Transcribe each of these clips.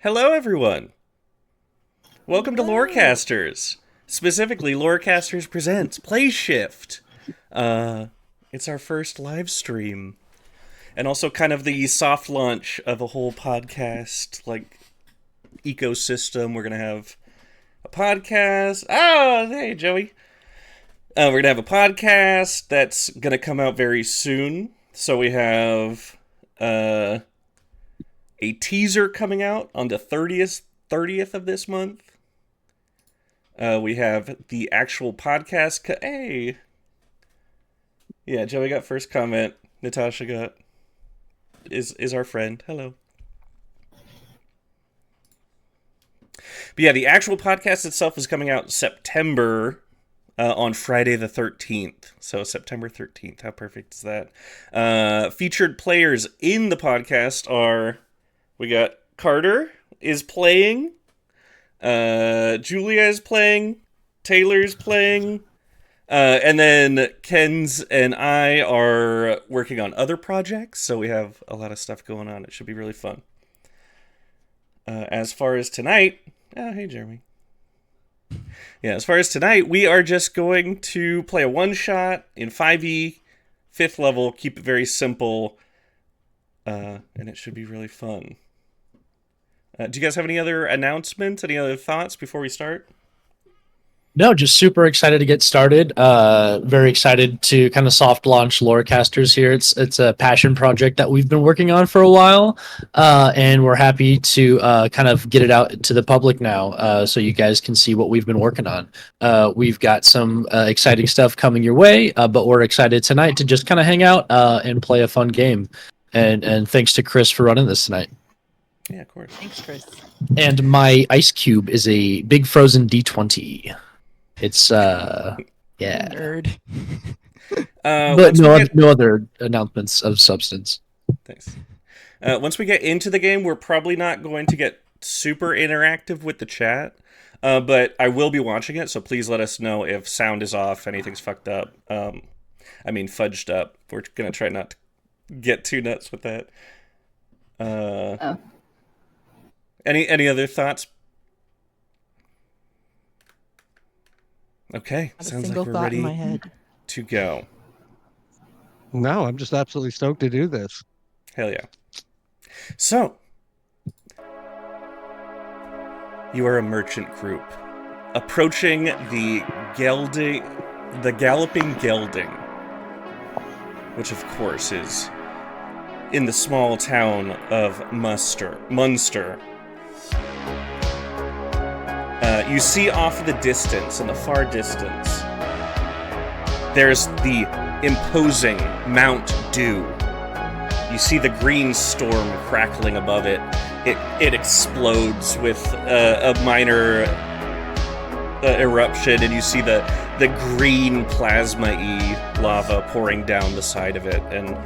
Hello, everyone. Welcome to Lorecasters. Specifically, Lorecasters presents Play Shift. It's our first live stream, and also kind of the soft launch of a whole podcast like ecosystem. We're gonna have a podcast. Oh, hey, Joey. We're gonna have a podcast that's gonna come out very soon. So we have a teaser coming out on the 30th of this month. We have the actual podcast. Hey, yeah, Joey got first comment. Natasha got is our friend. Hello. But yeah, the actual podcast itself is coming out September on Friday the 13th. So September 13th. How perfect is that? Featured players in the podcast are, we got Carter is playing, Julia is playing, Taylor's playing, and then Ken's and I are working on other projects, so we have a lot of stuff going on. It should be really fun. As far as tonight, hey Jeremy. Yeah, as far as tonight, we are just going to play a one-shot in 5e, 5th level, keep it very simple, and it should be really fun. Do you guys have any other announcements, any other thoughts before we start? No, just super excited to get started. Very excited to kind of soft launch Lorecasters here. It's a passion project that we've been working on for a while, and we're happy to kind of get it out to the public now, so you guys can see what we've been working on. We've got some exciting stuff coming your way, but we're excited tonight to just kind of hang out and play a fun game. And thanks to Chris for running this tonight. Yeah, of course. Thanks, Chris. And my ice cube is a big frozen D20. It's yeah. Nerd. But no other announcements of substance. Thanks. Once we get into the game, we're probably not going to get super interactive with the chat, but I will be watching it, so please let us know if sound is off, anything's fucked up. Fudged up. We're gonna try not to get too nuts with that. Any other thoughts? Okay, sounds like we're ready to go. No, I'm just absolutely stoked to do this. Hell yeah. So, you are a merchant group approaching the Galloping Gelding, which of course is in the small town of Munster. You see off in the distance, in the far distance, there's the imposing Mount Dew. You see the green storm crackling above it. It explodes with a minor eruption, and you see the green plasma-y lava pouring down the side of it, and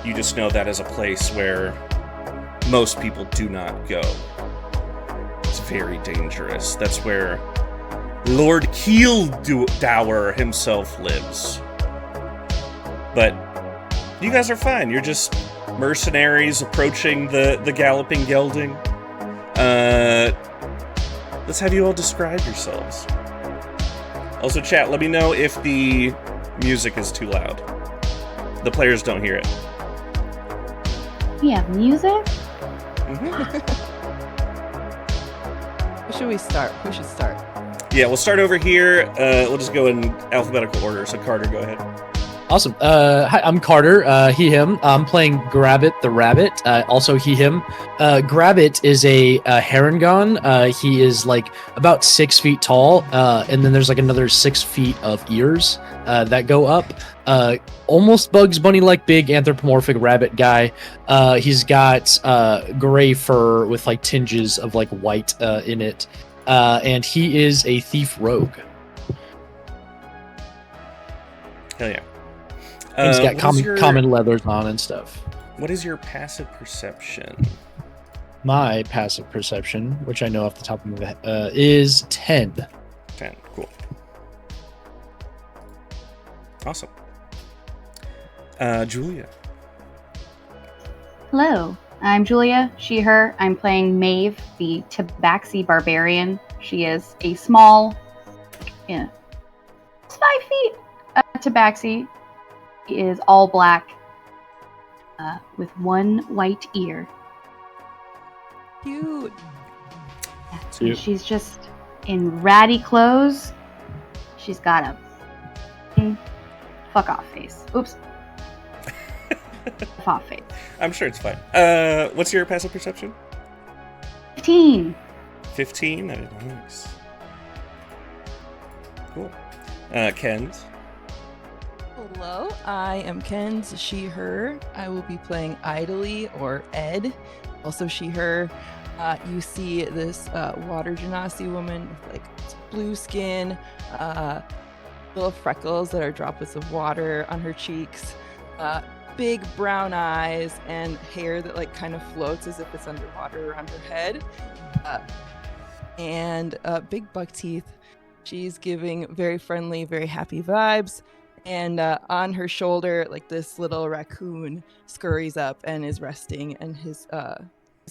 you just know that is a place where most people do not go. It's very dangerous. That's where Lord Keeldower himself lives. But you guys are fine. You're just mercenaries approaching the Galloping Gelding. Let's have you all describe yourselves. Also, chat, let me know if the music is too loud. The players don't hear it. We have music? Mm-hmm. Who should we start? Who should start? Yeah, we'll start over here. We'll just go in alphabetical order. So Carter, go ahead. Awesome. Hi, I'm Carter. He, him. I'm playing Grabbit the rabbit. Also he, him. Grabbit is a Harangon. He is like about 6 feet tall, and then there's like another 6 feet of ears that go up. Almost Bugs Bunny-like big anthropomorphic rabbit guy. He's got gray fur with like tinges of like white in it, and he is a thief rogue. Hell yeah. He's got common leathers on and stuff. What is your passive perception? My passive perception, which I know off the top of my head, is 10. 10, cool. Awesome. Julia. Hello, I'm Julia, she, her. I'm playing Maeve, the Tabaxi Barbarian. She is a small, 5 feet Tabaxi. She is all black with one white ear. Cute. Cute. She's just in ratty clothes. She's got a fuck off face. Oops. Fuck off face. I'm sure it's fine. What's your passive perception? 15. 15? Nice. Cool. Ken's? Hello, I am Ken's she, her. I will be playing Idly or Ed, also she, her. You see this water genasi woman with like blue skin, little freckles that are droplets of water on her cheeks, big brown eyes, and hair that like kind of floats as if it's underwater around her head, and big buck teeth. She's giving very friendly, very happy vibes. And on her shoulder, like this little raccoon scurries up and is resting, and his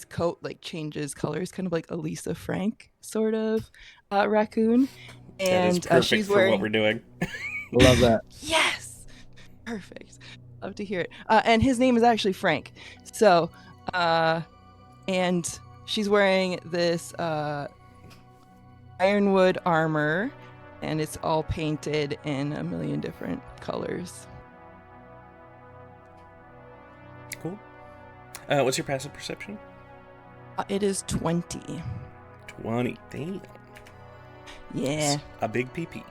coat like changes colors, kind of like a Lisa Frank sort of raccoon. That is And perfect she's for wearing. what we're doing. Love that. Yes, perfect. Love to hear it. And his name is actually Frank. So, and she's wearing this ironwood armor, and it's all painted in a million different colors. Cool. What's your passive perception? It is 20. 20. Damn. Yeah, It's a big PP.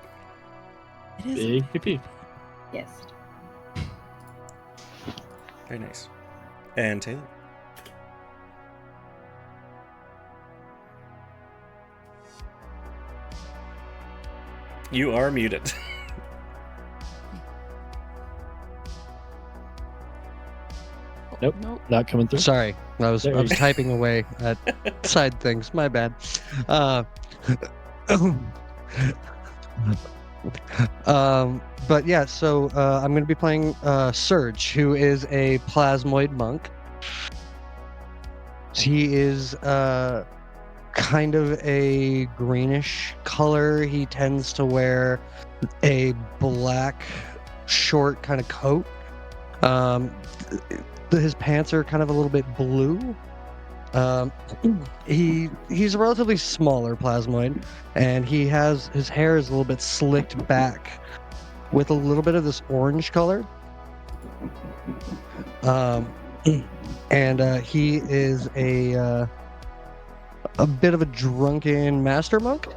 it is. Big PP. Yes. Very nice. And Taylor? You are muted. Nope. Nope. Not coming through. Sorry, I was There you go. typing away at side things. My bad. But yeah, so I'm going to be playing Surge, who is a plasmoid monk. He is kind of a greenish color. He tends to wear a black, short kind of coat. His pants are kind of a little bit blue. He's a relatively smaller plasmoid, and his hair is a little bit slicked back with a little bit of this orange color. And he is a bit of a drunken master monk,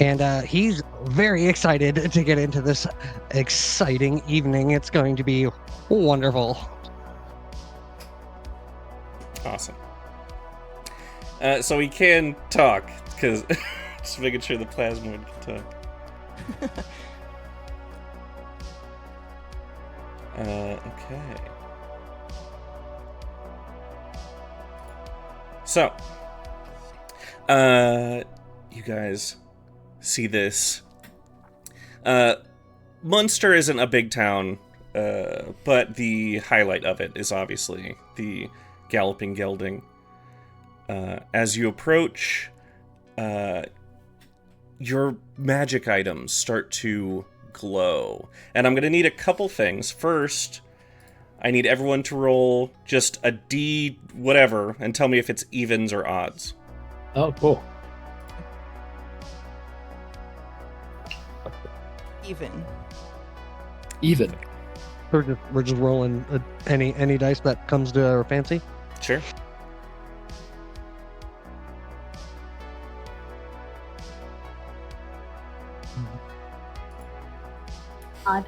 and he's very excited to get into this exciting evening. It's going to be wonderful. Awesome. So we can talk, because just making sure the plasmoid can talk. Okay. So, you guys see this. Munster isn't a big town, but the highlight of it is obviously the Galloping Gelding. As you approach, your magic items start to glow. And I'm going to need a couple things. First, I need everyone to roll just a D whatever and tell me if it's evens or odds. Oh, cool. Even. Even. We're just rolling any dice that comes to our fancy. Sure. Odd.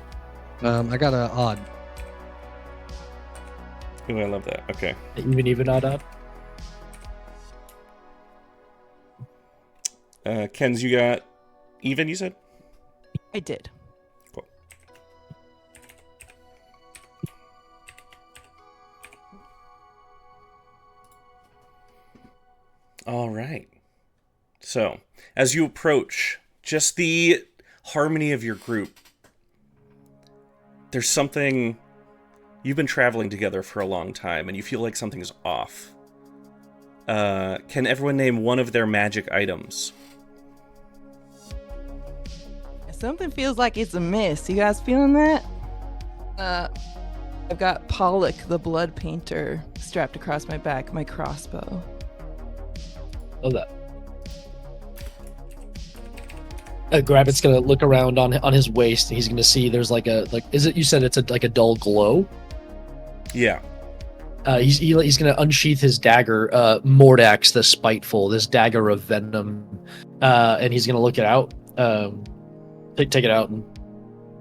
I got a odd. Ooh, I love that. Okay. Even odd. Ken's, you got even, you said? I did. Cool. All right. So, as you approach, just the harmony of your group, there's something you've been traveling together for a long time, and you feel like something's off. Can everyone name one of their magic items? Something feels like it's amiss. You guys feeling that? I've got Pollock, the blood painter, strapped across my back, my crossbow. Love that. Grabbit's gonna look around on his waist, and he's gonna see there's like is it, you said it's like a dull glow? Yeah. He's gonna unsheath his dagger, Mordax the Spiteful, this dagger of venom, and he's gonna look it out, take it out and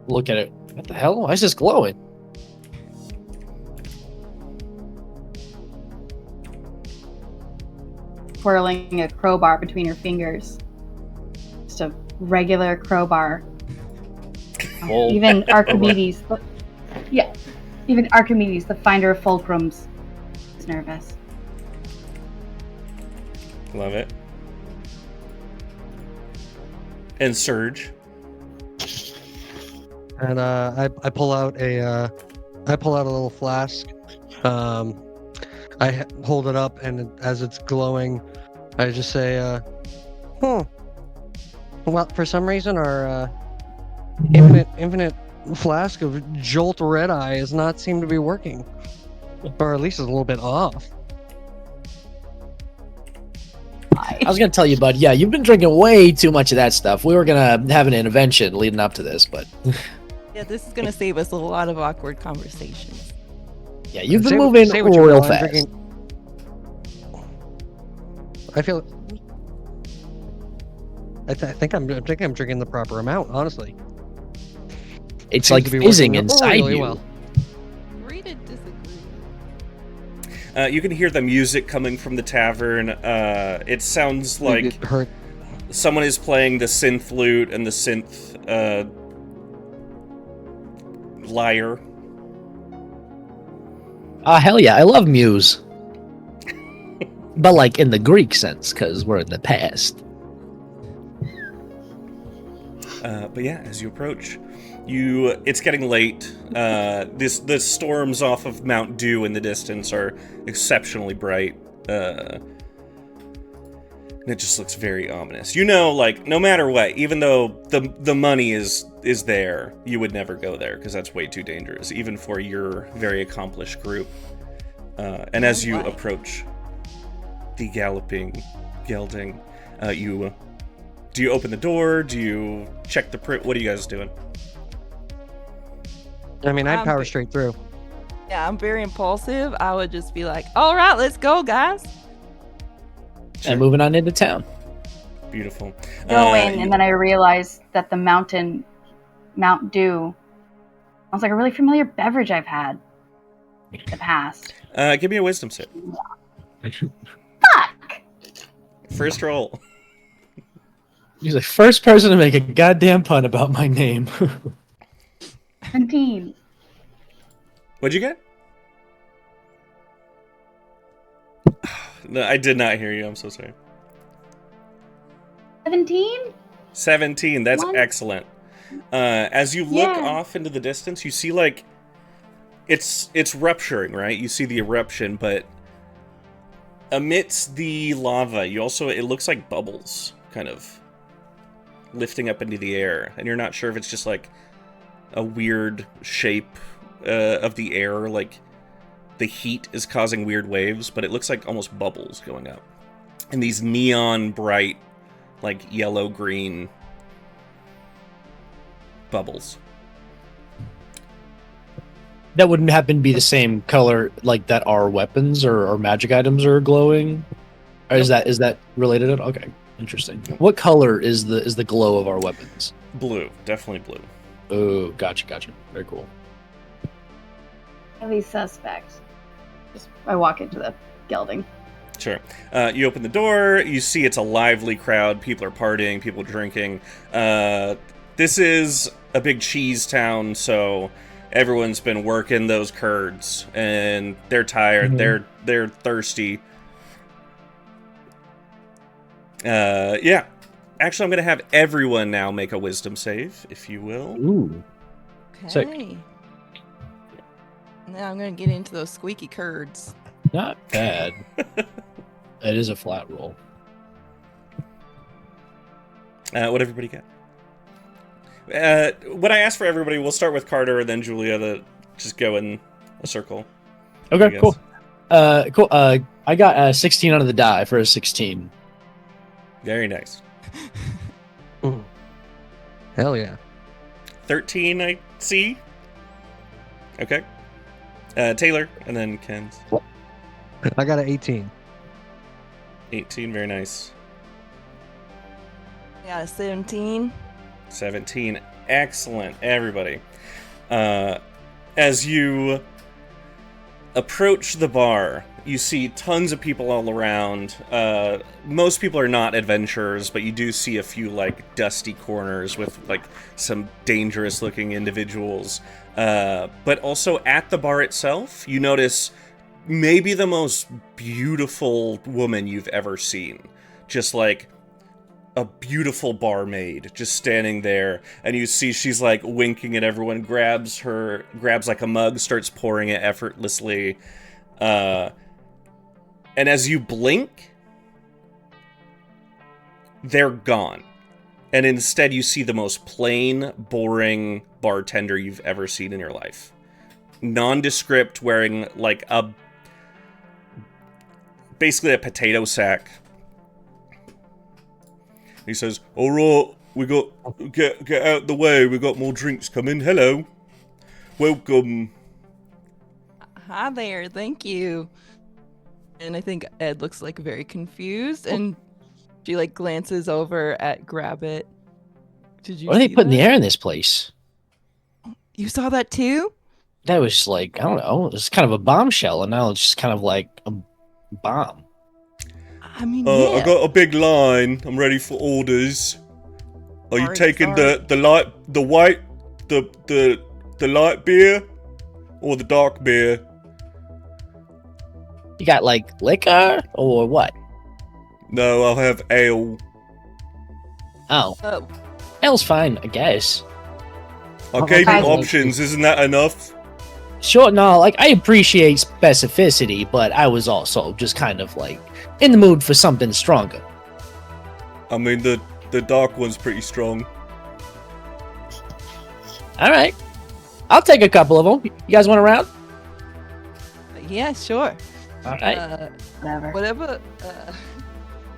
look at it. What the hell? Why is this glowing? Twirling a crowbar between her fingers. Just a regular crowbar. Oh. Even Archimedes, even Archimedes, the finder of fulcrums, is nervous. Love it. And Surge. And I pull out a little flask. I hold it up, and as it's glowing, I just say, Well, for some reason, our infinite flask of Jolt Red Eye does not seem to be working, or at least it's a little bit off. I was gonna tell you, bud. Yeah, you've been drinking way too much of that stuff. We were gonna have an intervention leading up to this, but Yeah, this is gonna save us a lot of awkward conversations. yeah, you've been moving real fast. I feel. I think I'm drinking the proper amount. Honestly, It's seems like to be fizzing working inside really you. well. Agree to disagree. You can hear the music coming from the tavern. It sounds like It hurt. someone is playing the synth lute and the synth lyre. Hell yeah, I love Muse. But like in the Greek sense, because we're in the past. But yeah, as you approach, it's getting late. The storms off of Mount Dew in the distance are exceptionally bright. And it just looks very ominous. You know, like, no matter what, even though the money is there, you would never go there, because that's way too dangerous, even for your very accomplished group. And as you approach the galloping gelding, do you open the door? Do you check the print? What are you guys doing? I mean, I'd power straight through. Yeah, I'm very impulsive. I would just be like, all right, let's go, guys. Sure. And moving on into town. Beautiful. Go in, and then I realized that the Mount Dew sounds like a really familiar beverage I've had in the past. Give me a wisdom save. Fuck! First roll. He's the first person to make a goddamn pun about my name. 17. What'd you get? No, I did not hear you. I'm so sorry. 17? 17. That's One. excellent. As you look Yeah. off into the distance, you see like it's rupturing, right? You see the eruption, but amidst the lava, it looks like bubbles, kind of lifting up into the air, and you're not sure if it's just like a weird shape of the air, like the heat is causing weird waves, but it looks like almost bubbles going up. And these neon bright, like yellow-green bubbles. That wouldn't happen to be the same color like that our weapons or magic items are glowing? Or is that related at all? Okay, interesting. What color is the glow of our weapons? Blue. Definitely blue. Oh, gotcha. Very cool. Heavy suspect. I walk into the gelding. Sure. You open the door, you see it's a lively crowd, people are partying, people drinking. This is a big cheese town, so everyone's been working those curds, and they're tired, they're thirsty. Yeah. Actually, I'm going to have everyone now make a wisdom save, if you will. Ooh. Okay. Sick. Now I'm gonna get into those squeaky curds. Not bad. It is a flat roll. What everybody get? When I ask for everybody, we'll start with Carter and then Julia to just go in a circle. Okay, cool. Cool. I got 16 out of the die for a 16. Very nice. Ooh. Hell yeah. 13, I see. Okay. Taylor, and then Ken's. I got an 18. 18, very nice. I got a 17. 17, excellent, everybody. As you approach the bar, you see tons of people all around. Most people are not adventurers, but you do see a few, like, dusty corners with, like, some dangerous-looking individuals. But also at the bar itself, you notice maybe the most beautiful woman you've ever seen. Just, like, a beautiful barmaid just standing there, and you see she's, like, winking at everyone, grabs, like, a mug, starts pouring it effortlessly. And as you blink, they're gone. And instead you see the most plain, boring bartender you've ever seen in your life. Nondescript, wearing like basically a potato sack. He says, "Alright, we got, get out the way, we got more drinks coming. Hello. Welcome." Hi there, thank you. And I think Ed looks like very confused, and she like glances over at Grabbit. Did you? What are they see putting that? the air in this place? You saw that too? That was like, I don't know, it was kind of a bombshell, and now it's just kind of like a bomb. I mean, I yeah. got a big line. I'm ready for orders. Are you Sorry, taking sorry. the light beer or the dark beer? You got like liquor or what? No, I'll have ale. Oh, ale's fine, I guess. I gave you okay. options. Isn't that enough? Sure, no, like I appreciate specificity, but I was also just kind of like in the mood for something stronger. I mean, the dark one's pretty strong. All right, I'll take a couple of them. You guys want a round? Yeah, sure. All right. Whatever.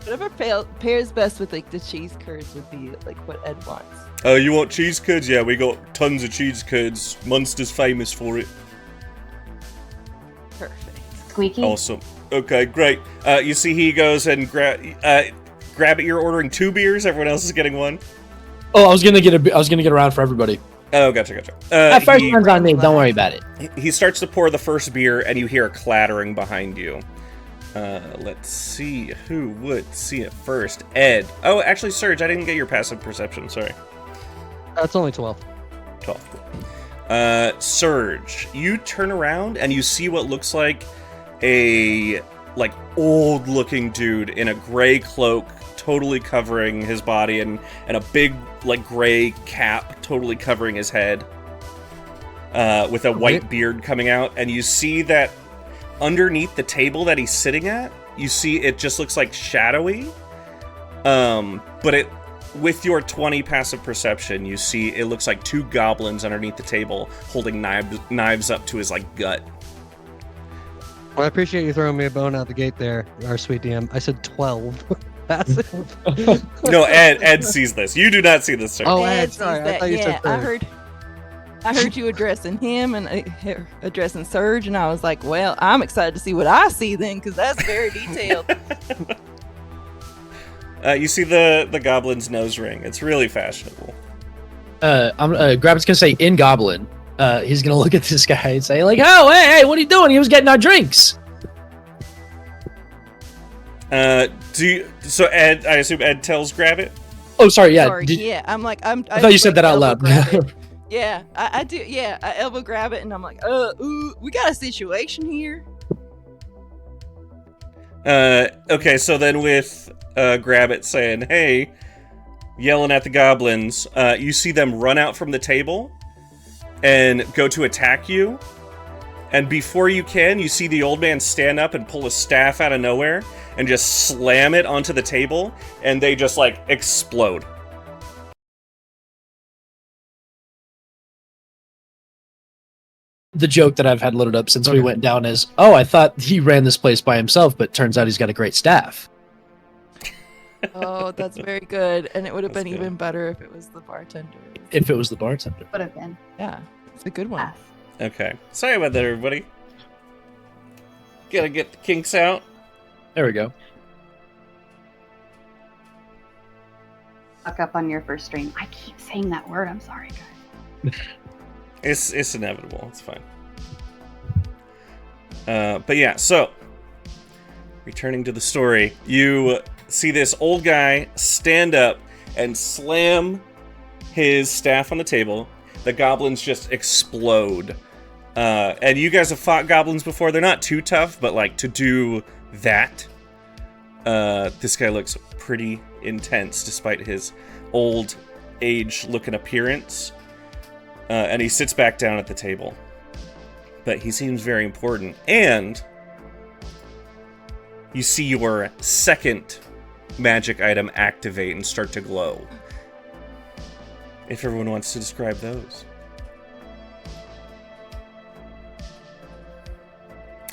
Whatever pairs best with like the cheese curds would be like what Ed wants. You want cheese curds? Yeah, we got tons of cheese curds. Munster's famous for it. Perfect. Squeaky. Awesome. Okay, great. You see he goes and grab it. You're ordering 2 beers. Everyone else is getting 1. Oh, I was gonna get a round for everybody. Oh, gotcha. First one's on me. Don't worry about it. He starts to pour the first beer, and you hear a clattering behind you. Let's see who would see it first. Ed. Oh, actually, Serge, I didn't get your passive perception. Sorry. That's only 12. 12. Serge, you turn around and you see what looks like a old-looking dude in a gray cloak, totally covering his body, and a big gray cap totally covering his head, with a white beard coming out. And you see that underneath the table that he's sitting at, you see it just looks like shadowy. But it, with your 20 passive perception, you see it looks like 2 goblins underneath the table holding knives up to his gut. Well, I appreciate you throwing me a bone out the gate there, our sweet DM. I said 12. No, Ed sees this. You do not see this, sir. Oh, Ed Ed, sees sorry. I that. thought you Yeah, said I heard you addressing him and addressing Serge, and I was like, well, I'm excited to see what I see then, because that's very detailed. You see the goblin's nose ring. It's really fashionable. Grabbit's gonna say in Goblin. He's gonna look at this guy and say like, "Oh, hey, what are you doing? He was getting our drinks." So Ed, I assume Ed tells Grabbit? Oh, sorry. Yeah. Sorry, yeah. I thought you said that out loud. Yeah, I do. Yeah, I elbow grab it, and I'm like, ooh, we got a situation here. Okay, so then with Grabbit saying, hey, yelling at the goblins, you see them run out from the table and go to attack you. And before you can, you see the old man stand up and pull a staff out of nowhere and just slam it onto the table, and they just, like, explode. The joke that I've had loaded up since we went down is, oh, I thought he ran this place by himself, but turns out he's got a great staff. Oh, that's very good. And it would have That's been good. even better if it was the bartender. If it was the bartender. Would have been. Yeah, it's a good one. Pass. Okay. Sorry about that, everybody. Gotta get the kinks out. There we go. Fuck up on your first stream. I keep saying that word. I'm sorry, guys. It's inevitable. It's fine. But yeah, so returning to the story, you see this old guy stand up and slam his staff on the table. The goblins just explode. And you guys have fought goblins before. They're not too tough, but like to do that, this guy looks pretty intense despite his old age looking appearance. And he sits back down at the table. But he seems very important. And you see your second magic item activate and start to glow. If everyone wants to describe those.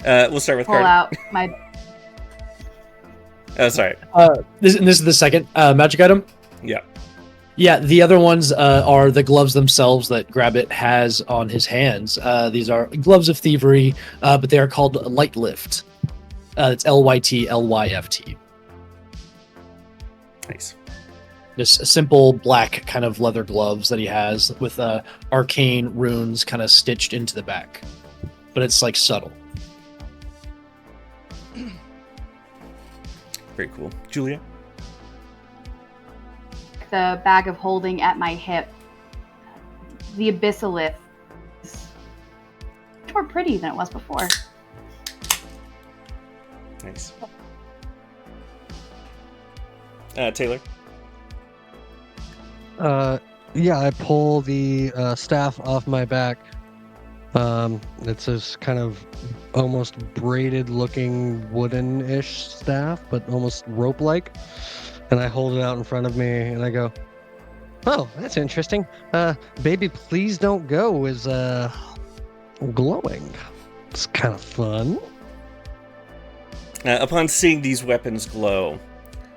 We'll start with Pull Carter. out my. Oh, sorry. This is the second magic item. Yeah. Yeah, the other ones are the gloves themselves that Grabbit has on his hands. These are gloves of thievery, but they are called Light Lift. It's LYT. Nice. Just simple black kind of leather gloves that he has with arcane runes kind of stitched into the back. But it's like subtle. Very cool. Julia? The bag of holding at my hip. The Abyssalith is much more pretty than it was before. Nice. Taylor? Yeah, I pull the staff off my back. It's this kind of almost braided looking wooden-ish staff, but almost rope-like. And I hold it out in front of me and I go, oh, that's interesting. Baby, please don't go is glowing. It's kind of fun. Upon seeing these weapons glow,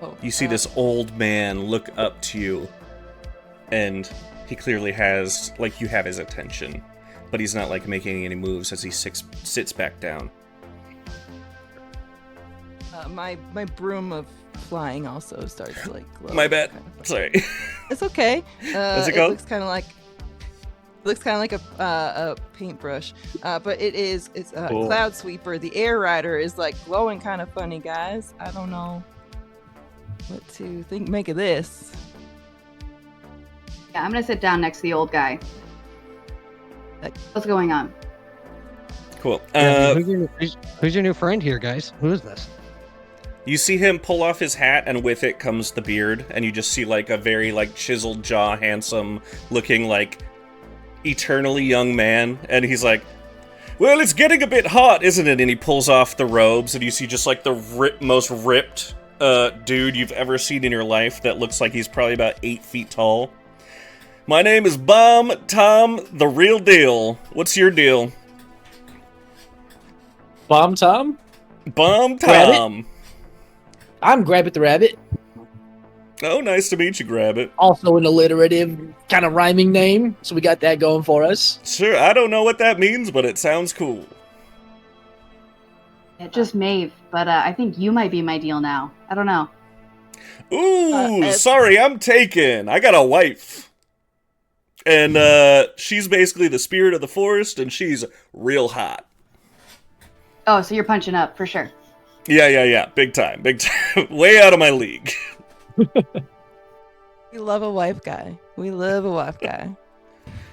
Oh, you see this old man look up to you, and he clearly has, like, you have his attention, but he's not, like, making any moves as he sits back down. my broom of flying also starts to like glow. My bad. Kind of. Sorry. It's okay. What's it It called? looks kind of like a paintbrush, but it's a Cool. cloud sweeper. The air rider is like glowing kind of funny, guys. I don't know what to make of this. Yeah, I'm gonna sit down next to the old guy. What's going on? Cool. Who's your new friend here, guys? Who is this? You see him pull off his hat, and with it comes the beard, and you just see, like, a very, like, chiseled jaw, handsome, looking, like, eternally young man, and he's like, well, it's getting a bit hot, isn't it? And he pulls off the robes, and you see just, like, the most ripped dude you've ever seen in your life that looks like he's probably about 8 feet tall. My name is Bomb Tom, the real deal. What's your deal? Bomb Tom? Bomb Rabbit? Tom. I'm Grabbit the Rabbit. Oh, nice to meet you, Grabbit. Also an alliterative kind of rhyming name, so we got that going for us. Sure, I don't know what that means, but it sounds cool. Just Maeve, but I think you might be my deal now. I don't know. Ooh, sorry, I'm taken. I got a wife. And she's basically the spirit of the forest, and she's real hot. Oh, so you're punching up for sure. Yeah. Big time. Way out of my league. We love a wife guy. We love a wife guy.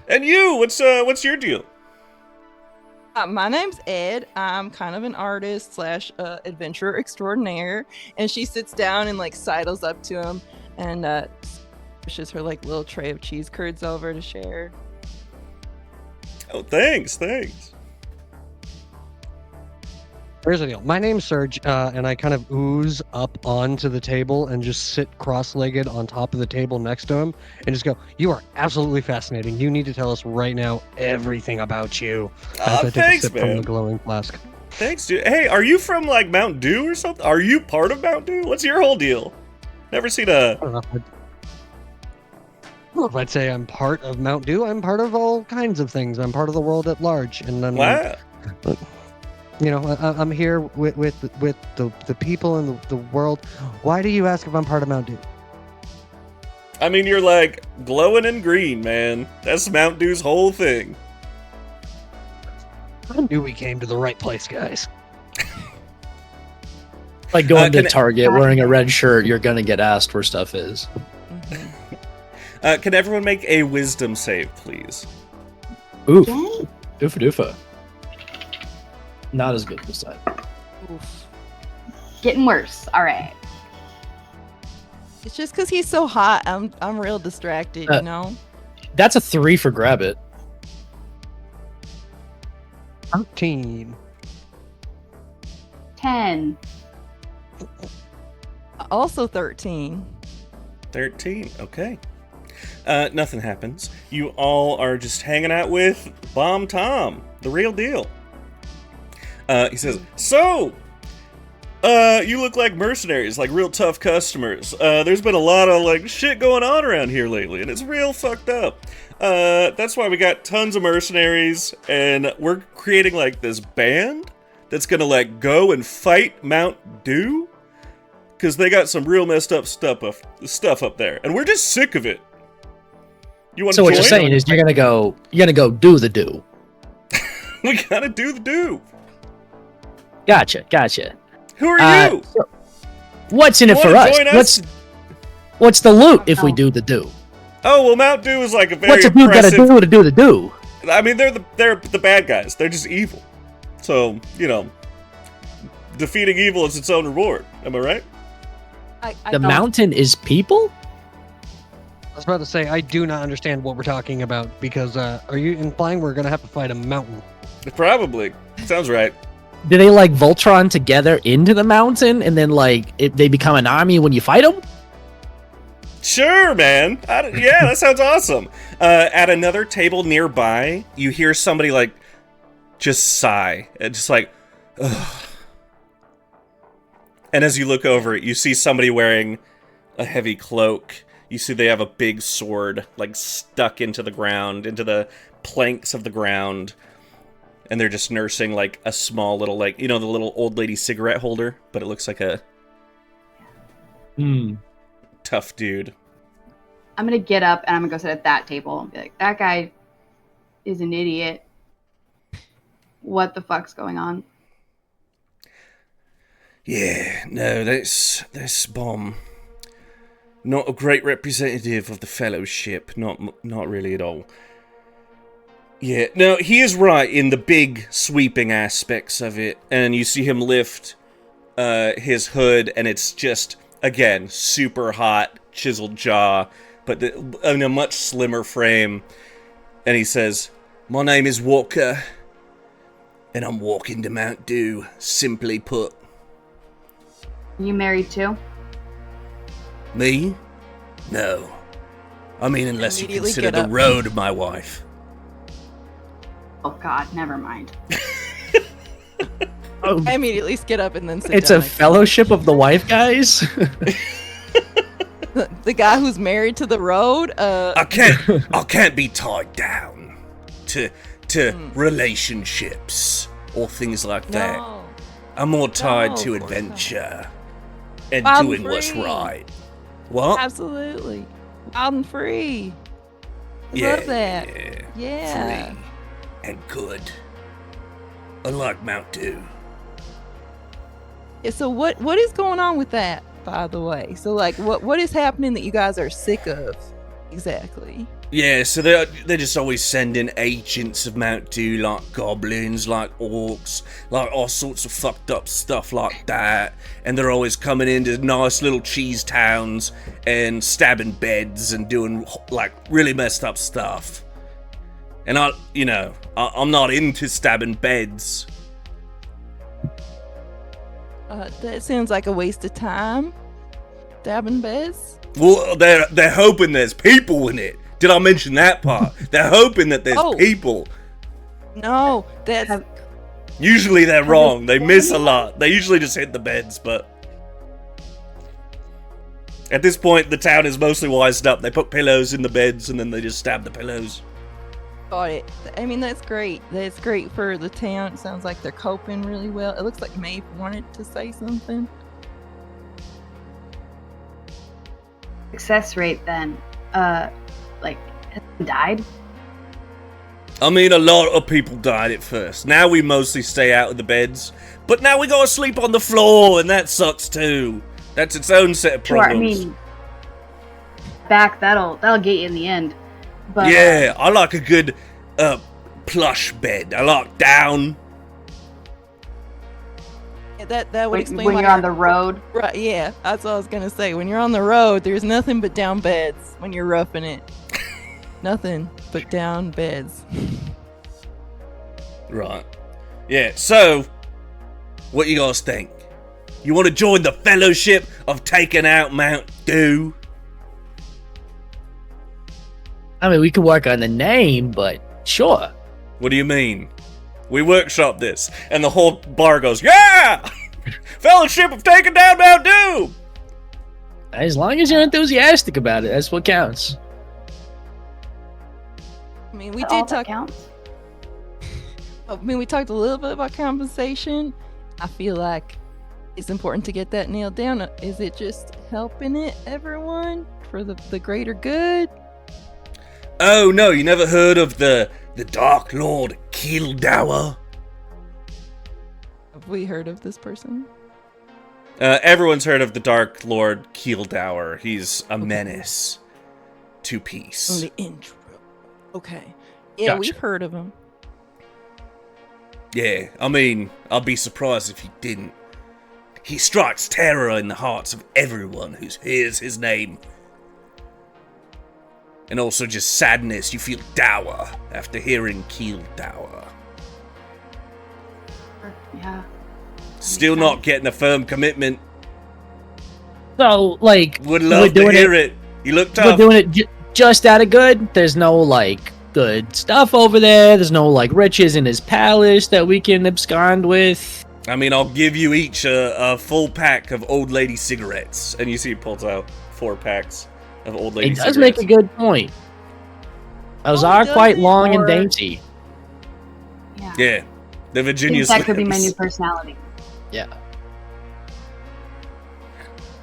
And you, what's your deal? My name's Ed. I'm kind of an artist / adventurer extraordinaire. And she sits down and like sidles up to him and pushes her like little tray of cheese curds over to share. Oh, thanks. Here's the deal. My name's Serge, and I kind of ooze up onto the table and just sit cross-legged on top of the table next to him and just go, "You are absolutely fascinating. You need to tell us right now everything about you." As I take a Thanks, sip from man. the glowing flask. Thanks, dude. Hey, are you from like Mount Dew or something? Are you part of Mount Dew? What's your whole deal? Never seen a. I don't know if I'd say I'm part of Mount Dew. I'm part of all kinds of things. I'm part of the world at large, and then Wow. you know, I'm here with the people in the world. Why do you ask if I'm part of Mount Dew? I mean, you're like glowing in green, man. That's Mount Dew's whole thing. I knew we came to the right place, guys. Like going to can- Target wearing a red shirt, you're gonna get asked where stuff is. Can everyone make a wisdom save, please? Oof. Again? Doofa doofa. Not as good this time. Oof. Getting worse. All right. It's just because he's so hot. I'm real distracted, you know. That's a 3 for grab it. 13. 10. Also 13. 13. Okay. Nothing happens. You all are just hanging out with Bomb Tom, the real deal. He says, "So, you look like mercenaries, like real tough customers. There's been a lot of like shit going on around here lately, and it's real fucked up. That's why we got tons of mercenaries, and we're creating like this band that's gonna like go and fight Mount Dew, because they got some real messed up stuff up there, and we're just sick of it. You want to So join? what you're saying is you're gonna go do the do. We gotta do the do. Gotcha. Who are you? so what's in it You for wanna us? join What's the loot if we do the do? Oh well, Mount Dew is like a very What's a dude gotta impressive. do to do the do? I mean, they're the bad guys. They're just evil. So you know, defeating evil is its own reward. Am I right? I The don't- mountain is people? I was about to say, I do not understand what we're talking about, because are you implying we're going to have to fight a mountain? Probably. Sounds right. Do they like Voltron together into the mountain and then like they become an army when you fight them? Sure, man. Yeah, that sounds awesome. At another table nearby, you hear somebody like just sigh, and just like, ugh. And as you look over it, you see somebody wearing a heavy cloak. You see they have a big sword, like stuck into the ground, into the planks of the ground. And they're just nursing like a small little, like, you know, the little old lady cigarette holder, but it looks like a tough dude. I'm going to get up and I'm going to go sit at that table and be like, that guy is an idiot. What the fuck's going on? Yeah, no, that's Bomb. Not a great representative of the Fellowship. Not really at all. Yeah, no, he is right in the big sweeping aspects of it, and you see him lift his hood, and it's just, again, super hot, chiseled jaw, but in a much slimmer frame. And he says, "My name is Walker, and I'm walking to Mount Dew, simply put." You married too? Me? No. I mean, unless you Immediately consider get the up. road my wife. Oh god, never mind. Oh, I immediately skid up and then sit it's down a next to him. fellowship of the wife guys? The guy who's married to the road. I can't be tied down to relationships or things like that. No. I'm more tied No, to of course not. adventure and I'm doing what's free. right. What? Absolutely. Wild and free. I Yeah, love that. yeah. Yeah. Free and good. Unlike Mount Dew. Yeah, so what is going on with that, by the way? So like what is happening that you guys are sick of exactly? Yeah, so they just always send in agents of Mount Dew, like goblins, like orcs, like all sorts of fucked up stuff like that. And they're always coming into nice little cheese towns and stabbing beds and doing like really messed up stuff. And I'm not into stabbing beds. That sounds like a waste of time. Dabbing beds. Well, they're hoping there's people in it. Did I mention that part? They're hoping that there's people. No, that's... Usually they're wrong. They miss a lot. They usually just hit the beds, but... At this point, the town is mostly wised up. They put pillows in the beds, and then they just stab the pillows. Got it. I mean, that's great. That's great for the town. It sounds like they're coping really well. It looks like Maeve wanted to say something. Success rate then, like, has he died? I mean, a lot of people died at first. Now we mostly stay out of the beds. But now we gotta sleep on the floor, and that sucks too. That's its own set of Sure, problems. I mean, that'll get you in the end. But Yeah, I like a good plush bed. I like down. Yeah, that would explain when why you're on the road. Right, yeah, that's what I was gonna say. When you're on the road, there's nothing but down beds when you're roughing it. Nothing but down beds. Right. Yeah, so, what you guys think? You want to join the Fellowship of Taking Out Mount Dew? I mean, we could work on the name, but sure. What do you mean? We workshop this, and the whole bar goes, yeah! Fellowship of Taking Down Mount Dew! As long as you're enthusiastic about it, that's what counts. I mean, we All did that talk. counts. I mean, we talked a little bit about compensation. I feel like it's important to get that nailed down. Is it just helping everyone for the greater good? Oh no, you never heard of the Dark Lord Keeldower? Have we heard of this person? Everyone's heard of the Dark Lord Keeldower. He's a menace to peace. On the intro. Okay. Yeah, Gotcha. we've heard of him. Yeah, I mean, I'll be surprised if he didn't. He strikes terror in the hearts of everyone who hears his name. And also just sadness. You feel dour after hearing Keeldower. Yeah. Still not getting a firm commitment. So, like, Would love to hear it. You look we're tough. doing it just out of good. There's no, like, good stuff over there. There's no, like, riches in his palace that we can abscond with. I mean, I'll give you each a full pack of old lady cigarettes. And you see he pulls out 4 packs of old lady It cigarettes. does make a good point. Those are does quite it? long and Or- dainty. Yeah. Yeah, the Virginia That could be my Slims. new personality. Yeah.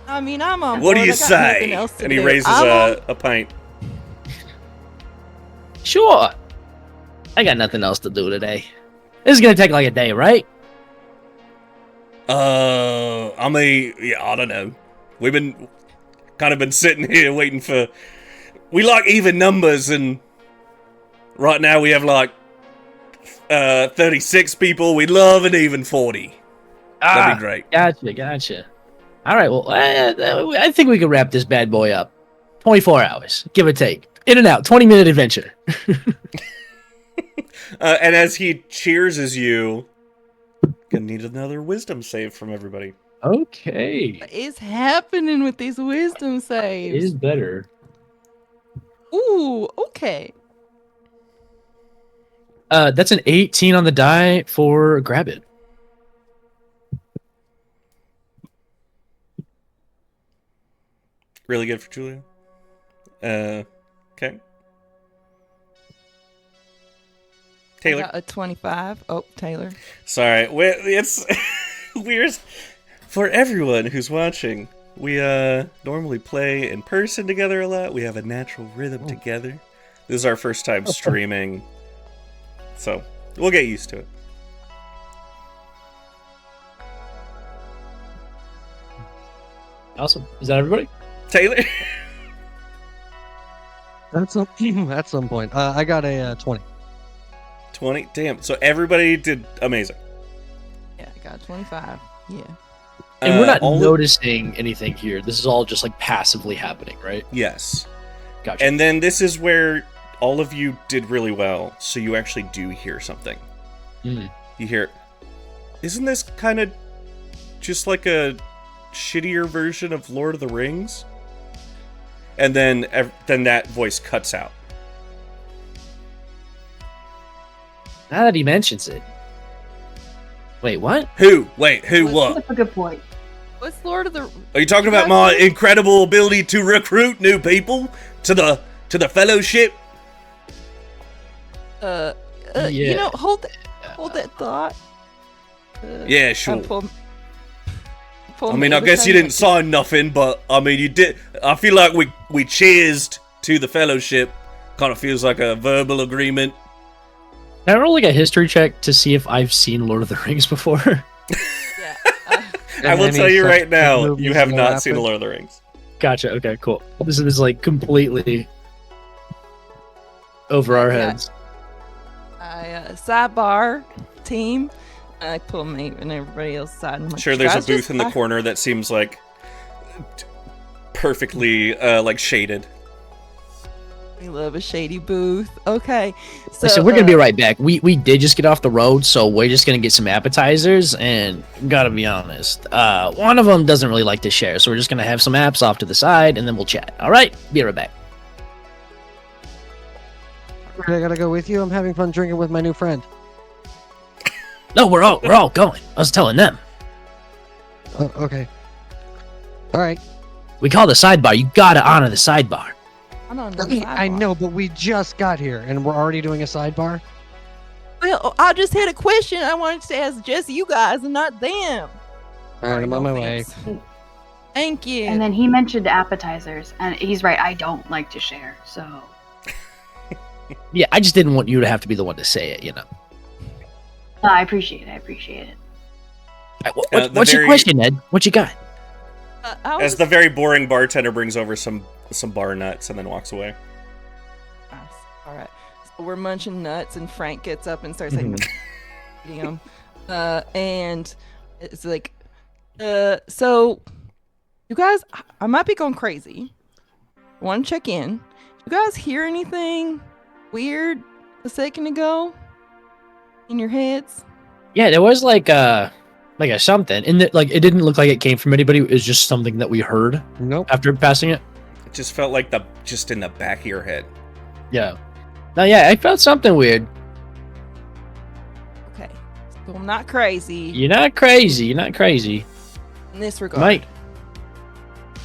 I mean, I'm on What do board. you I got nothing say? else to And he do. raises I'm a pint. Sure. I got nothing else to do today. This is gonna take like a day, right? I mean, yeah, I don't know. We've been sitting here waiting for. We like even numbers, and right now we have like 36 people. We'd love an even 40. That'd be great. Gotcha. All right, well, I think we can wrap this bad boy up. 24 hours, give or take. In and out, 20-minute adventure. And as he cheers as you, gonna need another wisdom save from everybody. Okay. What is happening with these wisdom saves? It is better. Ooh, okay. That's an 18 on the die for grab it. Really good for Julia. Okay. Taylor. I got a 25. Oh, Taylor. Sorry, it's weird for everyone who's watching. We normally play in person together a lot. We have a natural rhythm together. This is our first time streaming, so we'll get used to it. Awesome. Is that everybody? Taylor. At some point. I got a 20. 20. Damn. So everybody did amazing. Yeah, I got a 25. Yeah. And we're not all of- noticing anything here. This is all just like passively happening, right? Yes. Gotcha. And then this is where all of you did really well. So you actually do hear something. Mm. You hear, isn't this kind of just like a shittier version of Lord of the Rings? And then that voice cuts out. Now that he mentions it. Wait, what? Who? Wait, who? What? That's a good point. What's Lord of the? Are you talking about my incredible ability to recruit new people to the Fellowship? Yeah. You know, hold that thought. Yeah, sure. Pull I mean, I guess you didn't sign nothing, but I mean, you did. I feel like we cheersed to the Fellowship. Kind of feels like a verbal agreement. Can I roll like a history check to see if I've seen Lord of the Rings before? Yeah. I will tell you right now, movies you have that not seen The happen. Lord of the Rings. Gotcha. Okay, cool. This is like completely over our Yeah. heads. Sidebar team. I pull me and everybody else aside. And I'm like, Sure, "You there's a guys booth just in the buy-" corner that seems like perfectly like shaded. We love a shady booth. Okay, So we're gonna be right back. We did just get off the road, so we're just gonna get some appetizers. And gotta be honest, one of them doesn't really like to share, so we're just gonna have some apps off to the side, and then we'll chat. All right, be right back. I gotta go with you. I'm having fun drinking with my new friend. No, we're all going. I was telling them. Oh, okay. All right. We call the sidebar. You gotta honor the sidebar. I don't know. I know, but we just got here and we're already doing a sidebar. Well, I just had a question I wanted to ask Jesse, you guys, and not them. All right, I'm on my No way. offense. Thank you. And then he mentioned appetizers, and he's right. I don't like to share, so Yeah, I just didn't want you to have to be the one to say it. You know. no, I appreciate it. I appreciate it. What's your question, Ed? What you got? I As was the very boring bartender brings over some bar nuts and then walks away. Nice. All right. So we're munching nuts, and Frank gets up and starts like eating them. And it's like, so you guys, I might be going crazy. Want to check in? You guys hear anything weird a second ago in your heads? Yeah, there was like a something, and it didn't look like it came from anybody. It was just something that we heard Nope. after passing it. It just felt like just in the back of your head. Yeah. No, yeah, I felt something weird. Okay. So I'm not crazy You're not crazy. You're not crazy. in this regard. Mike.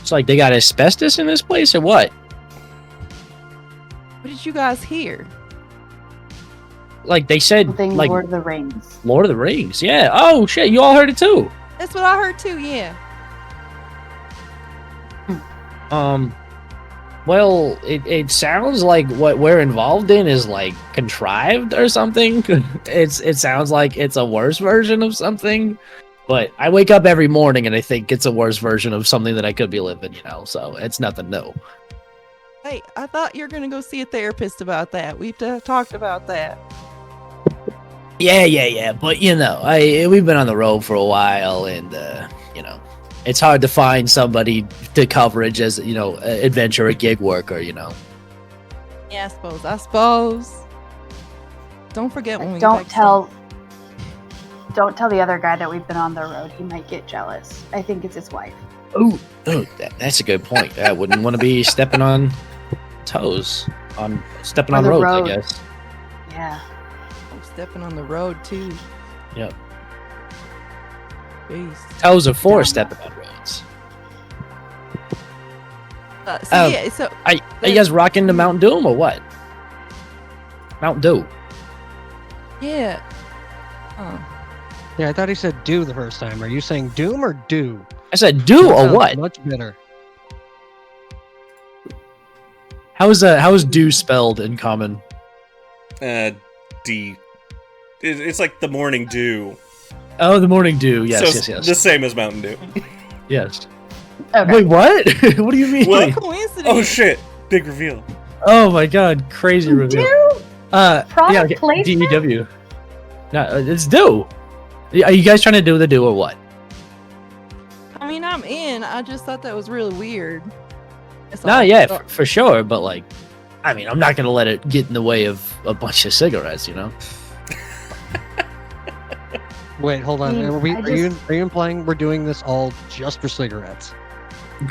It's like they got asbestos in this place or what? What did you guys hear? Like they said, Something like Lord of the Rings. Lord of the Rings. Yeah. Oh shit, you all heard it too. That's what I heard too, yeah. Well, it sounds like what we're involved in is like contrived or something. It sounds like it's a worse version of something. But I wake up every morning and I think it's a worse version of something that I could be living, you know. So it's nothing new. Hey, I thought you were gonna go see a therapist about that. We've talked about that. Yeah. But you know, we've been on the road for a while, and you know, it's hard to find somebody to coverage as adventure or gig worker. You know. Yeah, I suppose. Don't forget when we get Don't back tell the other guy that we've been on the road. He might get jealous. I think it's his wife. Ooh, that's a good point. I wouldn't want to be stepping on toes, stepping Or on the roads, road. I guess. Yeah. stepping on the road too. Yep. Jeez. Toes are for Down. stepping on roads. So Are you guys rocking the Mountain Doom or what? Mountain Dew. yeah. Oh. Yeah, I thought he said do the first time. Are you saying doom or do? I said do That or sounds what? Much better. How is do spelled in common? D. It's like the morning dew. Oh, the morning dew. Yes, So yes. The same as Mountain Dew. Yes. Okay. Wait, what? What do you mean? What? Coincidence. Oh shit! Big reveal. Oh my god, crazy reveal. Dude, Product placement? DEW. No, it's do. Are you guys trying to do the do or what? I mean, I'm in. I just thought that was really weird. That's No, all. yeah, So- for sure. But like, I mean, I'm not gonna let it get in the way of a bunch of cigarettes, you know. Wait, hold on. I mean, Are you implying we're doing this all just for cigarettes?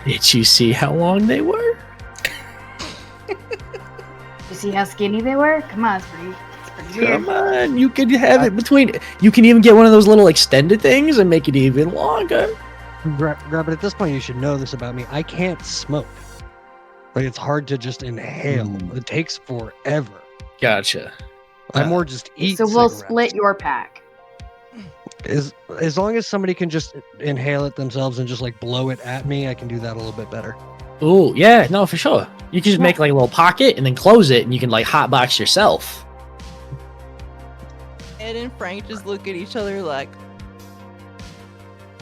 Did you see how long they were? You see how skinny they were? Come on, it's pretty weird. Come on, you can have it between. You can even get one of those little extended things and make it even longer. But at this point, you should know this about me. I can't smoke. Like, it's hard to just inhale. It takes forever. Gotcha. I more just eat. So we'll cigarettes. split your pack. As long as somebody can just inhale it themselves and just like blow it at me, I can do that a little bit better. Oh yeah, no, for sure. You can just make like a little pocket and then close it, and you can like hotbox yourself. Ed and Frank just look at each other like,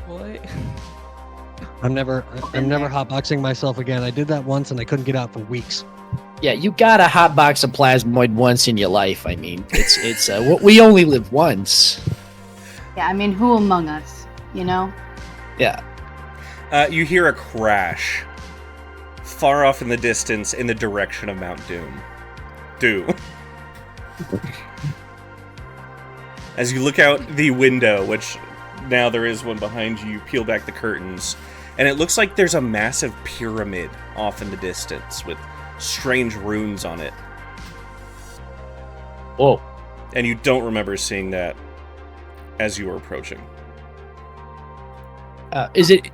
what? I'm never hotboxing myself again. I did that once and I couldn't get out for weeks. Yeah, you got a hotbox a plasmoid once in your life. I mean, it's we only live once. Yeah, I mean, who among us, you know? Yeah. You hear a crash far off in the distance in the direction of Mount Doom. As you look out the window, which now there is one behind you, you peel back the curtains, and it looks like there's a massive pyramid off in the distance with strange runes on it. Whoa. And you don't remember seeing that as you were approaching. Is it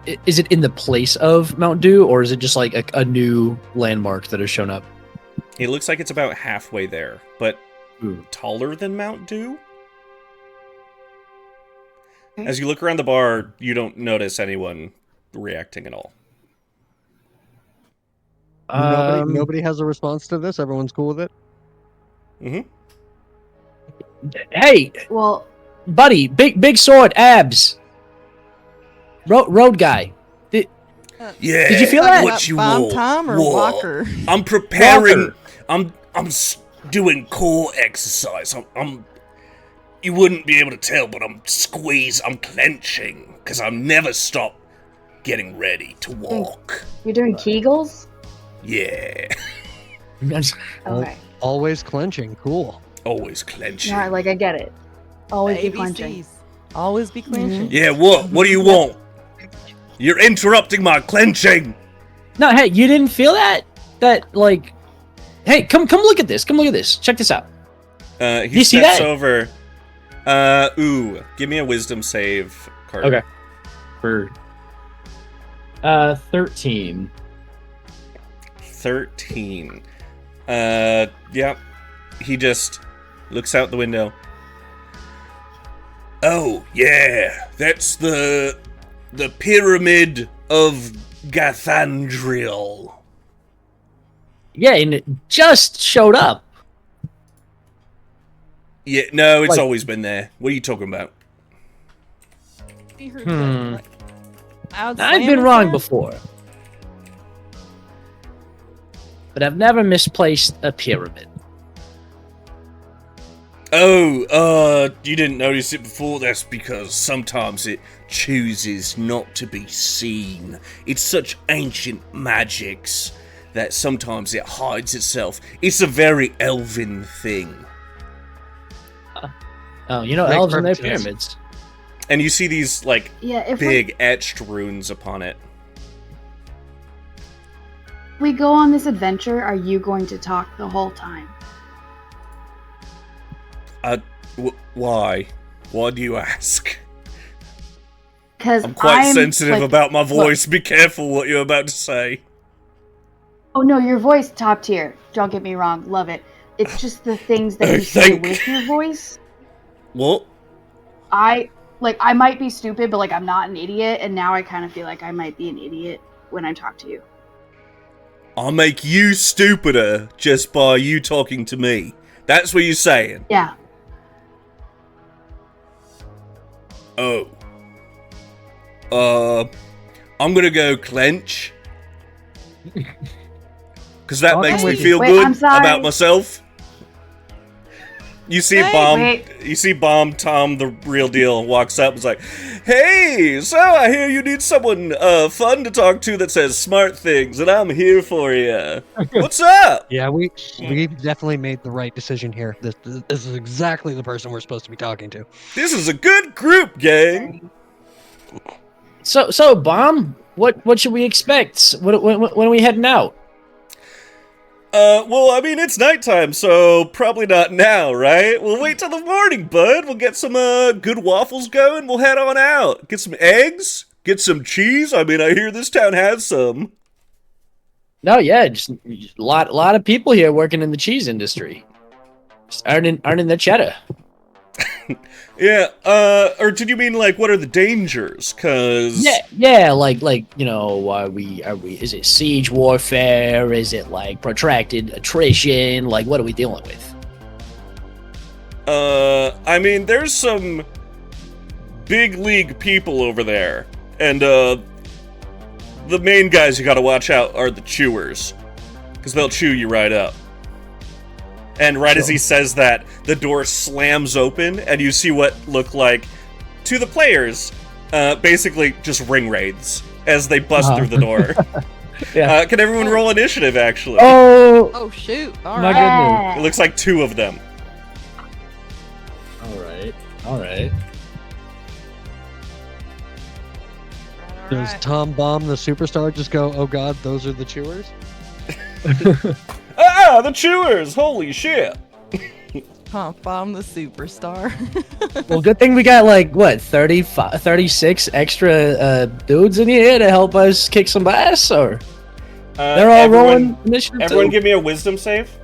in the place of Mount Dew, or is it just like a new landmark that has shown up? It looks like it's about halfway there, but Ooh. taller than Mount Dew. As you look around the bar, you don't notice anyone reacting at all. Nobody has a response to this. Everyone's cool with it. Mm-hmm. Hey, Well, buddy, big sword, abs. Road guy. Yeah. Did you feel that? What you Bomb want? Tom or What? Walker? I'm preparing. Walker. I'm doing core exercise. I'm. You wouldn't be able to tell, but I'm clenching because I never stop getting ready to walk. you're doing Kegels? Yeah. Okay. Always clenching. Cool. Always clenching. Yeah, like I get it. Always be ABCs. clenching. Always be clenching. Yeah, what? What do you want? You're interrupting my clenching. No, hey, you didn't feel that? That like, hey, come look at this. Come look at this. Check this out. He You see steps that? over. Give me a wisdom save, Carter. Okay. For 13. 13. Yeah. He just looks out the window. Oh, yeah. That's the Pyramid of Gathandriel. Yeah, and it just showed up. Yeah, no, it's Like- always been there. What are you talking about? You heard Hmm. that, loud I've been slamming wrong sound? before. But I've never misplaced a pyramid. Oh, you didn't notice it before? That's because sometimes it chooses not to be seen. It's such ancient magics that sometimes it hides itself. It's a very elven thing. Oh, you know, Makes elves and their perfect sense. pyramids. And you see these, like, Yeah, if big etched runes upon it. we go on this adventure, are you going to talk the whole time? Why? Why do you ask? Because I'm quite sensitive about my voice. Be careful what you're about to say. Oh no, your voice top tier. Don't get me wrong, love it. It's just the things that you say Thank- with your voice. What? I might be stupid, but like I'm not an idiot, and now I kind of feel like I might be an idiot when I talk to you. I'll make you stupider just by you talking to me. That's what you're saying. Yeah. Oh. I'm gonna go clench. Because that I'll makes come me with feel you. Wait, good I'm sorry. about myself. You see Hey, Bomb Tom, the real deal, walks up and is like, "Hey, so I hear you need someone fun to talk to that says smart things, and I'm here for you. What's up?" Yeah, we definitely made the right decision here. This is exactly the person we're supposed to be talking to. This is a good group, gang. So, Bomb, what should we expect? When are we heading out? Well, I mean, it's nighttime, so probably not now, right? We'll wait till the morning, bud. We'll get some, good waffles going. We'll head on out. Get some eggs. Get some cheese. I mean, I hear this town has some. No, yeah, just a lot of people here working in the cheese industry, just earning the cheddar. Yeah, or did you mean, like, what are the dangers? Cause... Yeah, like are we? Is it siege warfare? Is it like protracted attrition? Like, what are we dealing with? I mean, there's some big league people over there, and, the main guys you gotta watch out are the chewers, because they'll chew you right up. And right as he says that, the door slams open, and you see what look like, to the players, basically just ring raids as they bust through the door. Yeah. Can everyone roll initiative, actually? Oh shoot! All My right. goodness. It looks like 2 of them. All right. Does Tom Bomb, the superstar, just go, "Oh God, those are the chewers"? Ah, the chewers! Holy shit! Tom Bomb, the superstar. Well, good thing we got like what 36 extra dudes in here to help us kick some ass, or they're all rolling initiative. Everyone, too? give me a wisdom save.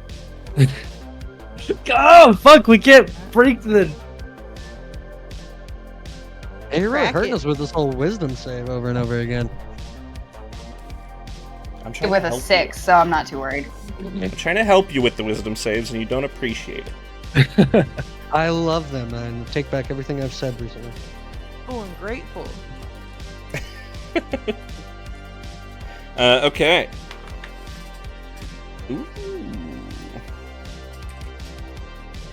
Oh fuck, we can't break the. Hey, you're really Crack hurting it. us with this whole wisdom save over and over again. I'm trying With to a help 6, so I'm not too worried. you. I'm trying to help you with the wisdom saves, and you don't appreciate it. I love them and take back everything I've said recently. Oh, I'm grateful. Okay. Ooh.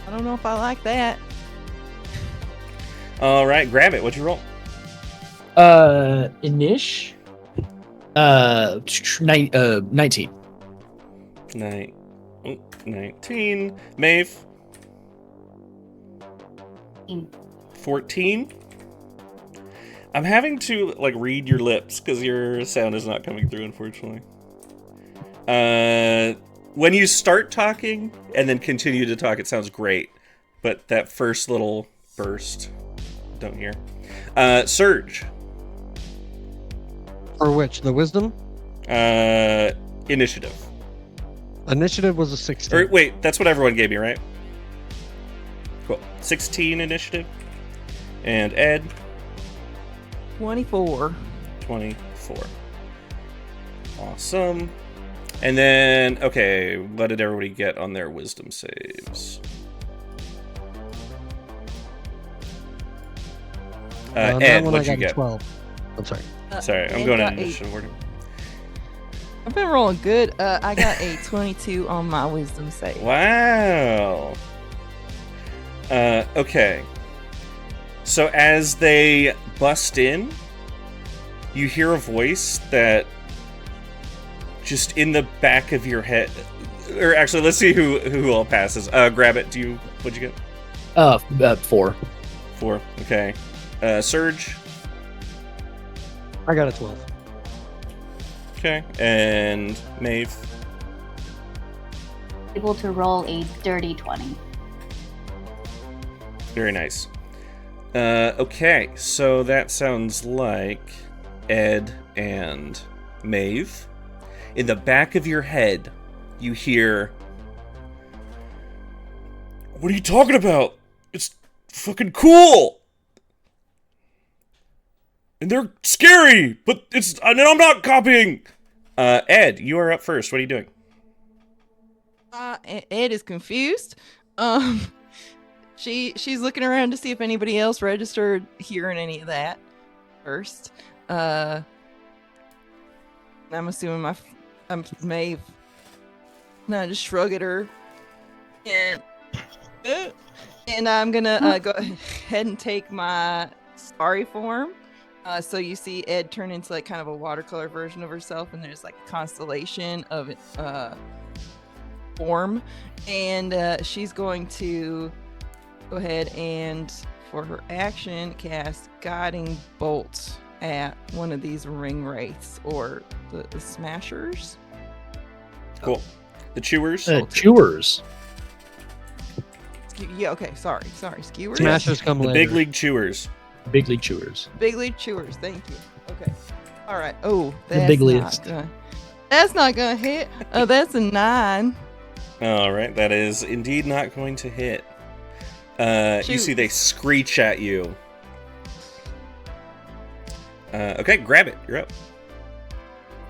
I don't know if I like that. All right, grab it. What'd you roll? Inish. 19. 19. Maeve. 14. I'm having to like read your lips because your sound is not coming through, unfortunately. When you start talking and then continue to talk, it sounds great, but that first little burst, don't hear. Surge. For which? The wisdom? Initiative. Initiative was a 16. Or wait, that's what everyone gave me, right? Cool. 16 initiative. And Ed, 24. 24. Awesome. And then, okay, what did everybody get on their wisdom saves? That Ed, one I what'd you got a get? 12. I'm sorry. Sorry, I'm Ed going got in a- initiative order. I've been rolling good. I got a 22 on my wisdom save. Wow. Okay. So as they bust in, you hear a voice that just in the back of your head. Or actually, let's see who all passes. Grab it. What'd you get? 4. 4. Okay. Surge. I got a 12. Okay. And Maeve. Able to roll a dirty 20. Very nice. Okay, so that sounds like Ed and Maeve. In the back of your head, you hear, "What are you talking about? It's fucking cool! And they're scary, but and I'm not copying!" Ed, you are up first. What are you doing? Ed is confused. She's looking around to see if anybody else registered hearing any of that first. I'm assuming I'm Maeve. And I just shrug at her. And And I'm gonna go ahead and take my starry form. So you see Ed turn into like kind of a watercolor version of herself, and there's like a constellation of form, and she's going to go ahead and, for her action, cast Guiding Bolt at one of these ring wraiths or the smashers. Cool. The chewers. Chewers. Yeah. Okay. Sorry. Skewers. Smashers come The later. big league chewers. Big league chewers. Big league chewers. Thank you. Okay. All right. Oh, The big that's not gonna hit. Oh, that's a 9. All right, that is indeed not going to hit. You Shoot. see they screech at you. Okay, grab it. You're up.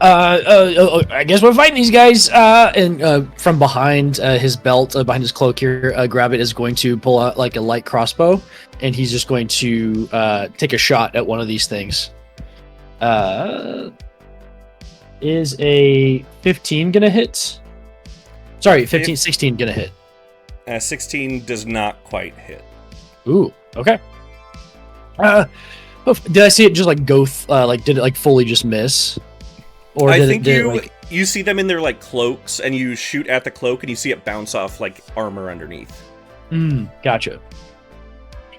I guess we're fighting these guys. And from behind his belt, behind his cloak here, Grabbit is going to pull out like a light crossbow, and he's just going to take a shot at one of these things. Is a 15 gonna hit? Sorry, 16 gonna hit. 16 does not quite hit. Ooh, okay. Did I see it just like go? Did it like fully just miss? Or I did think it, like, you see them in their like cloaks, and you shoot at the cloak, and you see it bounce off like armor underneath. Gotcha.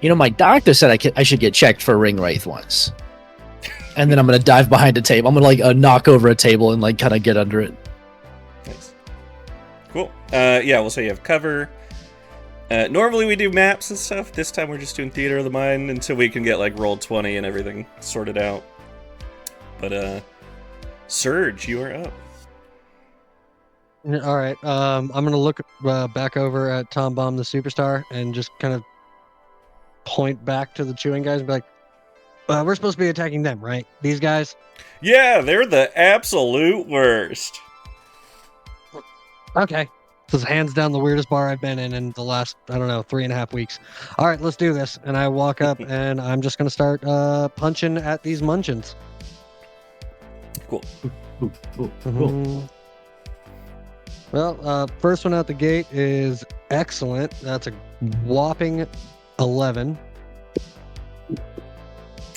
You know, my doctor said I should get checked for a ring wraith once, and then I'm gonna dive behind a table. I'm gonna like knock over a table and like kind of get under it. Nice. Cool. Yeah, we'll say you have cover. Normally we do maps and stuff. This time we're just doing theater of the mind until we can get like roll 20 and everything sorted out. But Surge, you are up. All right. I'm gonna look back over at Tom Bomb the Superstar and just kind of point back to the chewing guys and be like, "We're supposed to be attacking them, right? These guys." Yeah, they're the absolute worst. Okay. This is hands down the weirdest bar I've been in the last, I don't know, 3.5 weeks. All right, let's do this. And I walk up and I'm just gonna start punching at these munchins. Cool. Ooh, cool. Well, first one out the gate is excellent. That's a whopping 11.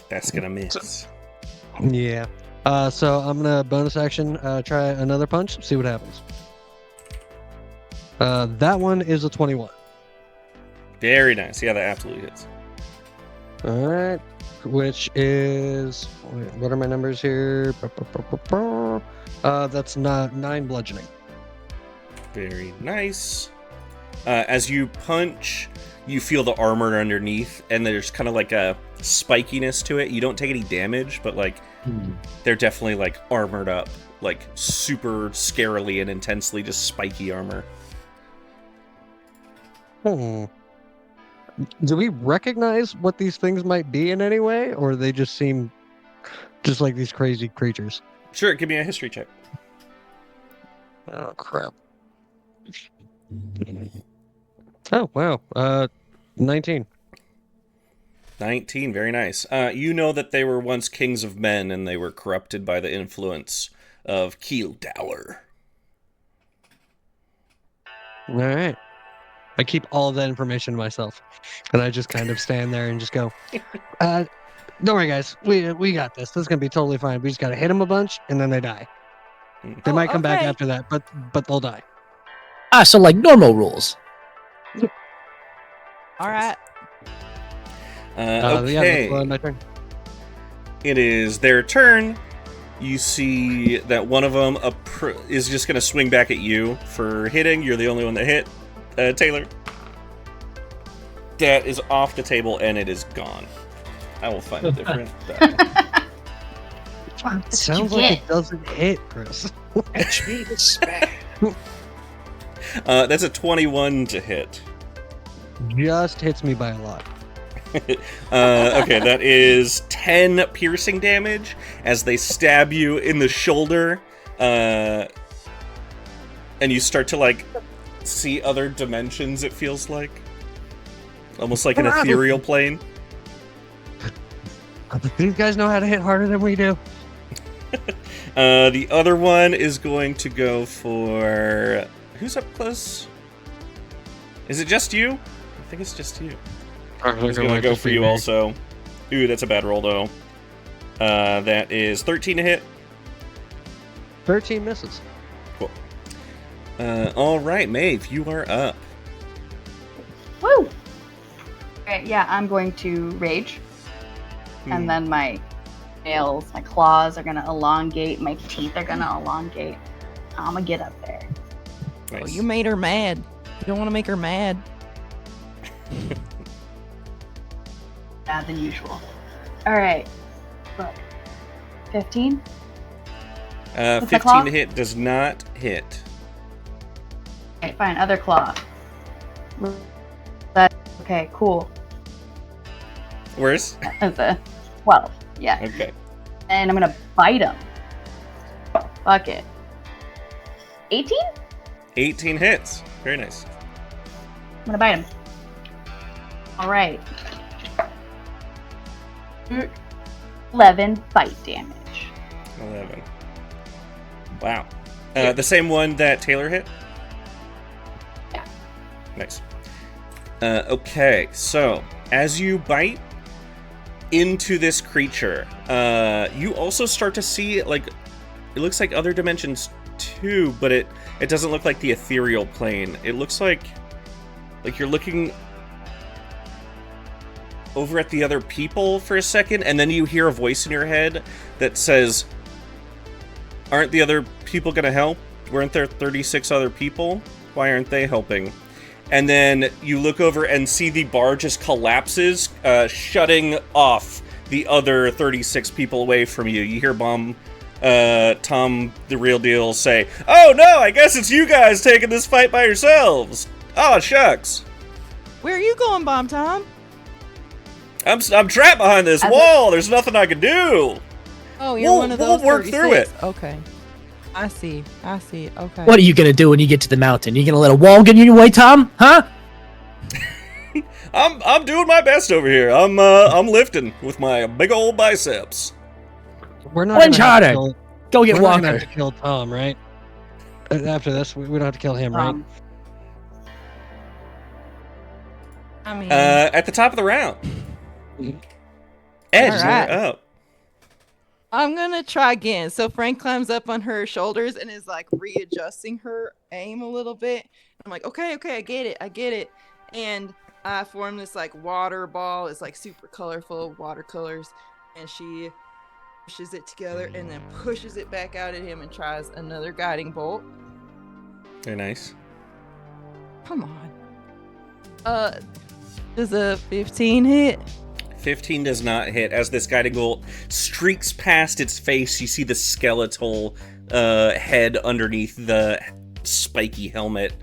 That's gonna miss. Yeah. So I'm gonna bonus action try another punch, see what happens. That one is a 21. Very nice. Yeah, that absolutely hits. All right, which is, wait, what are my numbers here? That's not 9 bludgeoning. Very nice. As you punch, you feel the armor underneath, and there's kind of like a spikiness to it. You don't take any damage, but like they're definitely like armored up, like super scarily and intensely, just spiky armor. Do we recognize what these things might be in any way, or they just seem just like these crazy creatures? Sure, give me a history check. Oh crap! Oh wow, 19. 19, very nice. You know that they were once kings of men, and they were corrupted by the influence of Keeldauer. All right. I keep all of that information to myself, and I just kind of stand there and just go, "Don't worry, guys. We got this. This is gonna be totally fine. We just gotta hit them a bunch, and then they die. They might come back after that, but they'll die." So like normal rules. All right. Okay. Yeah, that's my turn. It is their turn. You see that one of them is just going to swing back at you for hitting. You're the only one that hit. Taylor. That is off the table, and it is gone. I will find a different die. Sounds like it doesn't hit, Chris. That's a 21 to hit. Just hits me by a lot. Okay, that is 10 piercing damage as they stab you in the shoulder, and you start to like see other dimensions. It feels like almost like an ethereal plane. These guys know how to hit harder than we do. The other one is going to go for who's up close. Is it just you? I think it's just you. I'm He's gonna go for you also. Ooh, that's a bad roll though. That is 13 to hit. 13 misses. Cool. All right, Maeve, you are up. Woo! Okay, yeah, I'm going to rage. And then my nails, my claws are gonna elongate, my teeth are gonna elongate. I'm gonna get up there. Nice. Oh, you made her mad. You don't want to make her mad. Bad than usual. Alright. Look. 15? 15 claw? to hit does not hit. Okay, fine. Other claw. That, okay, cool. Worse? That's a 12. Yeah. Okay. And I'm gonna bite him. Fuck it. 18? 18 hits. Very nice. I'm gonna bite him. Alright. 11 bite damage. 11. Wow. The same one that Taylor hit? Yeah. Nice. Okay, so as you bite into this creature, you also start to see, like, it looks like other dimensions too, but it doesn't look like the ethereal plane. It looks like you're looking over at the other people for a second, and then you hear a voice in your head that says, "Aren't the other people gonna help? Weren't there 36 other people? Why aren't they helping?" And then you look over and see the bar just collapses, shutting off the other 36 people away from you. You hear Tom, the real deal, say, "Oh no, I guess it's you guys taking this fight by yourselves. Oh, shucks. Where are you going, Bomb Tom? I'm trapped behind this wall. There's nothing I can do." Oh, you're one of those. We'll work through it. Okay. I see. Okay. What are you gonna do when you get to the mountain? You gonna let a wall get in your way, Tom? Huh? I'm doing my best over here. I'm lifting with my big old biceps. We're not Punch gonna have to harder. kill, Go get we're not gonna Walker. have to kill Tom, right? After this, we don't have to kill him, right? I mean, At the top of the round, Ed, Alright. you're up. I'm gonna try again. So Frank climbs up on her shoulders and is like readjusting her aim a little bit. I'm like, okay, I get it. And I form this like water ball. It's like super colorful watercolors, and she pushes it together and then pushes it back out at him and tries another guiding bolt. Very nice. Come on. Does a 15 hit? 15 does not hit. As this guiding bolt streaks past its face, you see the skeletal head underneath the spiky helmet.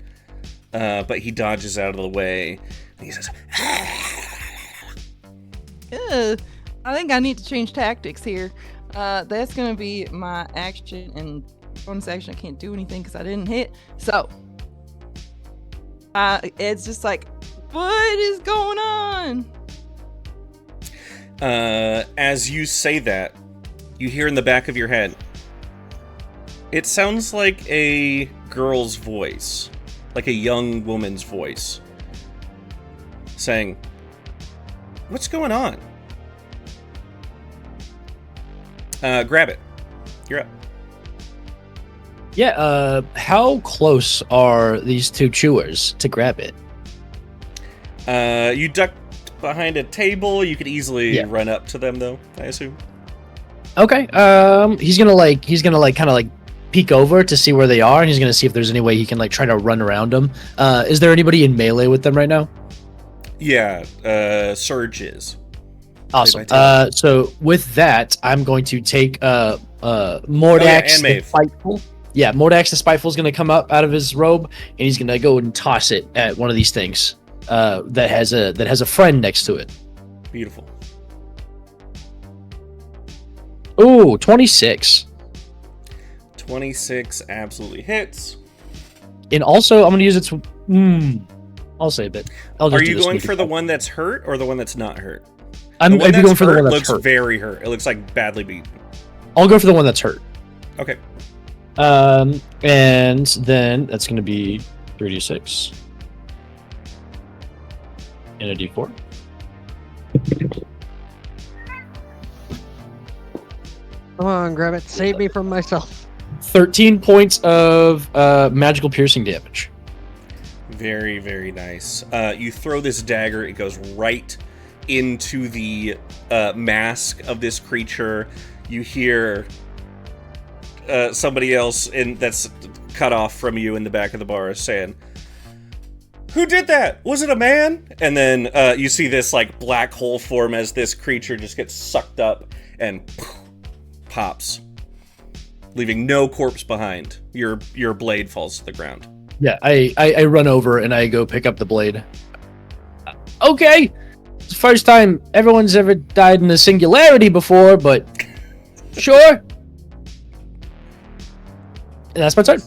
But he dodges out of the way. And he says, I think I need to change tactics here. That's gonna be my action, and bonus action I can't do anything because I didn't hit. So Ed's just like, what is going on? as you say that, you hear in the back of your head, it sounds like a girl's voice, like a young woman's voice, saying, "What's going on?" Grab it. You're up. Yeah, how close are these two chewers to grab it? You ducked behind a table. You could easily run up to them, though, I assume. Okay. He's gonna kind of peek over to see where they are, and he's gonna see if there's any way he can try to run around them. Is there anybody in melee with them right now? Yeah, Surge is. Awesome. So with that, I'm going to take Mordax and the Maeve. Spiteful. Yeah, Mordax the Spiteful is going to come up out of his robe, and he's going to go and toss it at one of these things that has a friend next to it. Beautiful. Ooh, 26. 26 absolutely hits. And also, I'm going to use its. I'll save it. Are you going for the one that's hurt or the one that's not hurt? I'm the one going for the one that's looks hurt. very hurt. It looks like badly beaten. I'll go for the one that's hurt. Okay. And then that's going to be 3d6. in a D4. 'Come on, grab it. Save me from myself. 13 points of magical piercing damage. Very, very nice. You throw this dagger, it goes right into the mask of this creature. You hear somebody else that's cut off from you in the back of the bar saying, "Who did that? Was it a man?" And then you see this like black hole form as this creature just gets sucked up and pops, leaving no corpse behind. Your blade falls to the ground. Yeah, I run over and I go pick up the blade. Okay, it's the first time everyone's ever died in a singularity before, but sure. And that's my turn.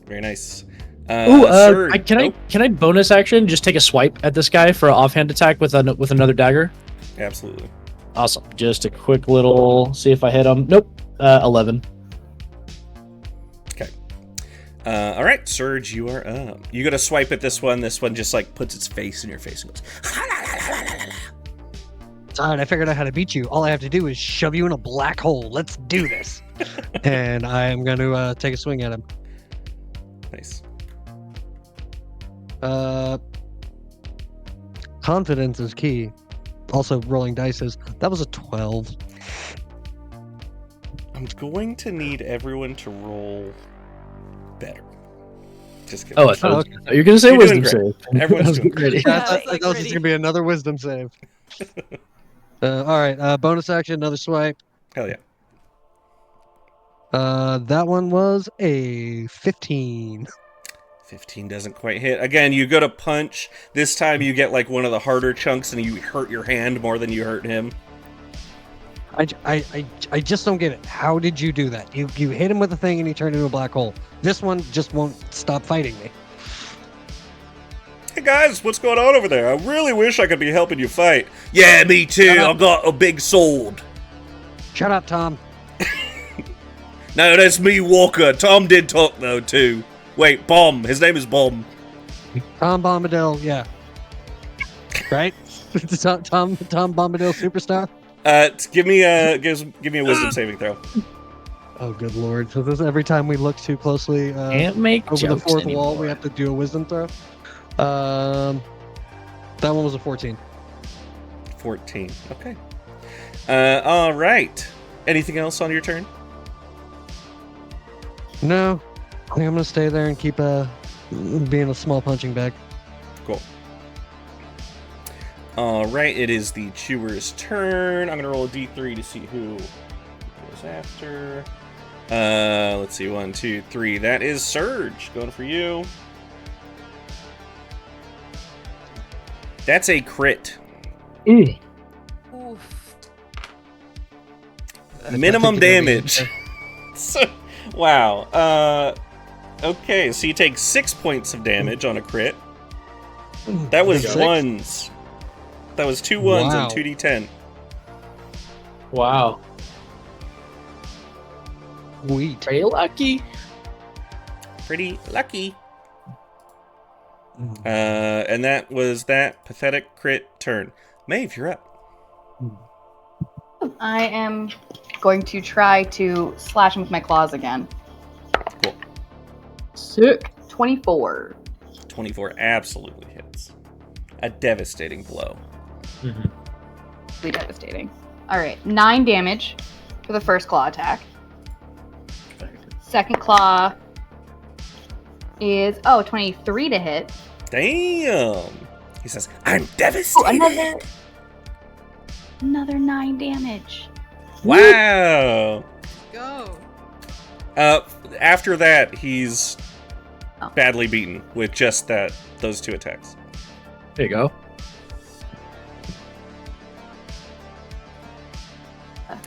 Very nice. Can I bonus action just take a swipe at this guy for an offhand attack with another dagger? Absolutely. Awesome. Just a quick little see if I hit him. Nope. 11. Okay. All right, Surge, you are up. You got to swipe at this one. This one just like puts its face in your face and goes. It's all right. I figured out how to beat you. All I have to do is shove you in a black hole. Let's do this. And I am going to take a swing at him. Nice. Confidence is key. Also, rolling dice is. That was a 12. I'm going to need everyone to roll better. Just kidding. Oh, I thought you were going to say You're wisdom doing save. Everyone's doing ready. I thought that was just going to be another wisdom save. All right. Bonus action, another swipe. Hell yeah. That one was a 15. 15 doesn't quite hit. Again, you go to punch. This time you get like one of the harder chunks and you hurt your hand more than you hurt him. I just don't get it. How did you do that? You hit him with a thing and he turned into a black hole. This one just won't stop fighting me. Hey guys, what's going on over there? I really wish I could be helping you fight. Yeah, me too. I've got a big sword. Shut up, Tom. No, that's me, Walker. Tom did talk though too. Wait, Bomb. His name is Bomb. Tom Bombadil, yeah. Right? Tom Bombadil superstar? Give me a wisdom saving throw. Oh, good lord. So this every time we look too closely Can't make over the jokes fourth anymore. wall, we have to do a wisdom throw. That one was a 14. 14. Okay. All right. Anything else on your turn? No. I think I'm going to stay there and keep being a small punching bag. Cool. All right. It is the Chewer's turn. I'm going to roll a d3 to see who goes after. Let's see. 1, 2, 3. That is Surge. Going for you. That's a crit. Ooh. Oof. Minimum damage. Wow. Okay, so you take 6 points of damage on a crit. That was Six? ones. That was 2 ones Wow. and 2d10. Wow. Sweet. Pretty lucky. Pretty lucky. And that was that pathetic crit turn. Maeve, you're up. I am going to try to slash him with my claws again. Cool. Sick. 24. 24 absolutely hits. A devastating blow. Really devastating. All right, 9 damage for the first claw attack. Second claw is 23 to hit. Damn. He says, I'm Ooh, devastated. another 9 damage. Wow. Go. After that, he's Oh. badly beaten with just those 2 attacks. There you go.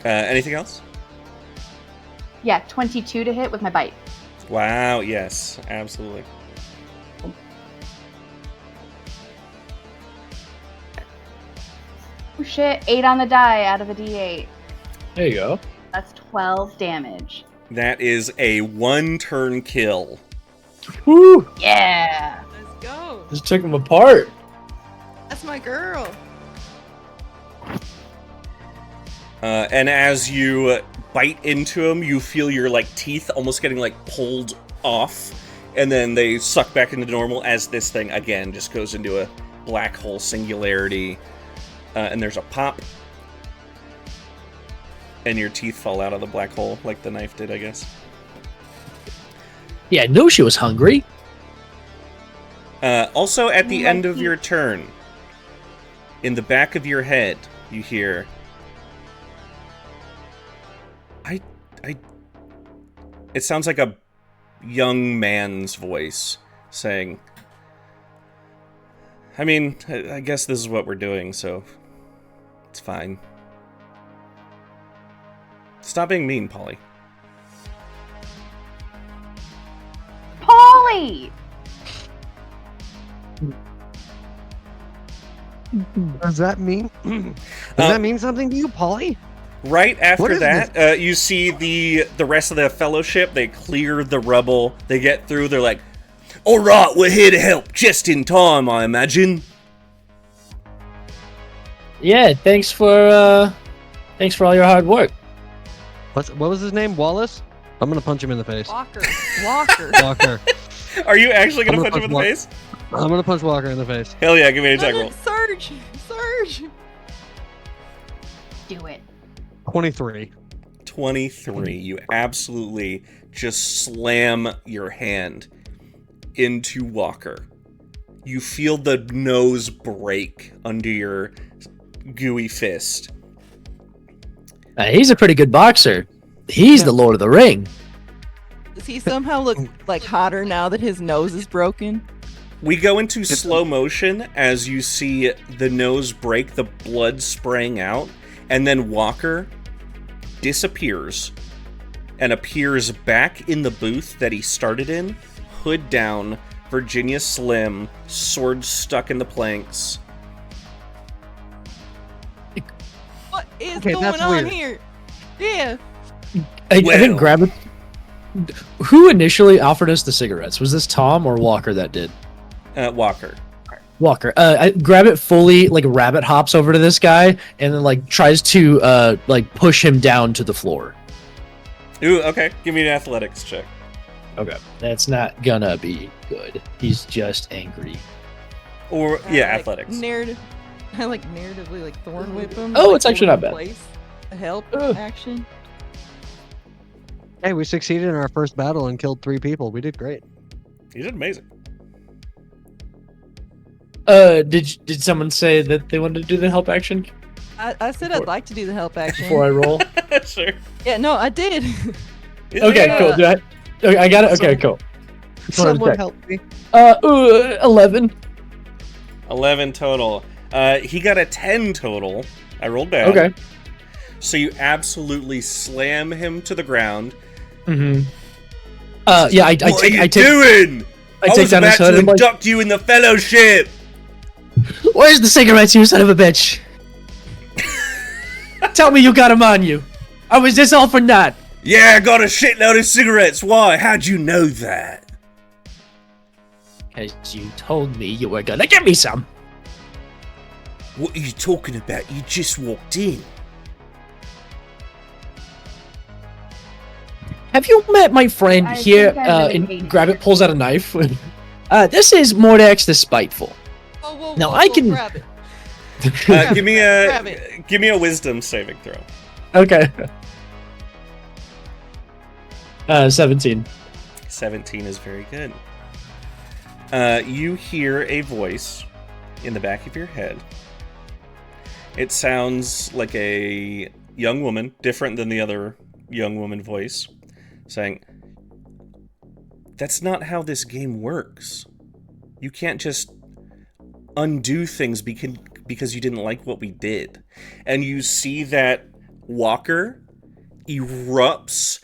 Anything else? Yeah, 22 to hit with my bite. Wow, yes, absolutely. Oh shit, 8 on the die out of a d8. There you go. That's 12 damage. That is a 1-turn kill. Woo! Yeah. Let's go. Just took him apart. That's my girl. And as you bite into him, you feel your like teeth almost getting like pulled off, and then they suck back into normal as this thing again just goes into a black hole singularity, and there's a pop, and your teeth fall out of the black hole like the knife did, I guess. Yeah, I knew she was hungry. Also, at the end of your turn, in the back of your head, you hear, it sounds like a young man's voice saying, I mean, I guess this is what we're doing, so it's fine. Stop being mean, Polly. Polly! Does that mean? Does that mean something to you, Polly? Right What after is that, you see the rest of the fellowship. They clear the rubble. They get through. They're like, all right, we're here to help, just in time, I imagine. Yeah, thanks for all your hard work. What was his name? Wallace? I'm gonna punch him in the face. Walker. Walker. Walker. Are you actually gonna I'm punch gonna him in the punch face? I'm gonna punch Walker in the face. Hell yeah, give me an attack No, roll. Surge. Surge. Do it. 23. 23. You absolutely just slam your hand into Walker. You feel the nose break under your gooey fist. He's a pretty good boxer. He's the Lord of the Ring. Does he somehow look like hotter now that his nose is broken? We go into slow motion as you see the nose break, the blood spraying out, and then Walker disappears and appears back in the booth that he started in, hood down, Virginia slim, sword stuck in the planks. What is Okay, going that's on weird. here? Yeah. I didn't grab it. Who initially offered us the cigarettes? Was this Tom or Walker that did? Walker. Walker. I grab it fully, like rabbit hops over to this guy, and then like tries to like push him down to the floor. Ooh, okay. Give me an athletics check. Okay, that's not gonna be good. He's just angry. Or, I, yeah, like, athletics. I like narratively like thorn whip him. Oh, like, it's actually hold not him bad. in place. A help Ugh. action. Hey, we succeeded in our first battle and killed 3 people. We did great. You did amazing. Did someone say that they wanted to do the help action I said I'd like to do the help action. before I roll? Sure. Yeah, no, I did. Okay, Yeah. cool. Okay, I got it. Okay, cool. Someone help me. 11. 11 total. He got a 10 total. I rolled bad. Okay. So you absolutely slam him to the ground. Mm-hmm. Yeah, I What are you take doing? I I take was down his about hood to and like, induct you in the fellowship. where's the cigarettes, you son of a bitch? Tell me you got them on you. Or was this all for naught? Yeah, I got a shitload of cigarettes. Why? How'd you know that? Because you told me you were gonna give me some. What are you talking about? You just walked in. Have you met my friend I here? think I really And hate grab it. it, pulls out a knife. This is Mordax the Spiteful. Whoa, whoa, Now whoa, I whoa, can- grab it. Give me Grab a wisdom saving throw. Okay. 17. 17 is very good. You hear a voice in the back of your head. It sounds like a young woman, different than the other young woman voice, saying, "That's not how this game works. You can't just undo things because you didn't like what we did." And you see that Walker erupts,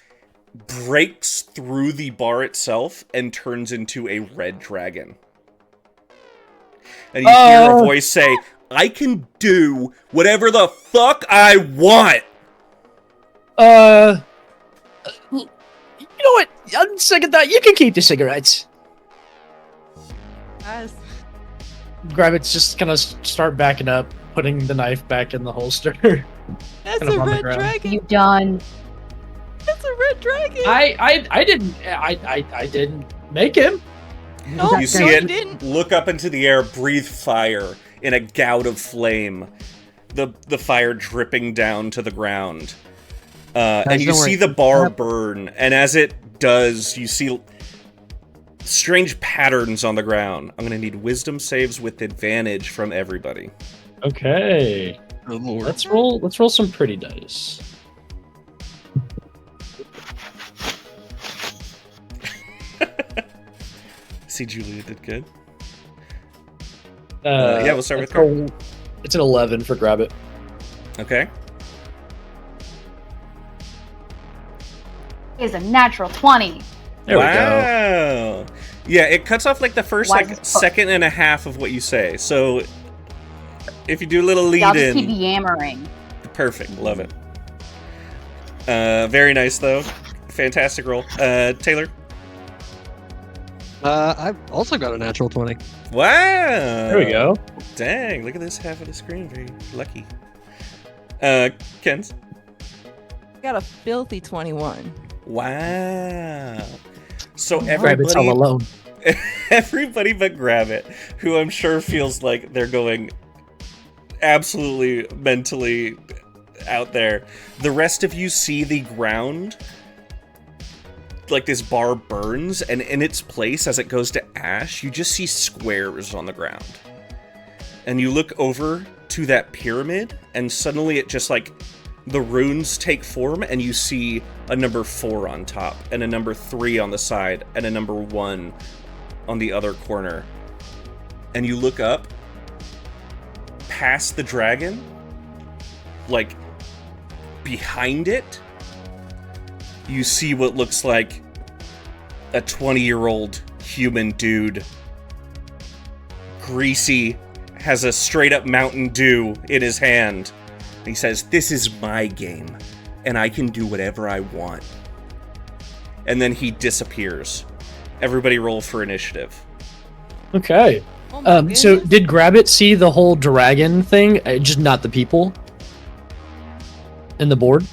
breaks through the bar itself, and turns into a red dragon. And you hear a voice say, "I can do whatever the fuck I want." You know what? I'm sick of that. You can keep the cigarettes. Guys, Grabbit's just gonna start backing up, putting the knife back in the holster. That's Kind of a on the red ground. dragon. You done? That's a red dragon. I didn't make him. No, You see no, it you didn't. look up into the air, breathe fire in a gout of flame. The fire dripping down to the ground. And you don't see worry. the bar burn, and as it does, you see strange patterns on the ground. I'm gonna need wisdom saves with advantage from everybody. Okay. Good lord. Let's roll some pretty dice. See, Julia did good. Yeah, we'll start with her. It's an 11 for grab it. Okay. Is a natural 20. There we go. Wow. Yeah, it cuts off like the first Why like is it- second and a half of what you say. So if you do a little lead I'll just keep in, yammering. perfect. Love it. Very nice though. Fantastic roll. Taylor. I've also got a natural 20. Wow. There we go. Dang, look at this half of the screen. Very lucky. Kens. Got a filthy 21. Wow. So Grabbit's all everybody, alone. everybody but Grabbit, who I'm sure feels like they're going absolutely mentally out there. The rest of you see the ground, like this bar burns, and in its place, as it goes to ash, you just see squares on the ground. And you look over to that pyramid, and suddenly it just like, the runes take form, and you see a number 4 on top, and a number 3 on the side, and a number 1 on the other corner. And you look up, past the dragon, like, behind it, you see what looks like a 20-year-old human dude. Greasy, has a straight-up Mountain Dew in his hand. He says, "This is my game, and I can do whatever I want." And then he disappears. Everybody roll for initiative. Okay. Oh my So goodness. did Grabbit see the whole dragon thing? Just not the people in the board?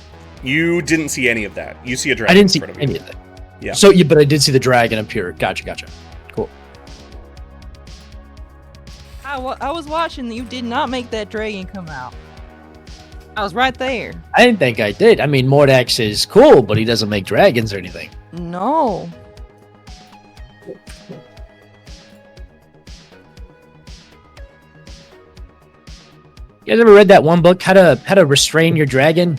You didn't see any of that. You see a dragon I didn't see in front of you. any of that. Yeah. So, but I did see the dragon appear. Gotcha. Cool. I was watching. You did not make that dragon come out. I was right there. I didn't think I did. I mean, Mordax is cool, but he doesn't make dragons or anything. No. You guys ever read that one book, How to Restrain Your Dragon?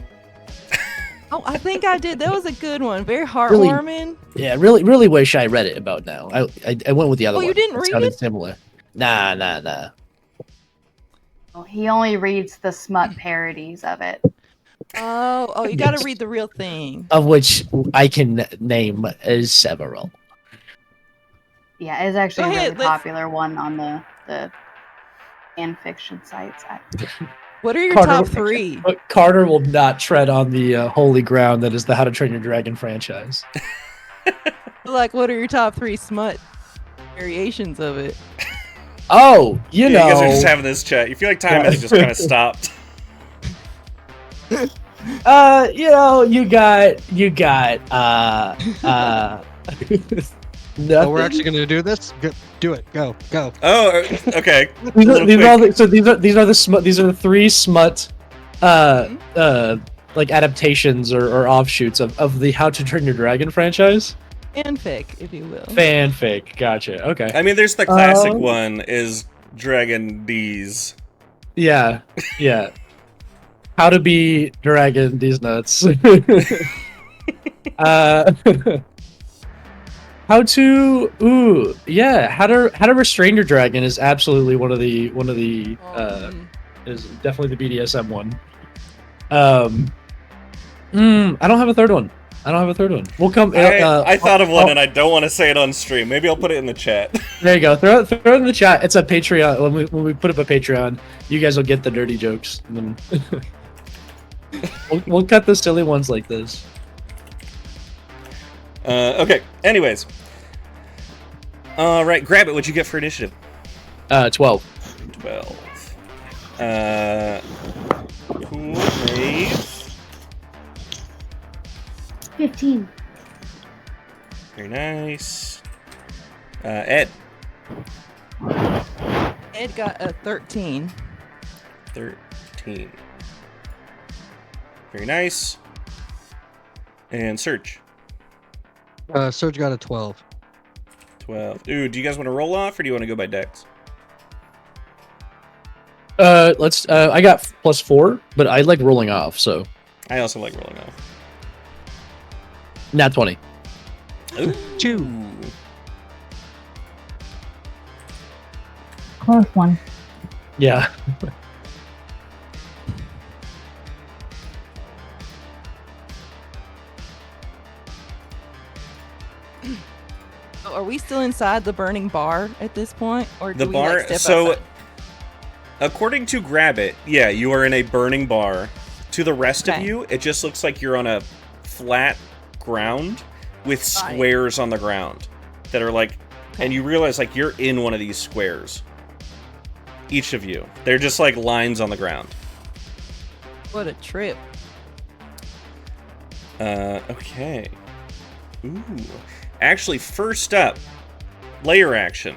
Oh, I think I did. That was a good one. Very heartwarming. Yeah, really wish I read it about now. I went with the other Oh, one. you didn't It read sounded it? similar. Nah. Well, he only reads the smut parodies of it. Oh, you got Yes. to read the real thing. Of which I can name as several. Yeah, it's actually Go a ahead, really let's- popular one on the fan fiction sites. What are your Carter- top 3? But Carter will not tread on the holy ground that is the How to Train Your Dragon franchise. Like, what are your top 3 smut variations of it? Oh, you Yeah, know. you guys are just having this chat. You feel like time Yeah. has just kind of stopped. You got Oh, we're nothing. actually going to do this? Do it. Go. Oh, okay. These little are all quick. these are the 3 smut like adaptations or offshoots of the How to Train Your Dragon franchise. Fanfic, if you will. Fanfic, gotcha. Okay. I mean, there's the classic Um, one is Dragon D's. Yeah. How to be dragon these nuts. How to how to restrain your dragon is absolutely one of the is definitely the BDSM one. I don't have a third one. We'll come. I thought of one and I don't want to say it on stream. Maybe I'll put it in the chat. There you go. Throw it in the chat. It's a Patreon. When we put up a Patreon, you guys will get the dirty jokes. And then we'll cut the silly ones like this. Okay, anyways. Alright, grab it. What'd you get for initiative? 12. 12. Cool, Maeve. 15. Very nice. Ed. Ed got a 13. 13. Very nice. And Serge. Serge got a 12. 12. Ooh, do you guys want to roll off, or do you want to go by dex? Let's. I got +4, but I like rolling off. So I also like rolling off. nat 20. Ooh. 2. Close one. Yeah. Are we still inside the burning bar at this point, or do The we bar. like, step So, outside? according to Grabbit, yeah, you are in a burning bar. To the rest of Okay. you, it just looks like you're on a flat ground with Got it. squares on the ground that are like, and you realize like you're in one of these squares. Each of you, they're just like lines on the ground. What a trip. Okay. Ooh. Actually, first up, layer action.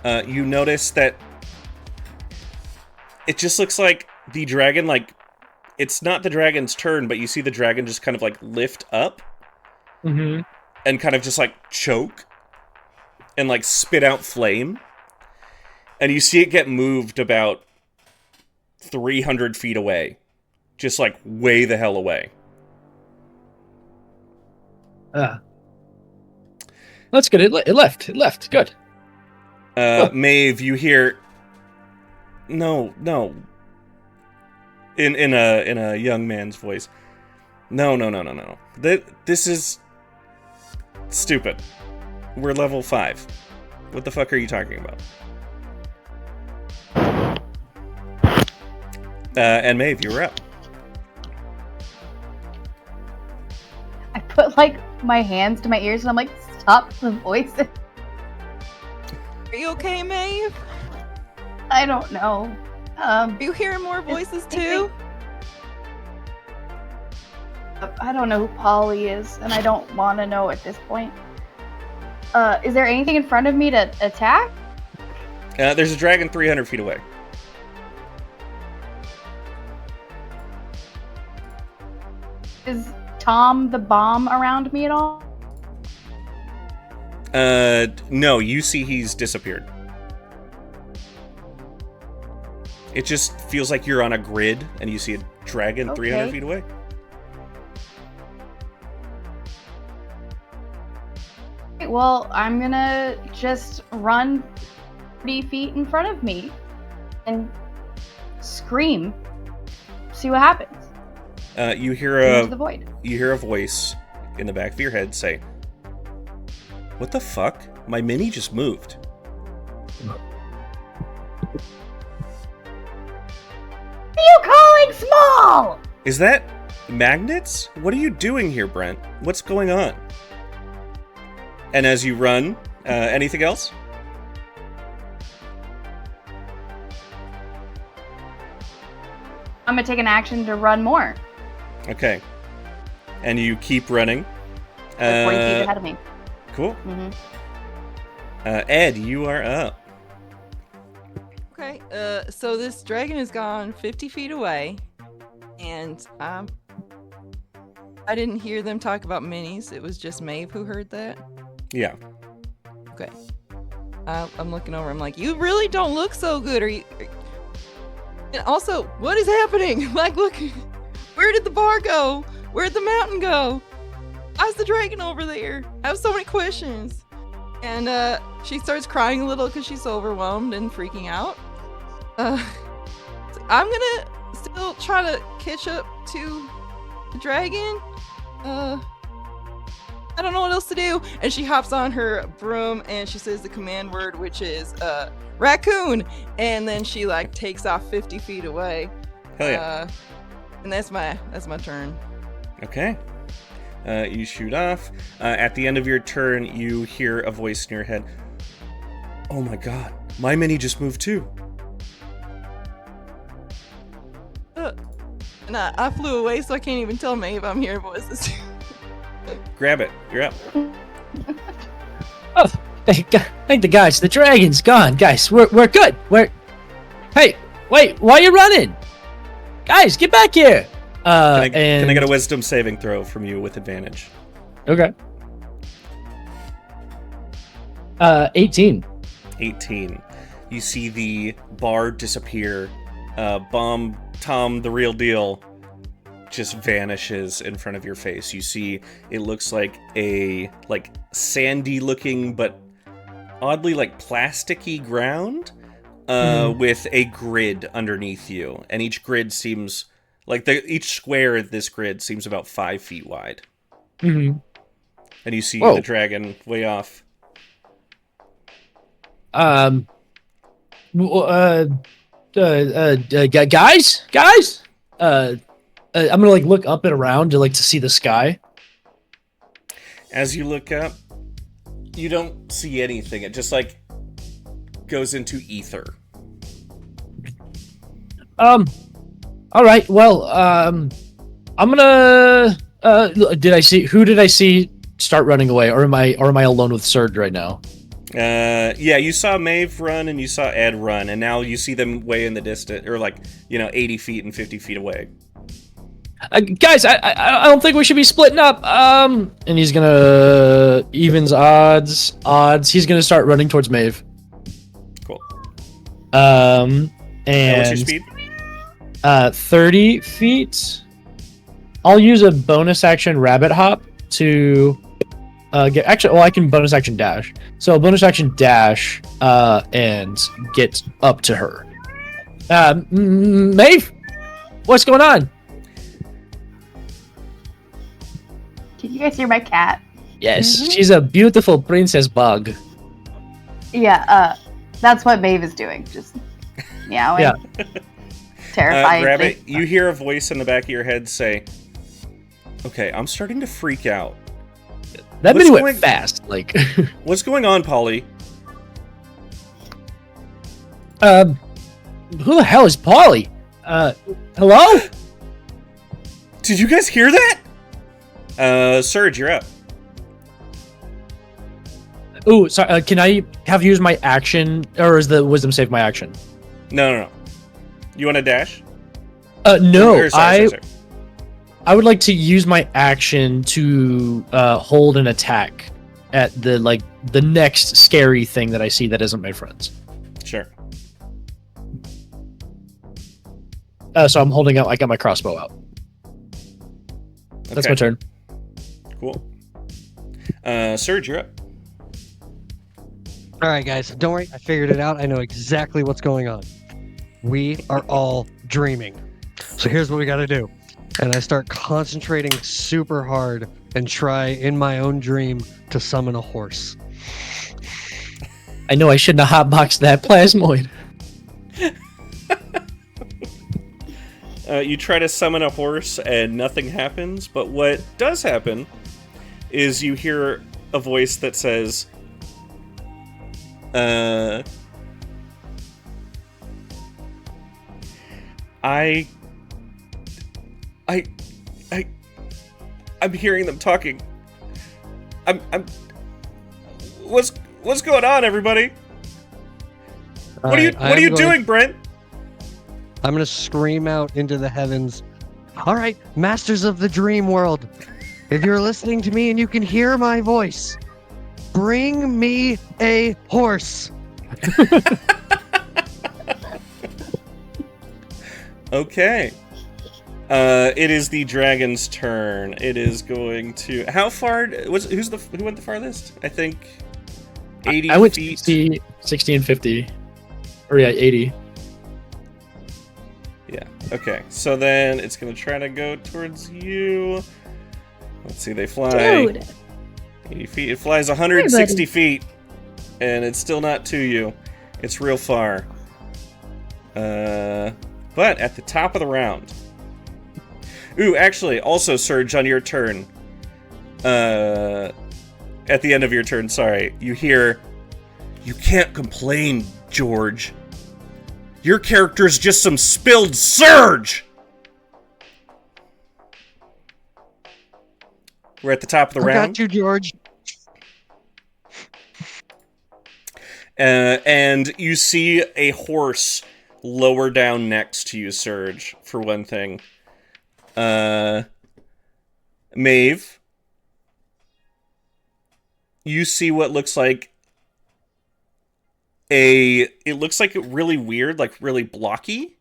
You notice that it just looks like the dragon, like, it's not the dragon's turn, but you see the dragon just kind of like lift up Mm-hmm. and kind of just like choke and like spit out flame. And you see it get moved about 300 feet away. Just like way the hell away. That's good. It left. It left. Good. Maeve, you hear, no. In a young man's voice. No. This is stupid. We're level 5. What the fuck are you talking about? And Maeve, you're up. I put like my hands to my ears and I'm like, stop the voices. Are you okay, Maeve? I don't know. Are you hearing more voices too? I don't know who Polly is, and I don't want to know at this point. Is there anything in front of me to attack? There's a dragon 300 feet away. Is Tom the bomb around me at all? No, you see he's disappeared. It just feels like you're on a grid and you see a dragon 300 Okay. feet away. Well, I'm gonna just run 30 feet in front of me and scream. See what happens. You hear Into the void. a voice in the back of your head say, "What the fuck? My mini just moved." What are you calling small? Is that magnets? What are you doing here, Brent? What's going on? And as you run, anything else? I'm gonna take an action to run more. Okay. And you keep running. 40 feet ahead of me. Cool. hmm Ed, you are up. Okay, so this dragon has gone 50 feet away, and I didn't hear them talk about minis. It was just Maeve who heard that. Yeah. Okay. I'm looking over. I'm like, you really don't look so good. And also, what is happening? Like, look, where did the bar go? Where'd the mountain go? Why's the dragon over there? I have so many questions. And she starts crying a little because she's overwhelmed and freaking out. So I'm gonna still try to catch up to the dragon. I don't know what else to do. And she hops on her broom and she says the command word, which is raccoon. And then she like takes off 50 feet away. Hell yeah. And that's my turn. Okay. You shoot off. At the end of your turn, you hear a voice in your head. Oh my god. My mini just moved too. And I flew away, so I can't even tell Maeve I'm here. What is this? Grab it. You're up. Oh, thank the gods. The dragon's gone, guys. We're good. Hey, wait. Why are you running? Guys, get back here. Can I get a wisdom saving throw from you with advantage? Okay. 18. 18. You see the bar disappear. Bomb Tom, the real deal, just vanishes in front of your face. You see it looks like a sandy looking but oddly plasticky ground with a grid underneath you, and each grid seems each square of this grid seems about 5 feet wide. Mm-hmm. And you see Whoa. the dragon way off. Guys, I'm gonna look up and around to see the sky. As you look up, you don't see anything. It just goes into ether. All right. Well, I'm gonna. Who did I see start running away, or am I alone with Surge right now? Yeah, you saw Maeve run and you saw Ed run, and now you see them way in the distance, or 80 feet and 50 feet away. Guys, I don't think we should be splitting up. And he's gonna evens odds. He's gonna start running towards Maeve. Cool. And what's your speed? 30 feet. I'll use a bonus action rabbit hop to get. Actually, well, I can bonus action dash. So bonus action dash and get up to her. Maeve, what's going on? Can you guys hear my cat? Yes, she's a beautiful princess bug. Yeah, that's what Maeve is doing. Just meowing. Yeah. Terrifying. Rabbit, you hear a voice in the back of your head say, "Okay, I'm starting to freak out." That mini went fast. What's going on, Polly? Who the hell is Polly? Hello? Did you guys hear that? Surge, you're up. Ooh, sorry. Can I have used my action, or is the wisdom save my action? No. You want to dash? No. Or, sorry. I would like to use my action to hold an attack at the next scary thing that I see that isn't my friends. Sure. So I'm holding out. I got my crossbow out. That's Okay. my turn. Cool. Surge, you're up. All right, guys, don't worry. I figured it out. I know exactly what's going on. We are all dreaming. So here's what we got to do. And I start concentrating super hard and try in my own dream to summon a horse. I know I shouldn't have hotboxed that plasmoid. You try to summon a horse and nothing happens, but what does happen is you hear a voice that says, I'm hearing them talking. What's going on, everybody? What are you doing, Brent? I'm going to scream out into the heavens. All right, masters of the dream world. If you're listening to me and you can hear my voice, bring me a horse. Okay. It is the dragon's turn. It is going to. How far who went the farthest? I think 80 I went feet. 60 and 50. Or yeah, 80. Yeah. Okay. So then it's going to try to go towards you. Let's see. They fly Dude. 80 feet. It flies 160 feet, and it's still not to you. It's real far. But at the top of the round. Ooh, actually, also, Surge, on your turn. At the end of your turn, sorry. You hear, "You can't complain, George, your character's just some spilled surge! We're at the top of the I round. got you, George. And you see a horse lower down next to you, Surge, for one thing. Maeve, you see what looks like it looks like really weird, like really blocky.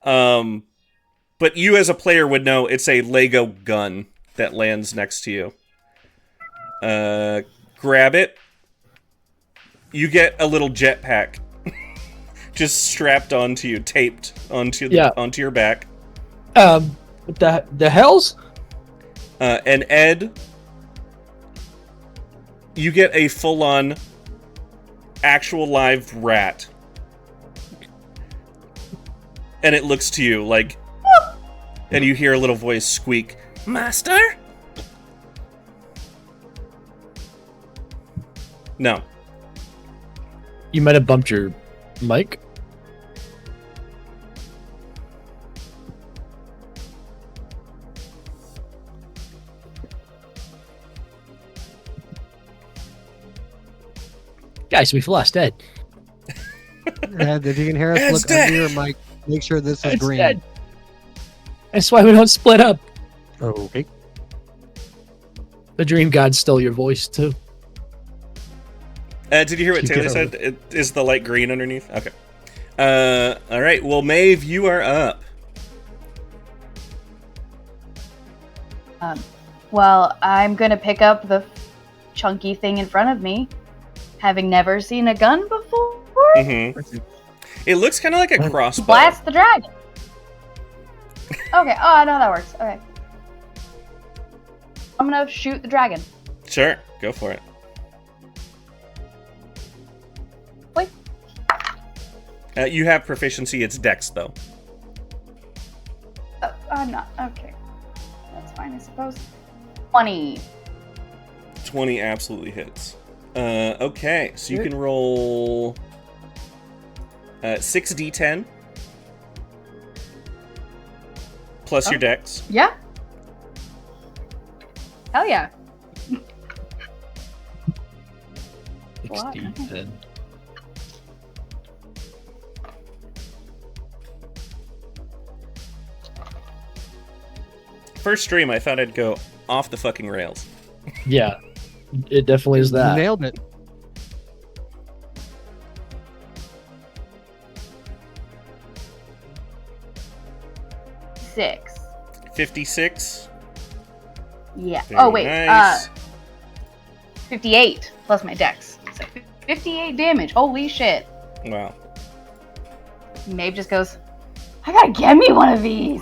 But you as a player would know it's a Lego gun that lands next to you. Grab it. You get a little jetpack just strapped onto you, taped onto onto your back. What the hells? And Ed, you get a full-on actual live rat. And it looks to you like, and you hear a little voice squeak, "Master?" No. You might have bumped your mic. Guys, we've lost Ed. Ed, if you can hear us, Ed's look dead. under your mic. Make sure this is Ed's green. dead. That's why we don't split up. Okay. The dream god stole your voice too. Did you hear what Taylor said? Is the light green underneath? Okay. All right. Well, Maeve, you are up. Well, I'm gonna pick up the chunky thing in front of me, having never seen a gun before. Mm-hmm. It looks kind of like a crossbow. Blast the dragon. Okay. Oh, I know how that works. Okay. I'm gonna shoot the dragon. Sure. Go for it. Wait. You have proficiency. It's Dex, though. I'm not. Okay. That's fine, I suppose. 20. 20 absolutely hits. Okay, so you can roll 6d10 plus your Dex. Yeah. Hell yeah. 16. First stream, I thought I'd go off the fucking rails. Yeah, it definitely is that. You nailed it. Six. 56. Yeah. Very Oh wait. nice. 58 plus my dex. So 58 damage. Holy shit. Wow. Maeve just goes, I gotta get me one of these.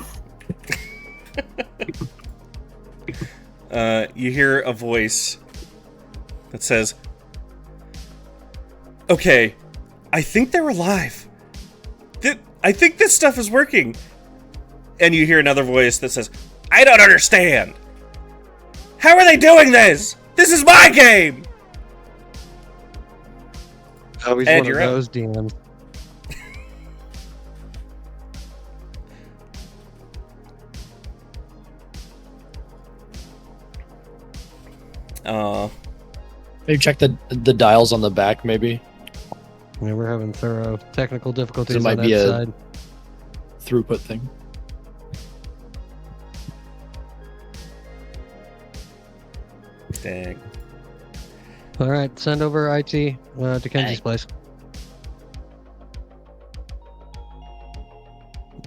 You hear a voice that says, "Okay, I think they're alive. I think this stuff is working." And you hear another voice that says, "I don't understand. How are they doing this? This is my game!" Oh, he's Ed, one of you're up. those DMs. Maybe check the dials on the back, maybe. Yeah, we're having thorough technical difficulties There might on be that a- side. Throughput thing. Dang. All right, send over IT to Kenzie's Hey. place.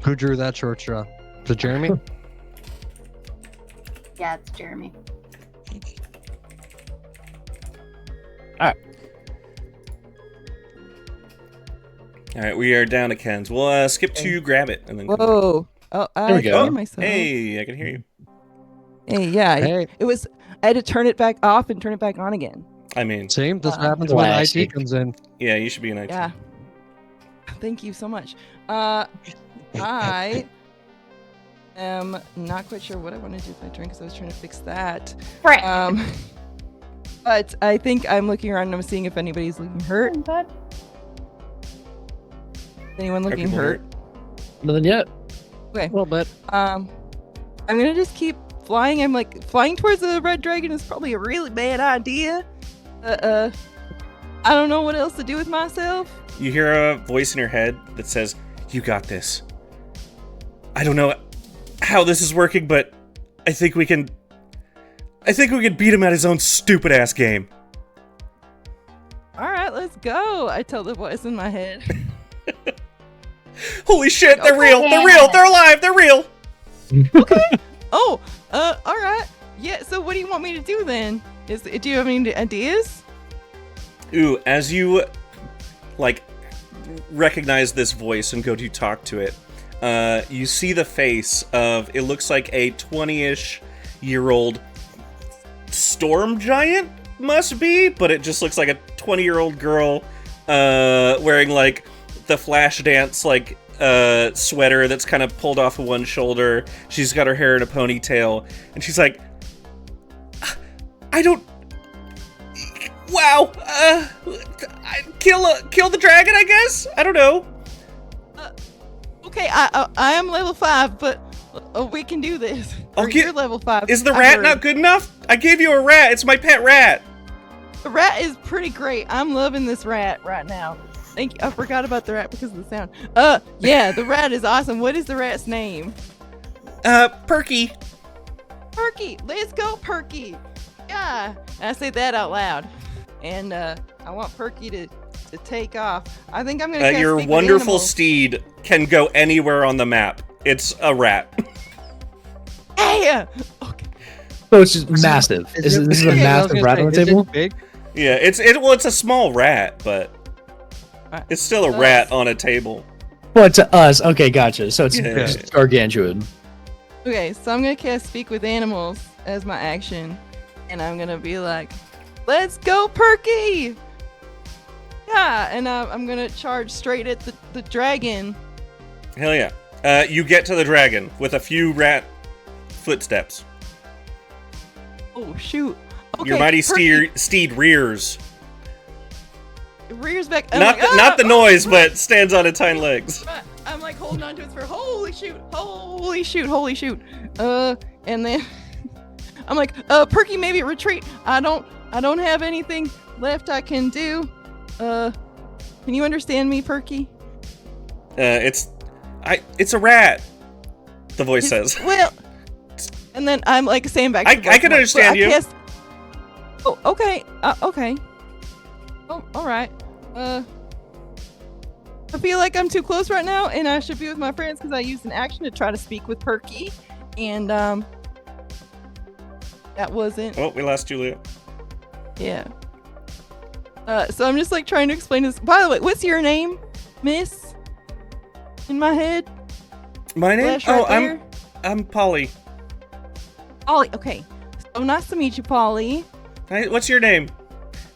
Who drew that short straw? Is it Jeremy? Yeah, it's Jeremy. All right, we are down to Ken's. We'll skip to grab it and then. come back. Whoa. Oh, I There we can go. hear myself. Hey, I can hear you. Hey, yeah. Hey. It was. I had to turn it back off and turn it back on again. I mean, Same. This Uh, happens when IT Classic. comes in. yeah, you should be an IT. Yeah. Thank you so much. I am not quite sure what I want to do with my turn because I was trying to fix that. Frick. But I think I'm looking around and I'm seeing if anybody's looking hurt. Bud. Anyone Are looking people hurt? Nothing yet. Okay. A little bit. I'm gonna just keep flying. I'm like flying towards the red dragon is probably a really bad idea. I don't know what else to do with myself. You hear a voice in your head that says, "You got this." I don't know how this is working, but I think we can beat him at his own stupid ass game. All right, let's go. I tell the voice in my head. Holy shit, they're Okay. real. They're real. They're alive. They're real. Oh, all right. Yeah. So what do you want me to do then? Do you have any ideas? Ooh, as you like recognize this voice and go to talk to it, you see the face of, it looks like a 20-ish year old storm giant, must be, but it just looks like a 20-year-old girl wearing like the Flashdance like sweater that's kind of pulled off of one shoulder. She's got her hair in a ponytail, and she's like, I don't. Wow. Kill the dragon, I guess. I don't know. Okay, I am level 5, but we can do this. I'll Or get- you're level 5. Is the I rat heard. not good enough? I gave you a rat. It's my pet rat. The rat is pretty great. I'm loving this rat right now. Thank you. I forgot about the rat because of the sound. Yeah, the rat is awesome. What is the rat's name? Perky. Perky. Let's go, Perky. Yeah. And I say that out loud. And I want Perky to take off. I think I'm gonna. Your Speak with wonderful Animals. steed can go anywhere on the map. It's a rat. Hey. Okay. So it's just massive. This is a I was massive gonna rat say, on the is it table. big? Yeah, it's a small rat, but it's still a rat on a table. But to us, okay, gotcha. So it's Yeah. just gargantuan. Okay, so I'm gonna cast Speak with Animals as my action, and I'm gonna be like, "Let's go, Perky!" Yeah, and I'm gonna charge straight at the dragon. Hell yeah. You get to the dragon with a few rat footsteps. Oh shoot! Okay, Your mighty Perky steed rears. rears back. I'm Not like, not the "Ah, noise, ah, but stands on its hind legs. ah." I'm like holding on to its fur. Holy shoot! Holy shoot! Holy shoot! And then I'm like, Perky, maybe retreat. I don't have anything left I can do. Can you understand me, Perky? It's a rat. The voice says. Well, and then I'm like saying back. I to the voice, can I'm like, understand "But I you." cast-" Oh, okay. Okay. Oh, all right. I feel like I'm too close right now, and I should be with my friends because I used an action to try to speak with Perky, and that wasn't. Oh, we lost Julia. Yeah. So I'm just like trying to explain this. By the way, what's your name, Miss? In my head. My name? Flash right Oh, there. I'm Polly. Polly. Okay. So nice to meet you, Polly. Hi, what's your name?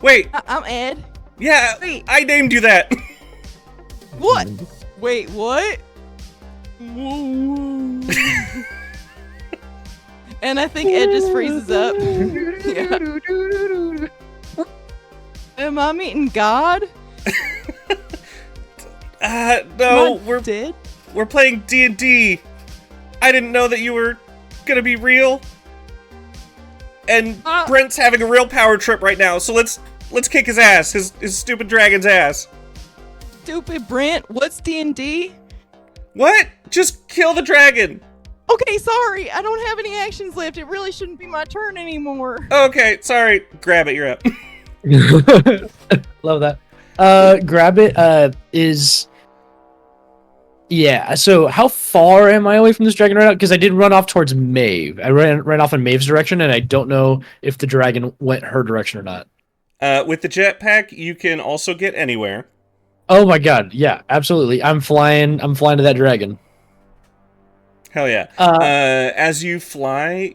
Wait. I'm Ed. Yeah, Wait. I named you that. What? Wait, what? Whoa. And I think Ed just freezes up. Yeah. Am I meeting God? No, Am I dead. we're playing D&D. I didn't know that you were gonna be real. And Brent's having a real power trip right now, so let's kick his ass, his stupid dragon's ass. Stupid Brent. What's D&D? What? Just kill the dragon. Okay, sorry. I don't have any actions left. It really shouldn't be my turn anymore. Okay, sorry. Grab it, you're up. Love that. Grab it. Is yeah. So how far am I away from this dragon right now? Because I did run off towards Maeve. I ran off in Maeve's direction, and I don't know if the dragon went her direction or not. With the jetpack, you can also get anywhere. Oh my god! Yeah, absolutely. I'm flying to that dragon. Hell yeah. As you fly,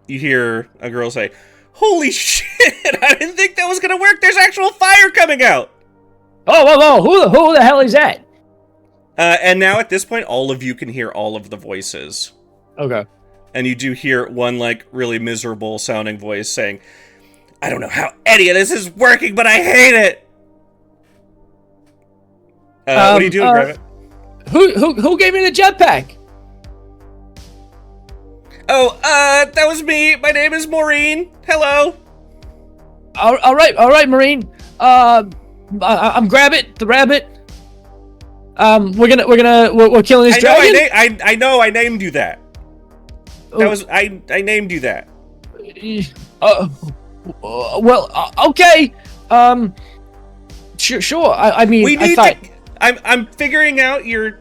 you hear a girl say, "Holy shit! I didn't think that was gonna work. There's actual fire coming out." Oh, whoa! Who the hell is that? And now at this point, all of you can hear all of the voices. Okay. And you do hear one, like, really miserable sounding voice saying, "I don't know how any of this is working, but I hate it." What are you doing, Rabbit? Who gave me the jetpack? Oh, that was me. My name is Maureen. Hello. All right, Marine. I'm Grabbit, the rabbit. We're killing this dragon. I know. I named you that. That Oh. was I named you that. Okay. Sure. I mean, We need to. I'm figuring out your.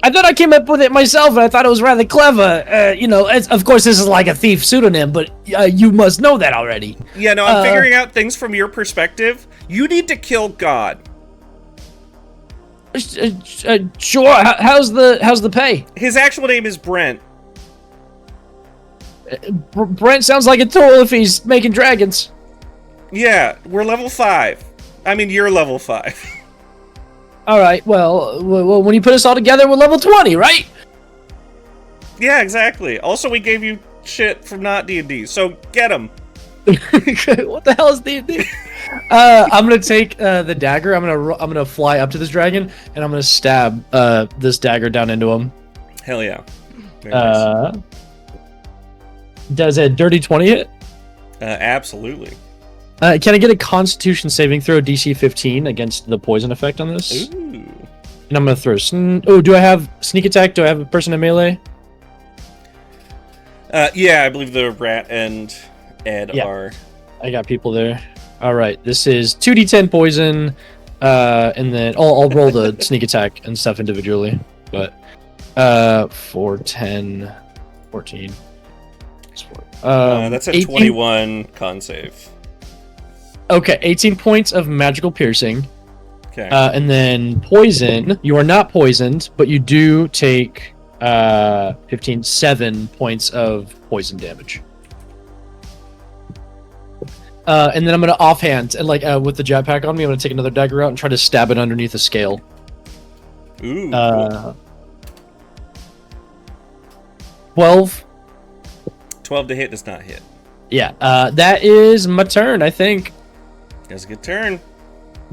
I thought I came up with it myself, and I thought it was rather clever. Of course, this is like a thief pseudonym, but you must know that already. Yeah, no, I'm figuring out things from your perspective. You need to kill God. Sure. How's the pay? His actual name is Brent. Brent sounds like a tool if he's making dragons. Yeah, we're level 5. I mean, you're level 5. All right. Well, when you put us all together, we're level 20, right? Yeah, exactly. Also, we gave you shit from not D&D, so get him. What the hell is D&D? I'm gonna take the dagger. I'm gonna fly up to this dragon, and I'm gonna stab this dagger down into him. Hell yeah. Very nice. Does a dirty 20 hit? Absolutely. Can I get a Constitution saving throw DC 15 against the poison effect on this? Ooh. And I'm gonna throw. Do I have sneak attack? Do I have a person in melee? Yeah, I believe the rat and Ed are. I got people there. All right, this is 2d10 poison, and then I'll roll the sneak attack and stuff individually. But 4, 10, 14. That's a 18. 21 con save. Okay, 18 points of magical piercing. Okay. And then poison. You are not poisoned, but you do take 7 points of poison damage. And then I'm gonna offhand and with the jetpack on me, I'm gonna take another dagger out and try to stab it underneath the scale. Ooh. Cool. 12. 12 to hit does not hit. Yeah. That is my turn, I think. That's a good turn.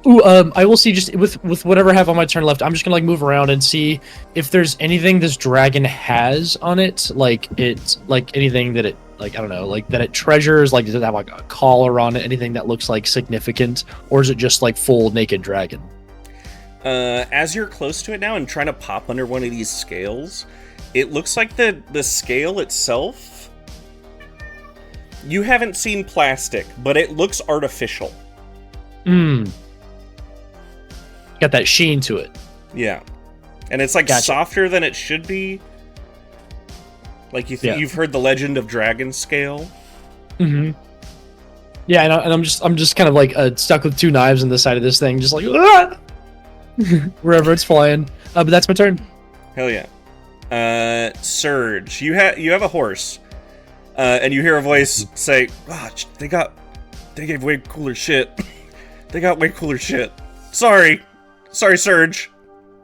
Ooh, I will see just with whatever I have on my turn left. I'm just gonna move around and see if there's anything this dragon has on it, anything that it I don't know, that it treasures. Does it have a collar on it? Anything that looks significant, or is it just full naked dragon? As you're close to it now and trying to pop under one of these scales, it looks like the scale itself. You haven't seen plastic, but it looks artificial. Got that sheen to it. Yeah. And it's Gotcha. softer than it should be. You've heard the legend of dragon scale. Mm-hmm. Yeah, and I'm just kind of stuck with 2 knives in the side of this thing, just wherever it's flying. But that's my turn. Hell yeah. Surge. You have a horse. And you hear a voice say, they gave way cooler shit. They got way cooler shit. Sorry, Surge.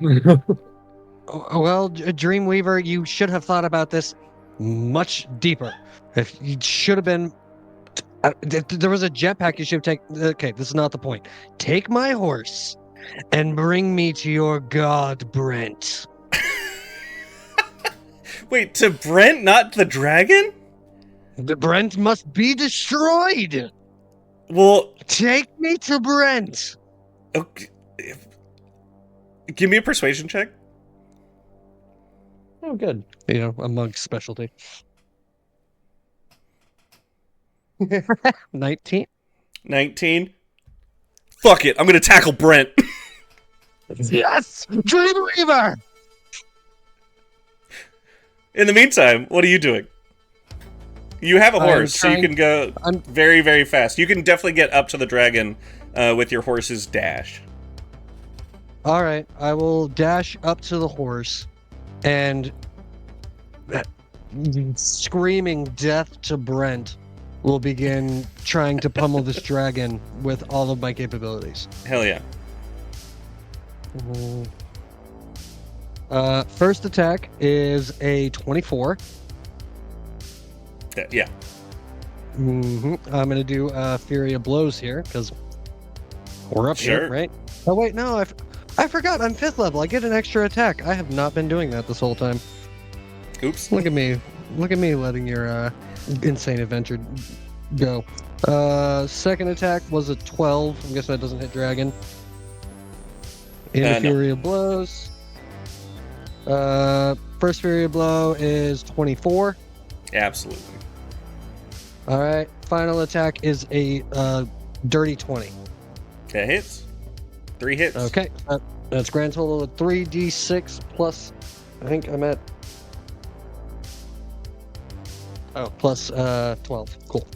Well, Dreamweaver, you should have thought about this much deeper. If you should have been, there was a jetpack you should have taken. Okay, this is not the point. Take my horse and bring me to your god, Brent. Wait, to Brent, not the dragon? The Brent must be destroyed. Well, take me to Brent. Okay. Give me a persuasion check. Oh, good. A monk's specialty. 19. 19. Fuck it. I'm gonna tackle Brent. Yes, Dreamweaver. In the meantime, what are you doing? You have a horse, so you can go very, very fast. You can definitely get up to the dragon with your horse's dash. All right, I will dash up to the horse and screaming death to Brent will begin trying to pummel this dragon with all of my capabilities. Hell yeah. First attack is a 24. Yeah. I'm going to do Fury of Blows here, because we're up Sure. here, right? Oh, wait, no. I forgot. I'm 5th level. I get an extra attack. I have not been doing that this whole time. Oops. Look at me. Look at me letting your insane adventure go. Second attack was a 12. I'm guessing that doesn't hit dragon. Into No. Fury of Blows. First Fury of Blow is 24. Absolutely. All right. Final attack is a dirty 20. That hits. 3 hits. Okay. That's grand total of 3d6 plus. I think I'm at. Oh, plus 12. Cool.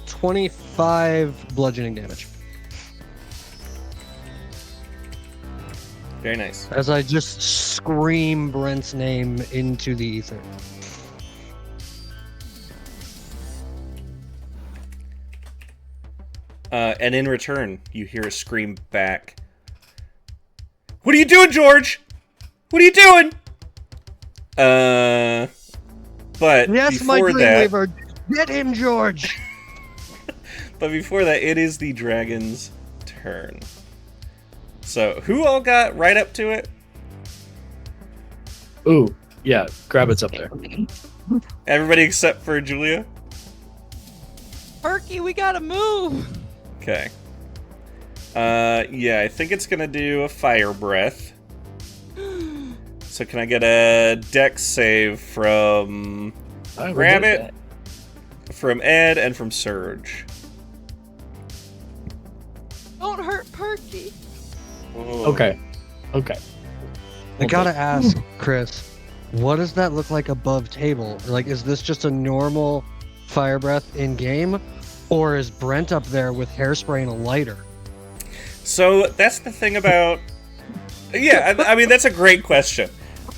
25 bludgeoning damage. Very nice. As I just scream Brent's name into the ether. And in return, you hear a scream back. What are you doing, George? What are you doing? But Yes, my before that, Dreamweaver. Get him, George. but before that, it is the dragon's turn. So, who all got right up to it? Ooh, yeah, Grabbit's up there. Everybody except for Julia? Perky, we gotta move. Okay. Yeah, I think it's gonna do a fire breath. So can I get a dex save from Grabbit, from Ed, and from Surge? Don't hurt Perky. Ooh. Okay. I gotta ask, Chris, what does that look like above table? Like, is this just a normal fire breath in game? Or is Brent up there with hairspray and a lighter? So that's the thing about... Yeah, I mean, that's a great question.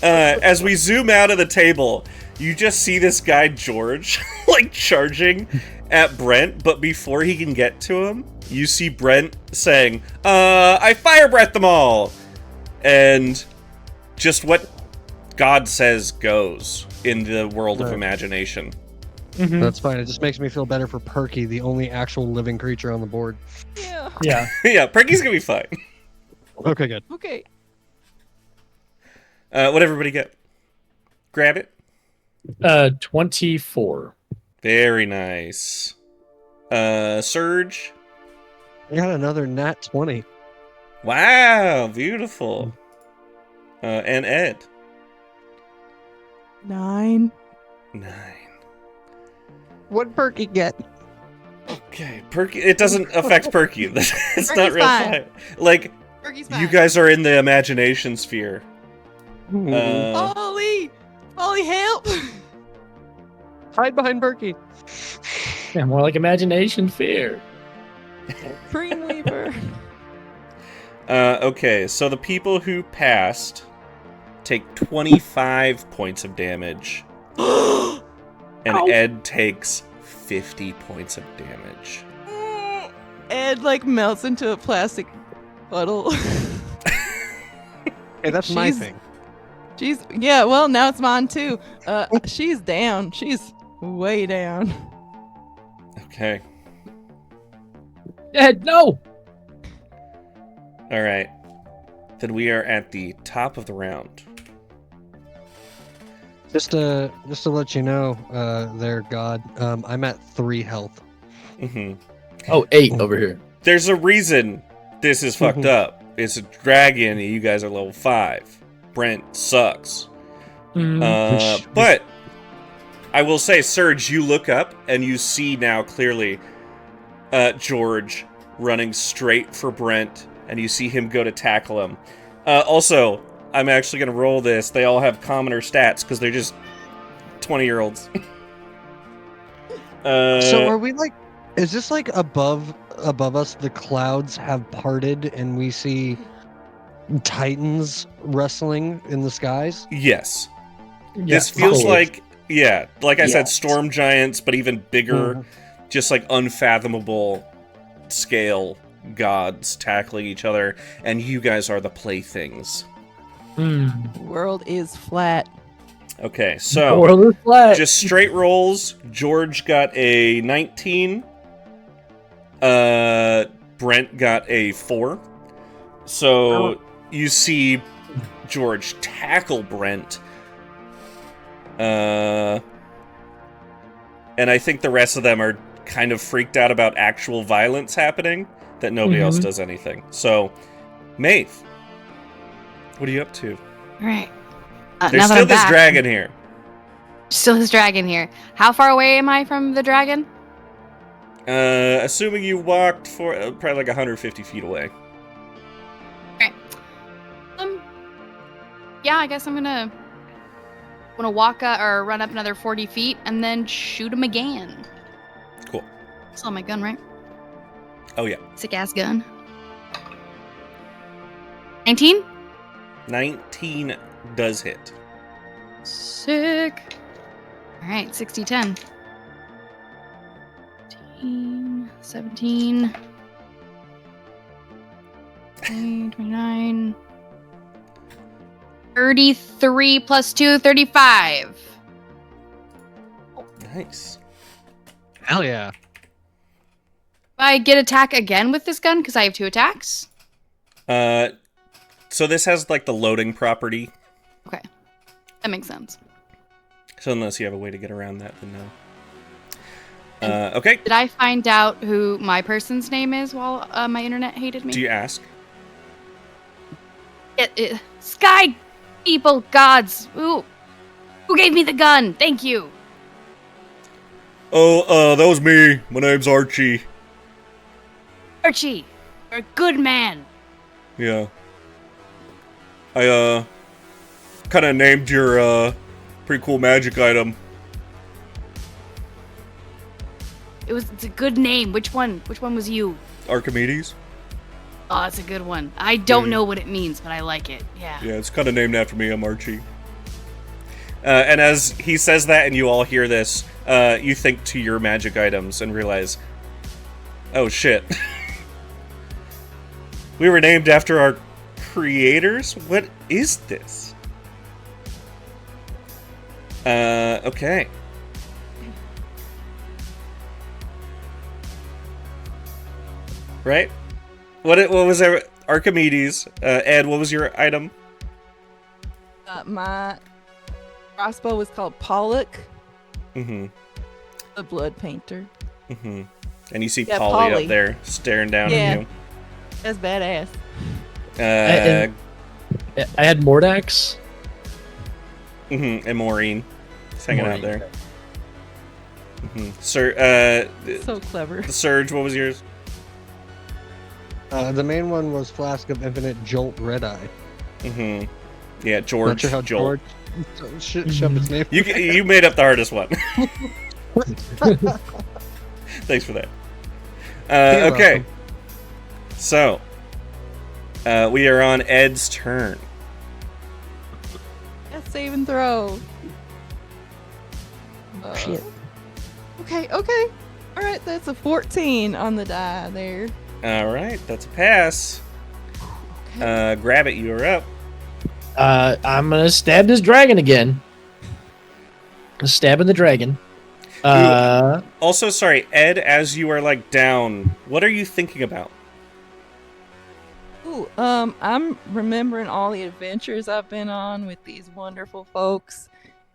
As we zoom out of the table, you just see this guy, George, like, charging at Brent, but before he can get to him, you see Brent saying, I fire breath them all! And just what God says goes in the world of imagination. Mm-hmm. That's fine. It just makes me feel better for Perky, the only actual living creature on the board. Yeah. Yeah. Yeah, Perky's gonna be fine. Okay, good. Okay. What everybody get? Grab it. 24. Very nice. Surge. I got another nat 20. Wow, beautiful. And Ed. 9. 9. What'd Perky get? Okay, Perky. It doesn't affect Perky. It's not Perky's real fine. fire. Like, Perky's you guys are in the imagination sphere. Ollie, help! Hide behind Perky. Yeah, more like imagination fear. Dreamweaver. Okay, so the people who passed take 25 points of damage. And Ow. Ed takes 50 points of damage. Ed like melts into a plastic puddle. Hey, that's my She's- thing. Yeah, well now it's mine too. She's down. She's way down. Okay. Ed, no! Alright. Then we are at the top of the round. Just to let you know, there, God, I'm at 3 health. Mm-hmm. Oh, 8 over here. There's a reason this is fucked up. It's a dragon and you guys are level 5. Brent sucks. But I will say, Surge, you look up and you see now clearly George running straight for Brent, and you see him go to tackle him. Also, I'm actually going to roll this. They all have commoner stats because they're just 20-year-olds. So are we like? Is this like above us? The clouds have parted, and we see titans wrestling in the skies. Yes. Yeah, This feels cool. like, yeah, like I said, Yes. storm giants, but even bigger, just like unfathomable scale gods tackling each other, and you guys are the playthings. World is flat. Okay, so World is flat. just straight rolls. George got a 19, Brent got a 4. So you see George tackle Brent. And I think the rest of them are kind of freaked out about actual violence happening, that nobody else does anything. So, Maeve, what are you up to? All right. There's still this dragon here. Still this dragon here. How far away am I from the dragon? Assuming you walked for probably like 150 feet away. Okay. Yeah, I guess I'm gonna walk or run up another 40 feet and then shoot him again. Cool. Still my gun, right? Oh yeah. Sick ass gun. 19? 19 does hit. Sick. All right, 60-10. 18, 17, 20, 29, 33 plus 2, 35. Nice. Hell yeah. I get attack again with this gun because I have 2 attacks. So this has like the loading property. Okay, that makes sense. So unless you have a way to get around that, then no. Okay. Did I find out who my person's name is while my internet hated me? Do you ask? Sky people, gods, who gave me the gun? Thank you. Oh, that was me. My name's Archie. Archie, you're a good man. Yeah. I, kind of named your, pretty cool magic item. It's a good name. Which one? Which one was you? Archimedes? Oh, that's a good one. I don't know what it means, but I like it. Yeah. Yeah, it's kind of named after me. I'm Archie. And as he says that and you all hear this, you think to your magic items and realize, oh shit. We were named after our creators? What is this? Okay. Right? What was there? Archimedes. Ed, what was your item? My crossbow was called Pollock, Mm-hmm. the blood painter. Mm-hmm. And you see Yeah, Polly Polly. up there staring down Yeah. at you. That's badass. I had Mordax. And Maureen. Just hanging out Maureen. there. Sir, So clever. Surge, what was yours? The main one was Flask of Infinite Jolt Red Eye. Mm-hmm. Yeah, Not George. sure how Joel. George shoved his name. You made up the hardest one. Thanks for that. You're Okay. welcome. So, we are on Ed's turn. Yeah, save and throw. Shit. Okay. All right, that's a 14 on the die there. All right, that's a pass. Okay. Grab it. You are up. I'm gonna stab this dragon again. Stabbing the dragon. Also, sorry, Ed, as you are like down, what are you thinking about? Ooh, I'm remembering all the adventures I've been on with these wonderful folks,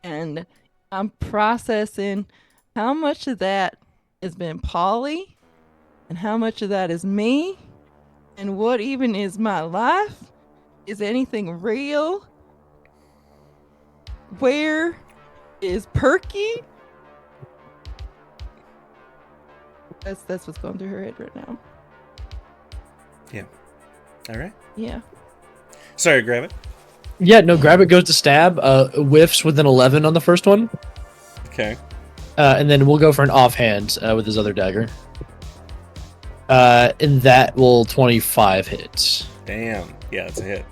and I'm processing how much of that has been Polly, and how much of that is me, and what even is my life? Is anything real? Where is Perky? That's what's going through her head right now. All right. Yeah. Sorry, grab it. Yeah, no, grab it goes to stab. Whiffs with an 11 on the first one. Okay. And then we'll go for an offhand with his other dagger. And that will 25 hit. Damn. Yeah, that's a hit.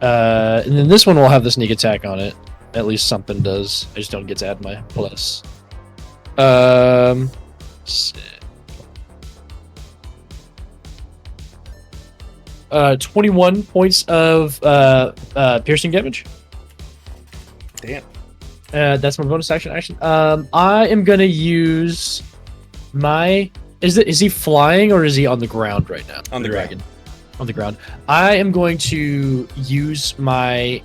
And then this one will have the sneak attack on it. At least something does. I just don't get to add my plus. 21 points of piercing damage. Damn. That's my bonus action. I am gonna use my Is he flying or is he on the ground right now? On the ground. On the ground. I am going to use my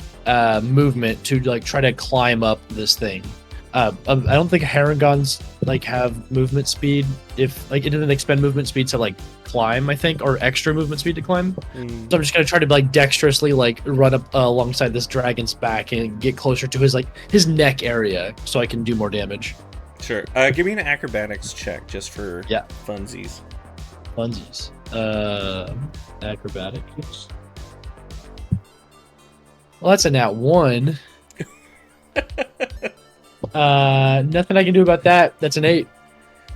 movement to like try to climb up this thing. I don't think Harangons like have movement speed. If like it doesn't expend movement speed to like climb, I think, or extra movement speed to climb. So I'm just gonna try to like dexterously like run up alongside this dragon's back and get closer to his neck area so I can do more damage. Sure. Give me an acrobatics check just for funsies. Funsies. Acrobatics. Well, that's a nat 1. Nothing I can do about that. That's an 8.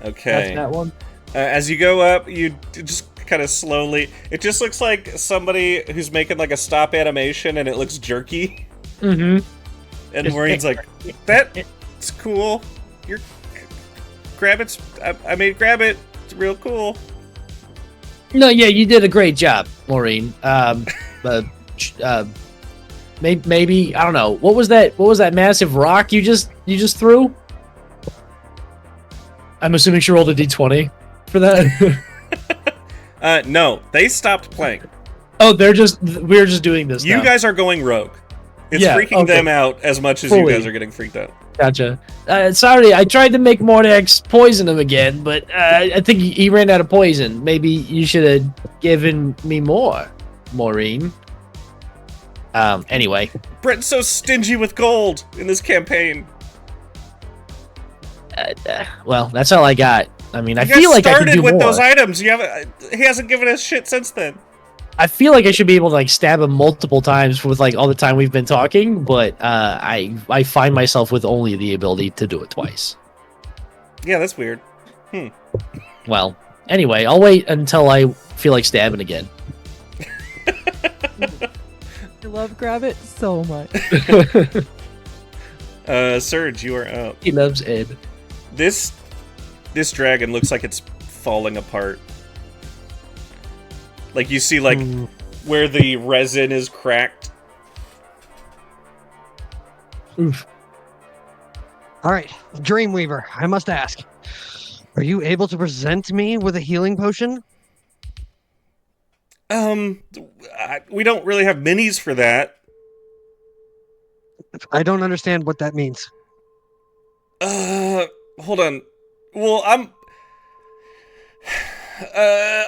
Okay. That's nat 1. As you go up, you just kind of slowly. It just looks like somebody who's making like a stop animation, and it looks jerky. Mm-hmm. And Maureen's like, "That's cool. You're grab it. I made grab it. It's real cool." No, yeah, you did a great job, Maureen. Maybe I don't know. What was that massive rock you just threw? I'm assuming she rolled a d20 for that. No, they stopped playing. Oh, we're just doing this. You now. guys are going rogue. It's freaking them out as much as you guys are getting freaked out. Gotcha. Sorry, I tried to make Mordax poison him again, but I think he ran out of poison. Maybe you should have given me more, Maureen. Anyway. Brent's so stingy with gold in this campaign. Well, that's all I got. I mean, I You feel guys like I can do started with more. those items. He hasn't given us shit since then. I feel like I should be able to like stab him multiple times with like all the time we've been talking, but I find myself with only the ability to do it twice. Yeah, that's weird. Well, anyway, I'll wait until I feel like stabbing again. I love grab it so much. Serge, you are up. He loves Ed. This dragon looks like it's falling apart. Like you see, like where the resin is cracked. Oof. All right, Dreamweaver, I must ask, are you able to present me with a healing potion? We don't really have minis for that. I don't understand what that means. Hold on. Well,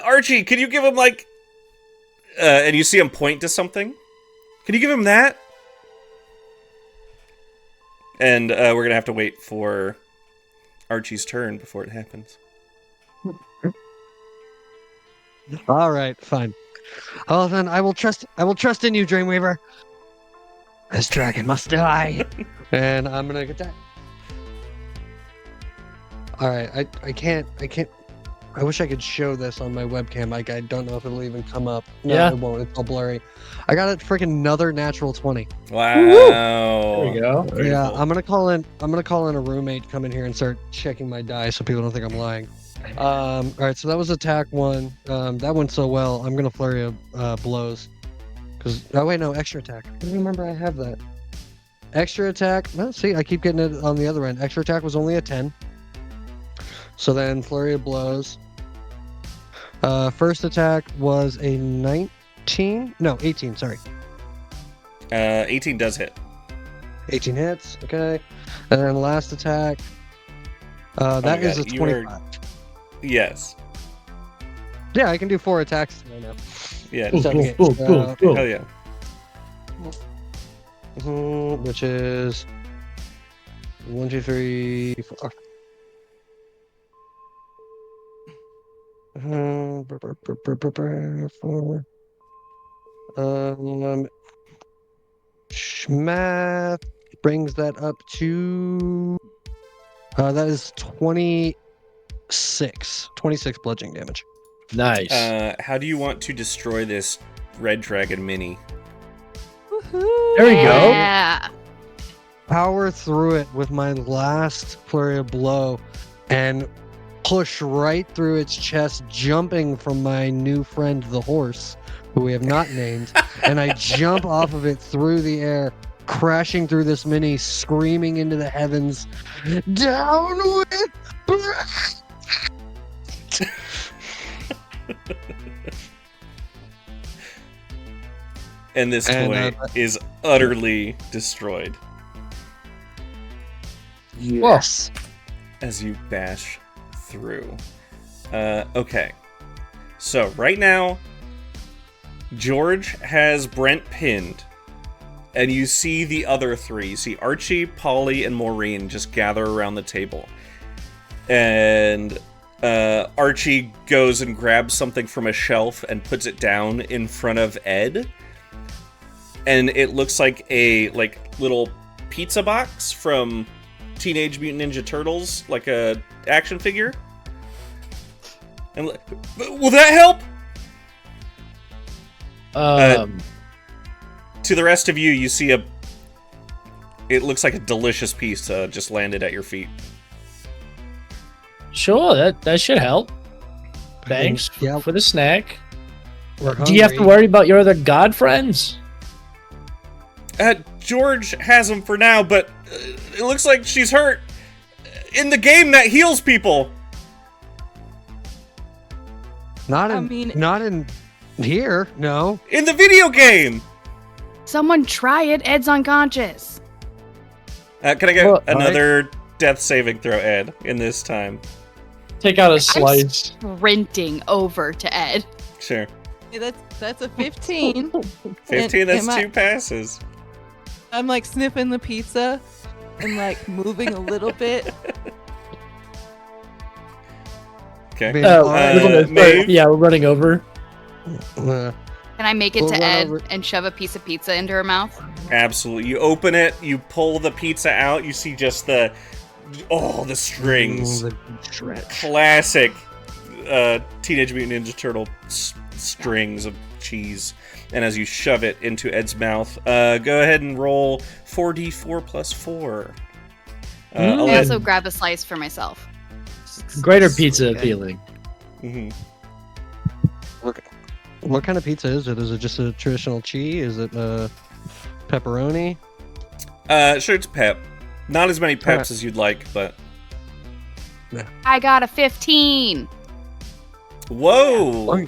Archie, can you give him like, and you see him point to something? Can you give him that? And we're gonna have to wait for Archie's turn before it happens. All right, fine. Oh, then I will trust in you, Dreamweaver. This dragon must die. And I'm gonna get that. All right, I can't. I wish I could show this on my webcam. Like, I don't know if it'll even come up. No, Yeah. It won't. It's all blurry. I got a freaking another natural 20. Wow. There you go. Yeah, I'm gonna call in a roommate to come in here and start checking my dice so people don't think I'm lying. All right, so that was attack 1. That went so well. I'm gonna flurry of blows. Extra attack. I don't remember I have that. Extra attack. Well, see, I keep getting it on the other end. Extra attack was only a 10. So then flurry of blows. First attack was a 19. No, 18. Sorry. 18 does hit. 18 hits. Okay. And then last attack. That is a 25. Yes. Yeah, I can do 4 attacks right now. Yeah. Cool. Hell yeah. Which is 1, 2, 3, 4. Math brings that up to that is 26 bludgeoning damage. Nice. How do you want to destroy this red dragon mini? Woohoo! There you go. Yeah. Power through it with my last flurry of blow and push right through its chest, jumping from my new friend the horse, who we have not named, and I jump off of it through the air, crashing through this mini, screaming into the heavens, "Down with Brett!" And this toy is utterly destroyed. Yes. As you bash through. Okay. So, right now, George has Brent pinned. And you see the other three. You see Archie, Polly, and Maureen just gather around the table. And Archie goes and grabs something from a shelf and puts it down in front of Ed. And it looks like a little pizza box from Teenage Mutant Ninja Turtles, like a action figure. And will that help? To the rest of you, you see it looks like a delicious pizza just landed at your feet. Sure, that should help. Thanks Yeah. for the snack. We're Do you have to hungry. worry about your other god friends? George has them for now, but it looks like she's hurt. In the game that heals people. Not I in, mean- not in here. No. In the video game. Someone try it. Ed's unconscious. Can I get Well, another death saving throw, Ed, in this time? Take out a slice. Sprinting over to Ed. Sure. Hey, that's a 15. 15, that's am I- 2 passes. I'm like sniffing the pizza and like moving a little bit. Okay. Maeve? Yeah, we're running over. Uh, Can I make it We'll to run Ed over- and shove a piece of pizza into her mouth? Absolutely. You open it, you pull the pizza out, you see just the strings. the stretch. Classic Teenage Mutant Ninja Turtle strings of cheese. And as you shove it into Ed's mouth, go ahead and roll 4d4 plus 4. I'll I let- also grab a slice for myself. Greater pizza feeling. Mhm. What kind of pizza is it? Is it just a traditional cheese? Is it pepperoni? Sure, it's pep. Not as many peps Alright. as you'd like, but... I got a 15. Whoa!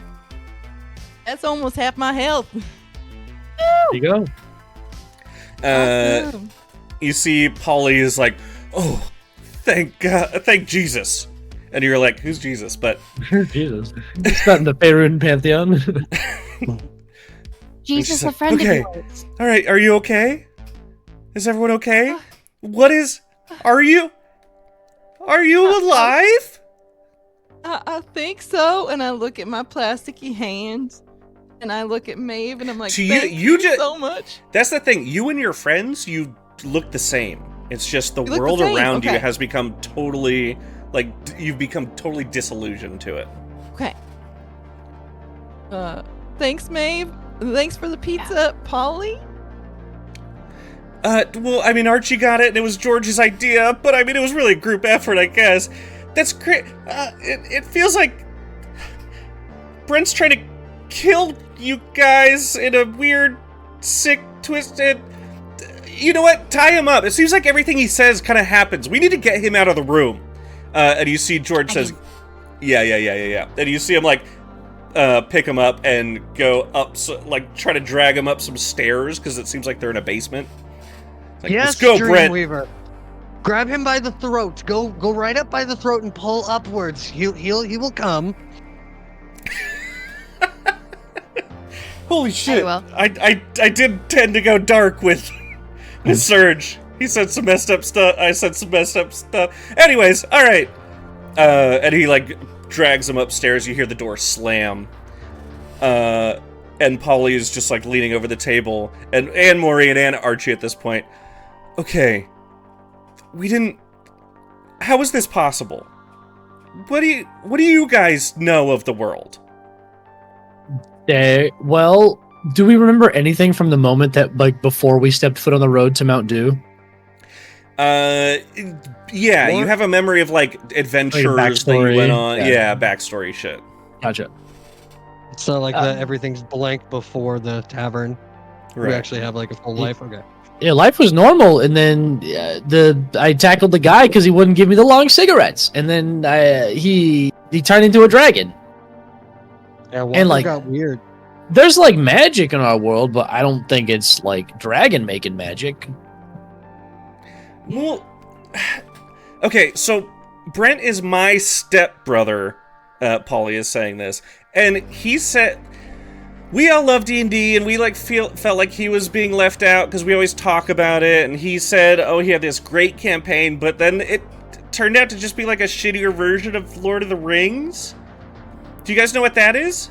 That's almost half my health. There you go. Awesome. You see Polly is like, oh, thank God, thank Jesus. And you're like, who's Jesus? But Jesus. It's not in the Perun pantheon. Jesus, she's a like, friend okay. of yours. all right, are you okay? Is everyone okay? Are you alive? I think so. And I look at my plasticky hands and I look at Maeve and I'm like, So thank you you ju- so much. That's the thing. You and your friends, you look the same. It's just the We look the world same, around you okay. has become totally, you've become totally disillusioned to it. Okay. Thanks, Maeve. Thanks for the pizza, Polly. Well, I mean, Archie got it, and it was George's idea, but I mean, it was really a group effort, I guess. That's great. It feels like Brent's trying to kill you guys in a weird, sick, twisted... You know what? Tie him up. It seems like everything he says kind of happens. We need to get him out of the room. And you see George says, yeah. And you see him, pick him up and go up, try to drag him up some stairs, because it seems like they're in a basement. It's like, Yes, let's go, Brent. Dreamweaver. Grab him by the throat. Go right up by the throat and pull upwards. He will come. Holy shit. will. I did tend to go dark with Surge. He said some messed up stuff. I said some messed up stuff. Anyways, alright. And he, drags him upstairs. You hear the door slam. And Polly is just, leaning over the table. And Maureen and Archie at this point. Okay. We didn't... How is this possible? What do you guys know of the world? Well, do we remember anything from the moment that, before we stepped foot on the road to Mount Dew? Yeah, you have a memory of adventures that you backstory. went on. Yeah. Yeah, backstory shit. Gotcha. So everything's blank before the tavern. We Right. actually have a full life. Okay. Yeah, life was normal, and then I tackled the guy because he wouldn't give me the long cigarettes, and then he turned into a dragon. Yeah, water like- got weird. There's like magic in our world, but I don't think it's like dragon making magic. Well, okay, so Brent is my stepbrother. Polly is saying this, and he said we all love D&D, and we like felt like he was being left out because we always talk about it. And he said, "Oh, he had this great campaign," but then it turned out to just be like a shittier version of Lord of the Rings. Do you guys know what that is?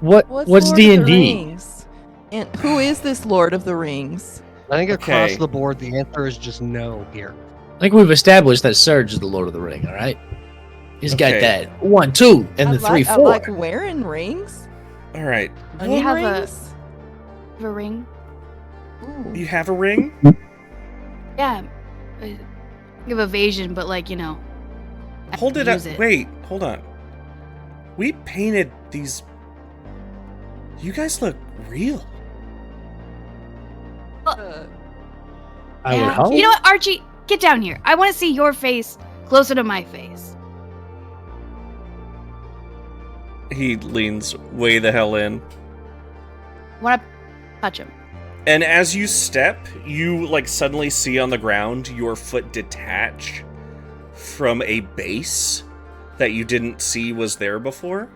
What's Lord of the D&D? Rings? And who is this Lord of the Rings? I think across Okay. the board, the answer is just no here. I think we've established that Surge is the Lord of the Ring. All right, he's got Okay. that 1, 2, and the 3, 4. I like wearing rings. All right, Onion You have a- rings. Have a ring? Ooh. you have a ring? Yeah. I give evasion, but like, you know. I Hold it up. use Wait, hold on. We painted these. You guys look real. I would Yeah. hope. You know what, Archie? Get down here. I want to see your face closer to my face. He leans way the hell in. Want to touch him? And as you step, you like suddenly see on the ground your foot detach from a base that you didn't see was there before.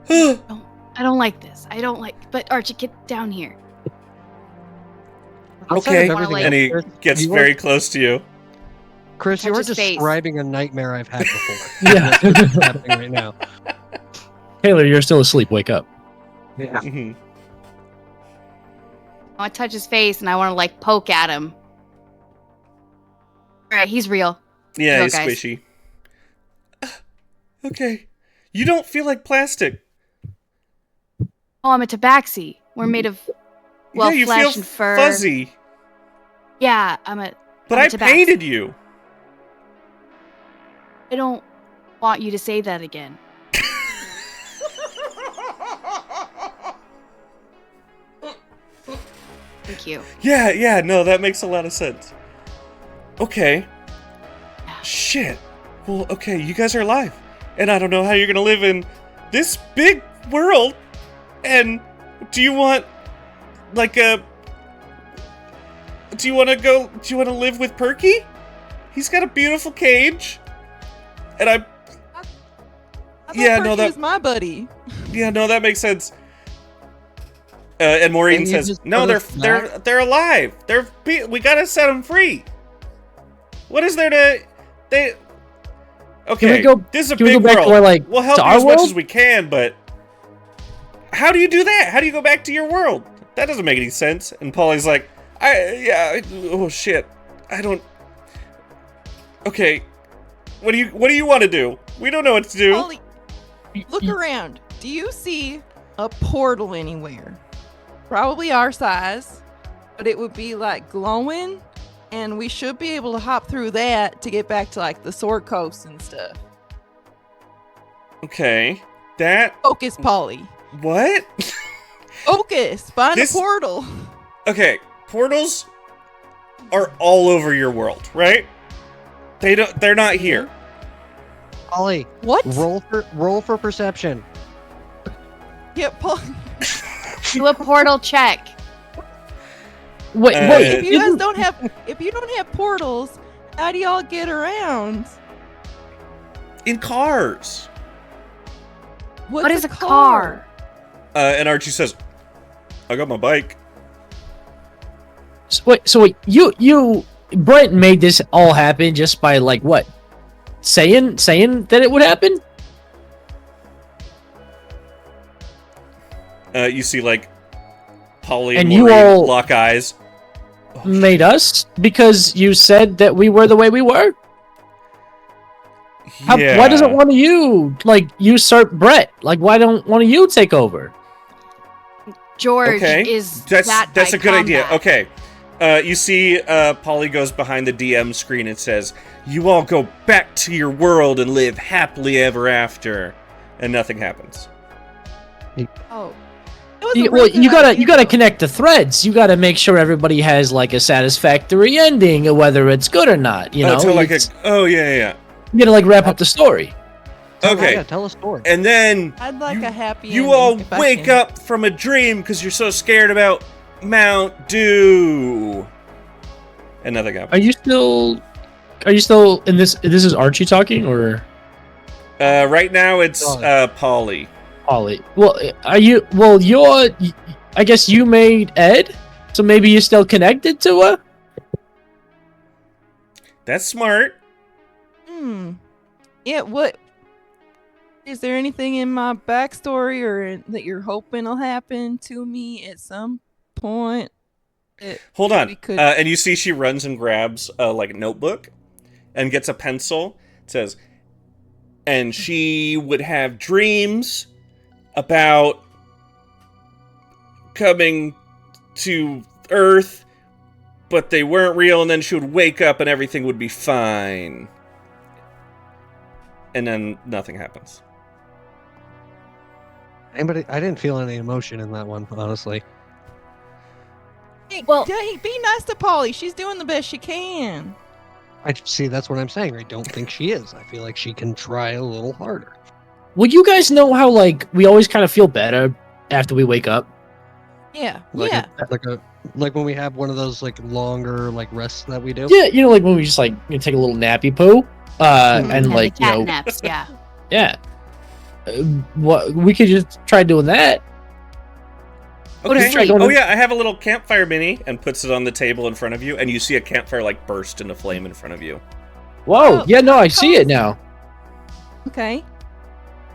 I don't like this. I don't like. But Archie, get down here. Outside Okay, of everything and he else, Chris, gets you very are- close to you. Chris, you Touch are his face. describing a nightmare I've had before. Yeah. That's what's happening right now. Taylor, you're still asleep. Wake up. Yeah. Mhm. I want to touch his face, and I want to like poke at him. All right, he's real. Yeah, Real he's guys. squishy. Okay. You don't feel like plastic. Oh, I'm a tabaxi. We're made of well, yeah, you flesh feel and fur. fuzzy. Yeah, I'm a. But I'm I a tabaxi. painted you. I don't want you to say that again. Thank you. Yeah, no, that makes a lot of sense. Okay. Shit. Well, okay, you guys are alive. And I don't know how you're gonna live in this big world. And do you want, like, do you want to live with Perky? He's got a beautiful cage. And I thought Yeah, no, Perky that- was my buddy. yeah, no, that makes sense. And Maureen And you says, just "No, put they're us they're alive. We gotta set them free. What is there to they? Okay, we go- this is a can we big go back world. to our, like, we'll help to you our as much world? as we can, but how do you do that? How do you go back to your world? That doesn't make any sense." And Polly's like, oh shit, I don't. Okay, what do you want to do? We don't know what to do. Ollie, look around. Do you see a portal anywhere? Probably our size, but it would be like glowing, and we should be able to hop through that to get back to like the Sword Coast and stuff. Okay, that Focus, Polly. what? Focus. Find This- a portal. Okay, portals are all over your world, right? They're not here. Ollie, What? roll for perception. Yeah, Polly. Do a portal check. Wait, Uh, wait. If you guys don't have portals, how do y'all get around? In cars. What is a car? And Archie says, "I got my bike." So wait, you, Brent made this all happen just by like what? Saying that it would happen? You see, like, Polly And and you Maureen all- lock eyes. Oh, Made us because you said that we were the way we were. yeah. Why doesn't one of you like usurp Brett? Like, why don't one of you take over? George Okay, is that's that a by good idea. combat. Okay, you see, Polly goes behind the DM screen and says, "You all go back to your world and live happily ever after," and nothing happens. Oh. That was a Well, really you good gotta idea, though. connect the threads. You gotta make sure everybody has like a satisfactory ending, whether it's good or not. You know, to like It's- yeah. you gotta like wrap up the story. Okay. Yeah, tell a story. And then I'd like a happy you ending, all if I wake can. up from a dream because you're so scared about Mount Dew. And nothing happens. Are you still in this? This is Archie talking or Right now it's Polly. Ollie? Well, are you? Well, you're. I guess you made Ed, so maybe you're still connected to her. That's smart. Yeah, what? Is there anything in my backstory or that you're hoping will happen to me at some point? Hold on. We could- And you see she runs and grabs a notebook and gets a pencil. It says, and she would have dreams about coming to Earth, but they weren't real, and then she would wake up and everything would be fine. And then nothing happens. Anybody? I didn't feel any emotion in that one, honestly. Hey, Well- be nice to Polly. She's doing the best she can. I see. That's what I'm saying. I don't think she is. I feel like she can try a little harder. Well, you guys know how we always kind of feel better after we wake up. Yeah, Like yeah. like when we have one of those longer rests that we do. Yeah, you know, like when we just you take a little nappy poo, and And like the cat naps, yeah. yeah. What we could just try doing that. Okay. try going Oh to- yeah, I have a little campfire mini, and puts it on the table in front of you, and you see a campfire burst into flame in front of you. Whoa! Oh, Yeah, no, I see it now. Okay.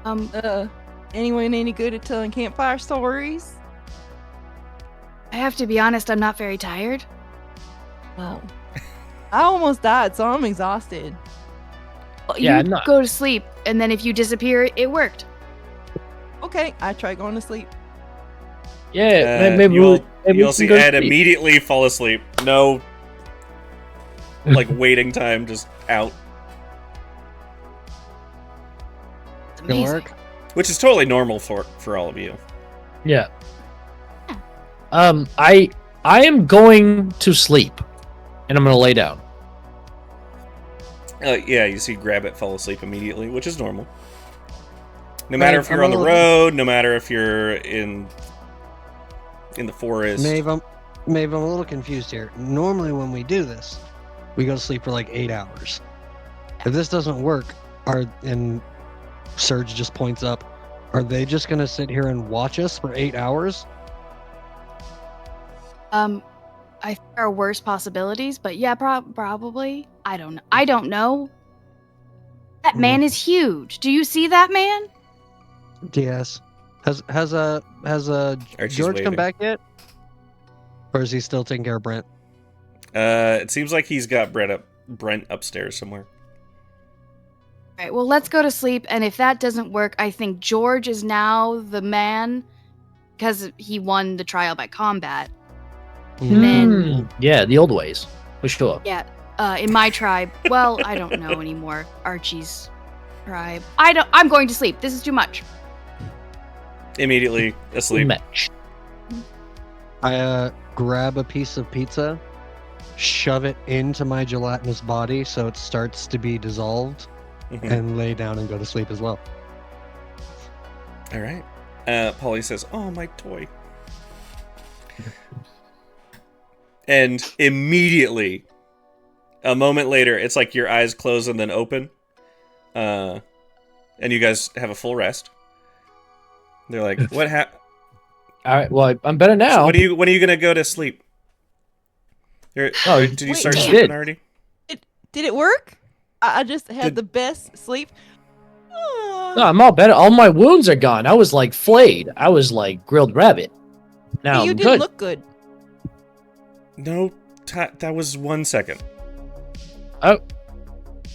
Um, Anyone any good at telling campfire stories? I have to be honest, I'm not very tired. Oh. I almost died, so I'm exhausted. Well, Yeah, you I'm not- go to sleep, and then if you disappear, it worked. Okay, I try going to sleep. Yeah, maybe you'll maybe you'll we see can go Ed sleep. immediately fall asleep. No, waiting time, just out. It's Can amazing. work. Which is totally normal for all of you. Yeah. I am going to sleep, and I'm gonna lay down. Yeah, you see Grabbit fall asleep immediately, which is normal. No matter if I'm you're on the a little- road, no matter if you're in the forest. Maeve, I'm a little confused here. Normally, when we do this, we go to sleep for 8 hours. If this doesn't work, and Surge just points up, are they just gonna sit here and watch us for 8 hours? I think there are worse possibilities, but yeah, probably. I don't know. That man is huge. Do you see that man? Yes. Has Archie's George come waving. back yet? Or is he still taking care of Brent? It seems like he's got Brent upstairs somewhere. All right, well, let's go to sleep, and if that doesn't work, I think George is now the man because he won the trial by combat. Hmm. then- Yeah, the old ways, for sure. Yeah, in my tribe. Well, I don't know anymore. Archie's tribe. I'm going to sleep. This is too much. Immediately asleep. Match. I grab a piece of pizza, shove it into my gelatinous body so it starts to be dissolved, Mhm. and lay down and go to sleep as well. All right. Polly says, "Oh, my toy." And immediately, a moment later, it's like your eyes close and then open. And you guys have a full rest. They're like, "What happened? All right. Well, I'm better now. When are you gonna go to sleep? Oh, Did you wait, start damn. sleeping already?" Did it work? I just had Did- the best sleep. No, I'm all better. All my wounds are gone. I was flayed. I was grilled rabbit. Now Hey, you I'm didn't good. look good. No, that was 1 second.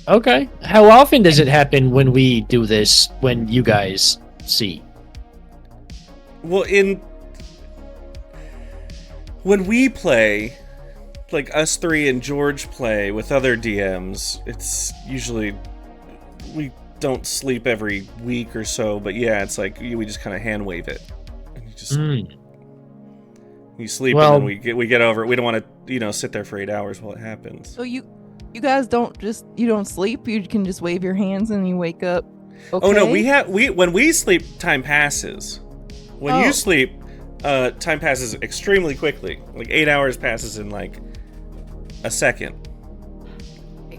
Okay. How often does it happen when we do this? When you guys see? Well, when we play, us three and George play with other DMs, it's usually we don't sleep every week or so, but yeah, it's we just kind of hand wave it, and you just you sleep, Well- and then we get over it. We don't want to sit there for 8 hours while it happens. So you guys don't sleep. You can just wave your hands and you wake up. Okay. Oh no, we when we sleep, time passes. When you sleep, time passes extremely quickly. Like 8 hours passes in like a second.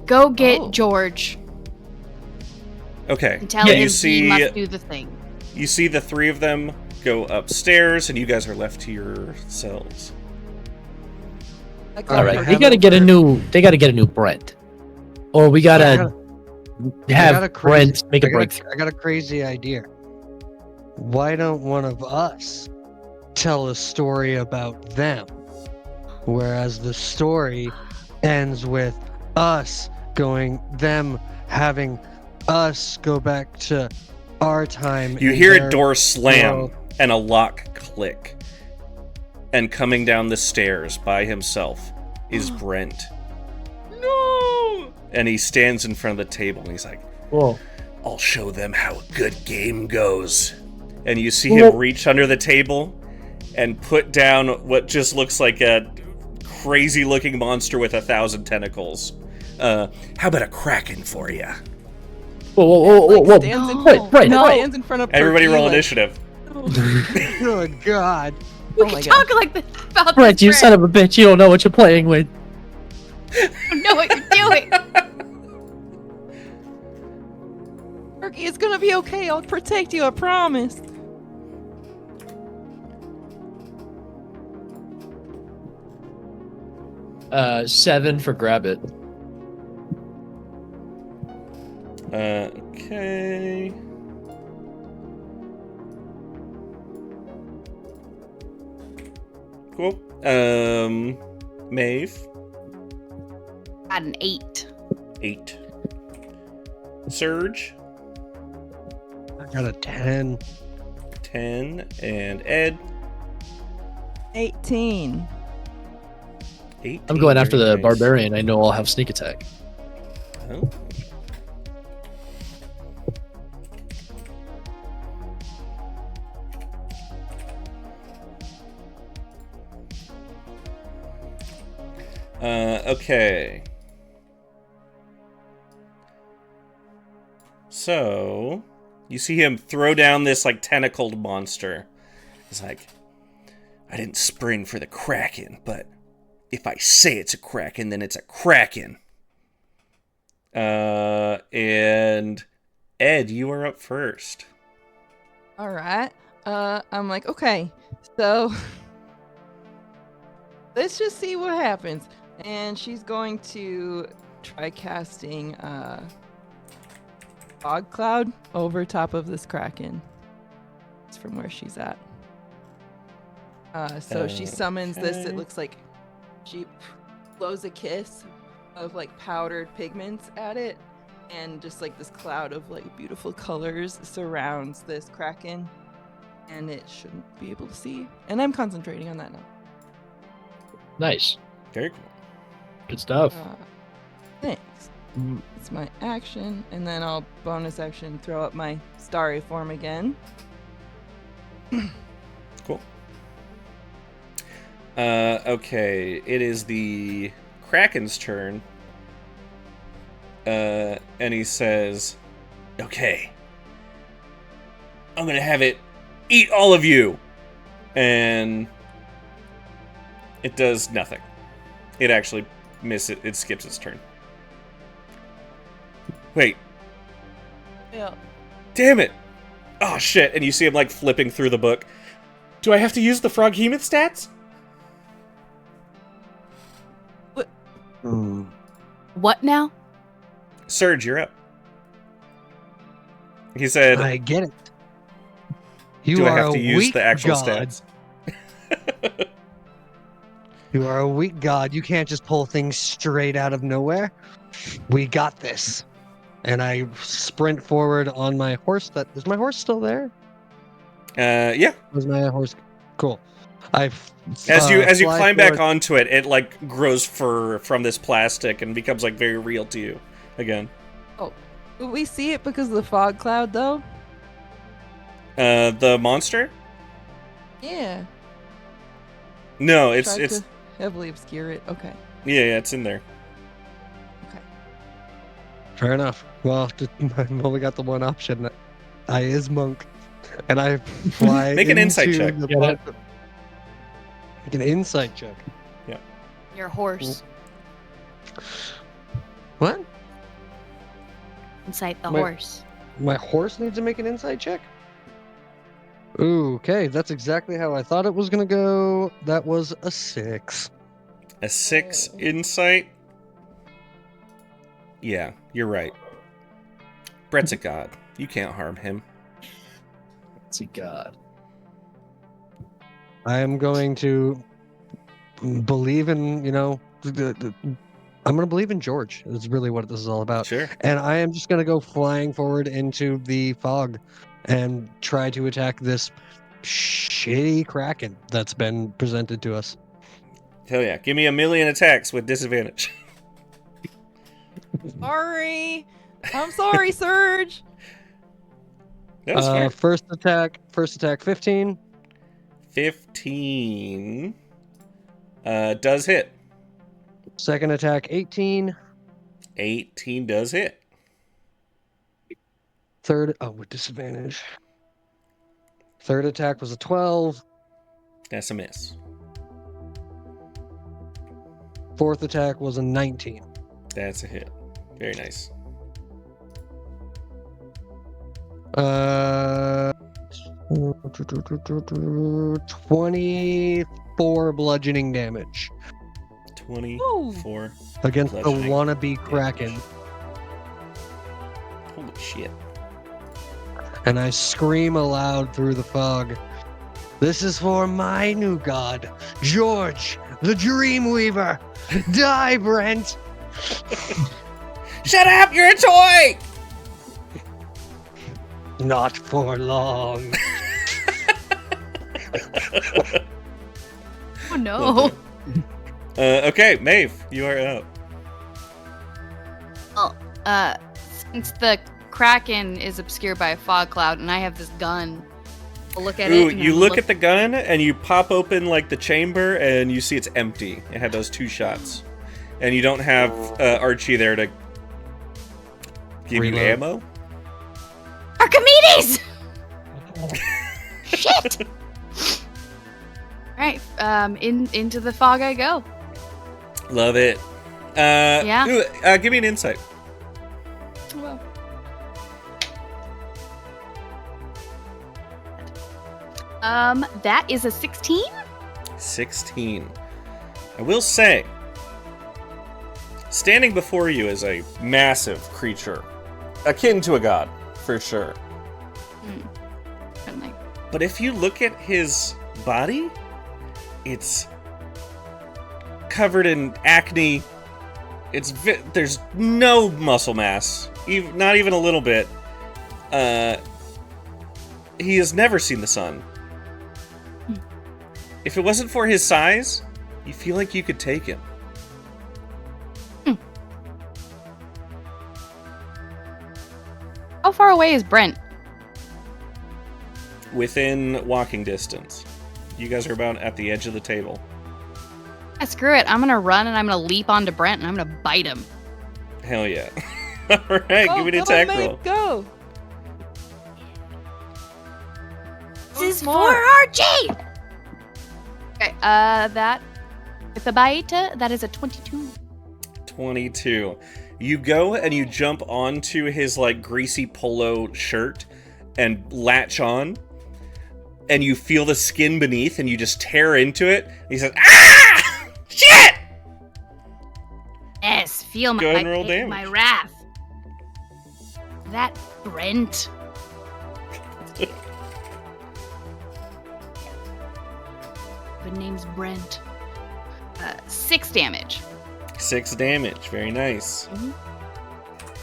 Go get Oh. George Okay. and tell Yeah, him you see, he must do the thing. you see the three of them go upstairs, and you guys are left to yourselves. I All call right, her they gotta get a over. new. They gotta get a new Brent, or we gotta I got a have crazy- Brent make a I got breakthrough. I got a crazy idea. Why don't one of us tell a story about them, whereas the story ends with us them having us go back to our time. You in hear a their door slam world. and a lock click. And coming down the stairs by himself is Brent. No! And he stands in front of the table and he's like, Whoa. I'll show them how a good game goes. And you see him reach under the table and put down what just looks like a crazy looking monster with 1,000 tentacles. How about a kraken for you? Whoa. Stands in, Brent, Brent, No. stands in front of Everybody Perky, roll like, initiative. Good God. We Oh can my talk like this about Brent, this, you son of a bitch! You don't know what you're playing with. You don't know what you're doing. Perky, it's gonna be okay. I'll protect you. I promise. Seven for grab it. Okay. Cool. Maeve, Got an 8. 8. Surge, I got a 10. 10. And Ed, 18. 18. I'm going after Very the nice. barbarian. I know I'll have sneak attack. Oh. Okay. So, you see him throw down this, like, tentacled monster. He's like, I didn't spring for the Kraken, but if I say it's a Kraken, then it's a Kraken. And Ed, you are up first. All right. I'm like, okay, so let's just see what happens. And she's going to try casting fog cloud over top of this kraken. It's from where she's at. So she summons this. Okay. It looks like she blows a kiss of like powdered pigments at it, and just like this cloud of like beautiful colors surrounds this kraken, and it shouldn't be able to see. And I'm concentrating on that now. Nice. Very cool. Good stuff. Thanks. It's my action, and then I'll bonus action throw up my starry form again. Cool. Okay, it is the Kraken's turn. And he says, okay, I'm gonna have it eat all of you. And it does nothing. It actually it skips its turn. Wait, Yeah. damn it! Oh shit, and you see him like flipping through the book. Do I have to use the Froghemoth stats? What now? Surge, you're up. He said, I get it. You do I are have a to use weak the actual god. stats? You are a weak god. You can't just pull things straight out of nowhere. We got this. And I sprint forward on my horse. Is my horse still there? Yeah. Was my horse cool? As you fly climb back forward. onto it, it like grows fur from this plastic and becomes like very real to you again. Will we see it because of the fog cloud, though? The monster? Yeah. No, it's Tried to heavily obscure it. Okay. yeah, it's in there. Fair enough. Well, I've only got the one option. I is monk, and I fly Make an insight into check. the Get it? fog. Make an insight check. Your horse. What? Inside the My- horse. My horse needs to make an insight check? Ooh, okay, that's exactly how I thought it was gonna go. That was a 6. A 6 insight? Yeah, you're right. Brett's a god. You can't harm him. It's a god. I am going to believe in, I'm going to believe in George. Is really what this is all about. Sure. And I am just going to go flying forward into the fog and try to attack this shitty kraken that's been presented to us. Hell yeah. Give me 1,000,000 attacks with disadvantage. Sorry. I'm sorry, Surge. That's fair. First attack 15. 15 does hit. Second attack 18. 18 does hit. Third, with disadvantage. Third attack was a 12. That's a miss. Fourth attack was a 19. That's a hit. Very nice. 24 bludgeoning damage 24 against the bludgeoning wannabe kraken. damage. Holy shit. And I scream aloud through the fog. This is for my new god, George, the Dreamweaver. Die, Brent. Shut up! You're a toy! Not for long. Oh no. Okay, Maeve, you are up. Well, since the Kraken is obscured by a fog cloud and I have this gun, I'll look at Ooh, it. And you then look at the gun and you pop open like the chamber and you see it's empty. It had those 2 shots. And you don't have Archie there to give you Reload. ammo. Archimedes! Shit! Alright, into the fog I go. Love it. Yeah. Ooh, give me an insight. Well. That is a 16? 16. I will say, standing before you is a massive creature, akin to a god, for sure. And like, But if you look at his body, it's covered in acne. There's no muscle mass, not even a little bit. He has never seen the sun. If it wasn't for his size, you feel like you could take him. how far away is Brent? Within walking distance. You guys are about at the edge of the table. Yeah, screw it. I'm gonna run and I'm gonna leap onto Brent and I'm gonna bite him. Hell yeah. Alright, Go, give me an come on, attack Maeve, roll. Go. This is for smart. Archie! Okay, that, with the bite, that is a 22. 22. You go and you jump onto his like greasy polo shirt and latch on, and you feel the skin beneath and you just tear into it. He says, "Ah! Shit!" Yes, feel Go ahead my, and roll damage. my wrath. That Brent. The name's Brent. 6 damage. 6 damage. Very nice.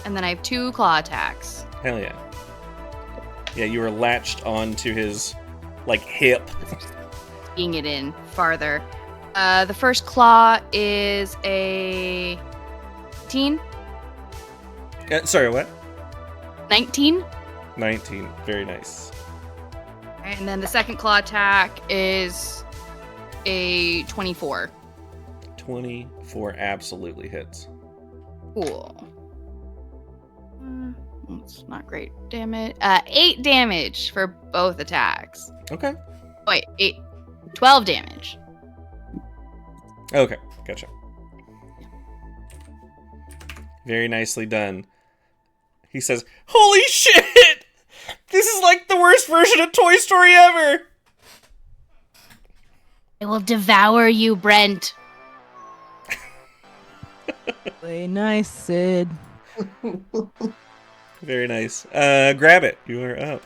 And then I have 2 claw attacks. Hell yeah. Yeah, you were latched onto his like hip. Being it in farther. The first claw is a 19. Sorry, what? 19. 19. Very nice. And then the second claw attack is a 24. 24 absolutely hits. Cool. It's not great. Damn it. 8 damage for both attacks. Okay. Wait, 12 damage. Okay, gotcha. Very nicely done. He says, "Holy shit! This is like the worst version of Toy Story ever!" I will devour you, Brent. Play nice, Sid. Very nice. Grab it. You are up.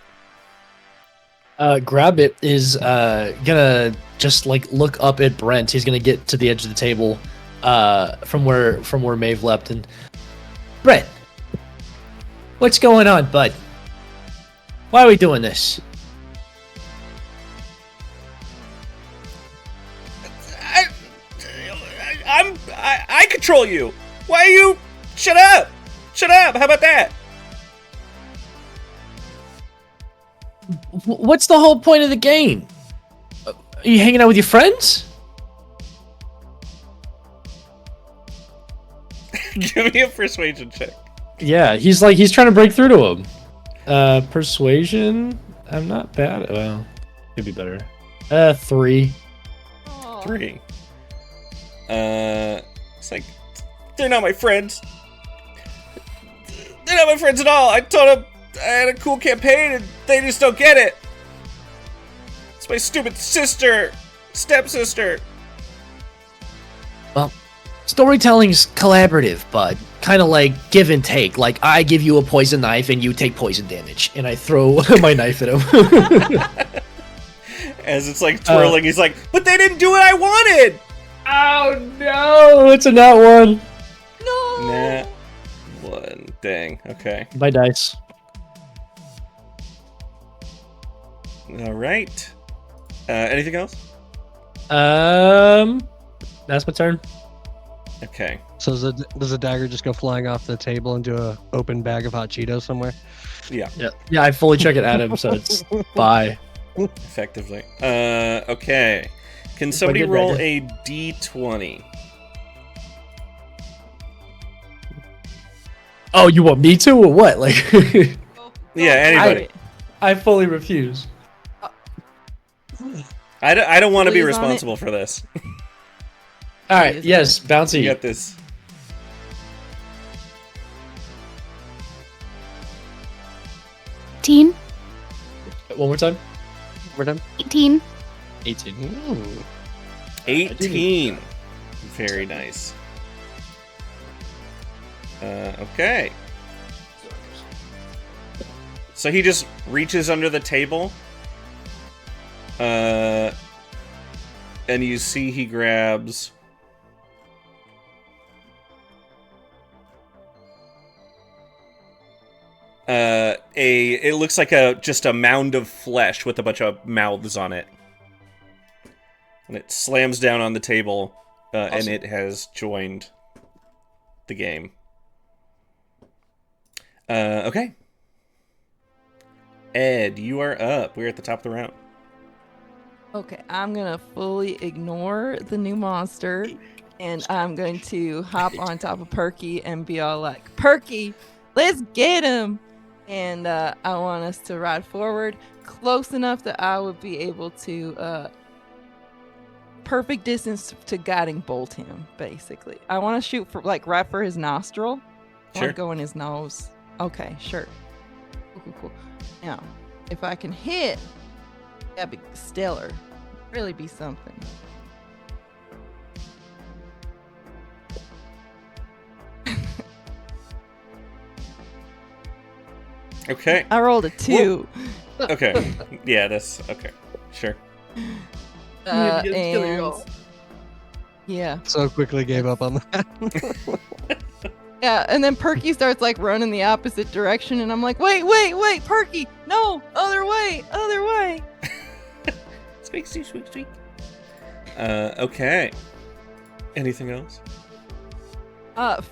Grabbit is gonna just like look up at Brent. He's gonna get to the edge of the table from where Maeve leapt, and Brent, what's going on, bud? Why are we doing this? I control you. Why are you? Shut up. Shut up. How about that? What's the whole point of the game? Are you hanging out with your friends? Give me a persuasion check. Yeah, he's trying to break through to him. Persuasion. I'm not bad. Well, could be better. 3. 3. It's like, they're not my friends. They're not my friends at all. I told them I had a cool campaign and they just don't get it. It's my stupid stepsister. Well, storytelling's collaborative, bud. Kind of like give and take. Like I give you a poison knife and you take poison damage, and I throw my knife at him. As it's like twirling, he's like, "But they didn't do what I wanted." Oh no! It's a nat 1. No. Nat 1. Dang. Okay. My dice. All right. Anything else? That's my turn. Okay. So does the dagger just go flying off the table into a open bag of hot Cheetos somewhere? Yeah. Yeah. I fully check it at him, so it's bye. Effectively. Okay. Can somebody good roll dagger. a d20? Oh, you want me to or what? Like, Yeah, anybody. I fully refuse. I don't want to be Please on responsible for this. All right. Is Yes, bouncy. You got this. Teen. One more time. We're done. 18. 18. Ooh. 18. Very nice. Okay. So he just reaches under the table. And you see he grabs it looks like just a mound of flesh with a bunch of mouths on it. And it slams down on the table, and Awesome. it has joined the game. Okay. Ed, you are up. We're at the top of the round. Okay, I'm gonna fully ignore the new monster, and I'm going to hop on top of Perky and be all like, "Perky, let's get him!" And I want us to ride forward close enough that I would be able to perfect distance to guiding bolt him. Basically, I want to shoot for like right for his nostril. I Sure. want to go in his nose. Okay, sure. Cool. Now, if I can hit, that'd be stellar. Really be something. Okay. I rolled a 2. Okay. Yeah, that's okay. Sure. And yeah, So quickly gave up on that. yeah, and then Perky starts like running the opposite direction, and I'm like, wait, Perky, no, other way. Squeak. Okay. Anything else?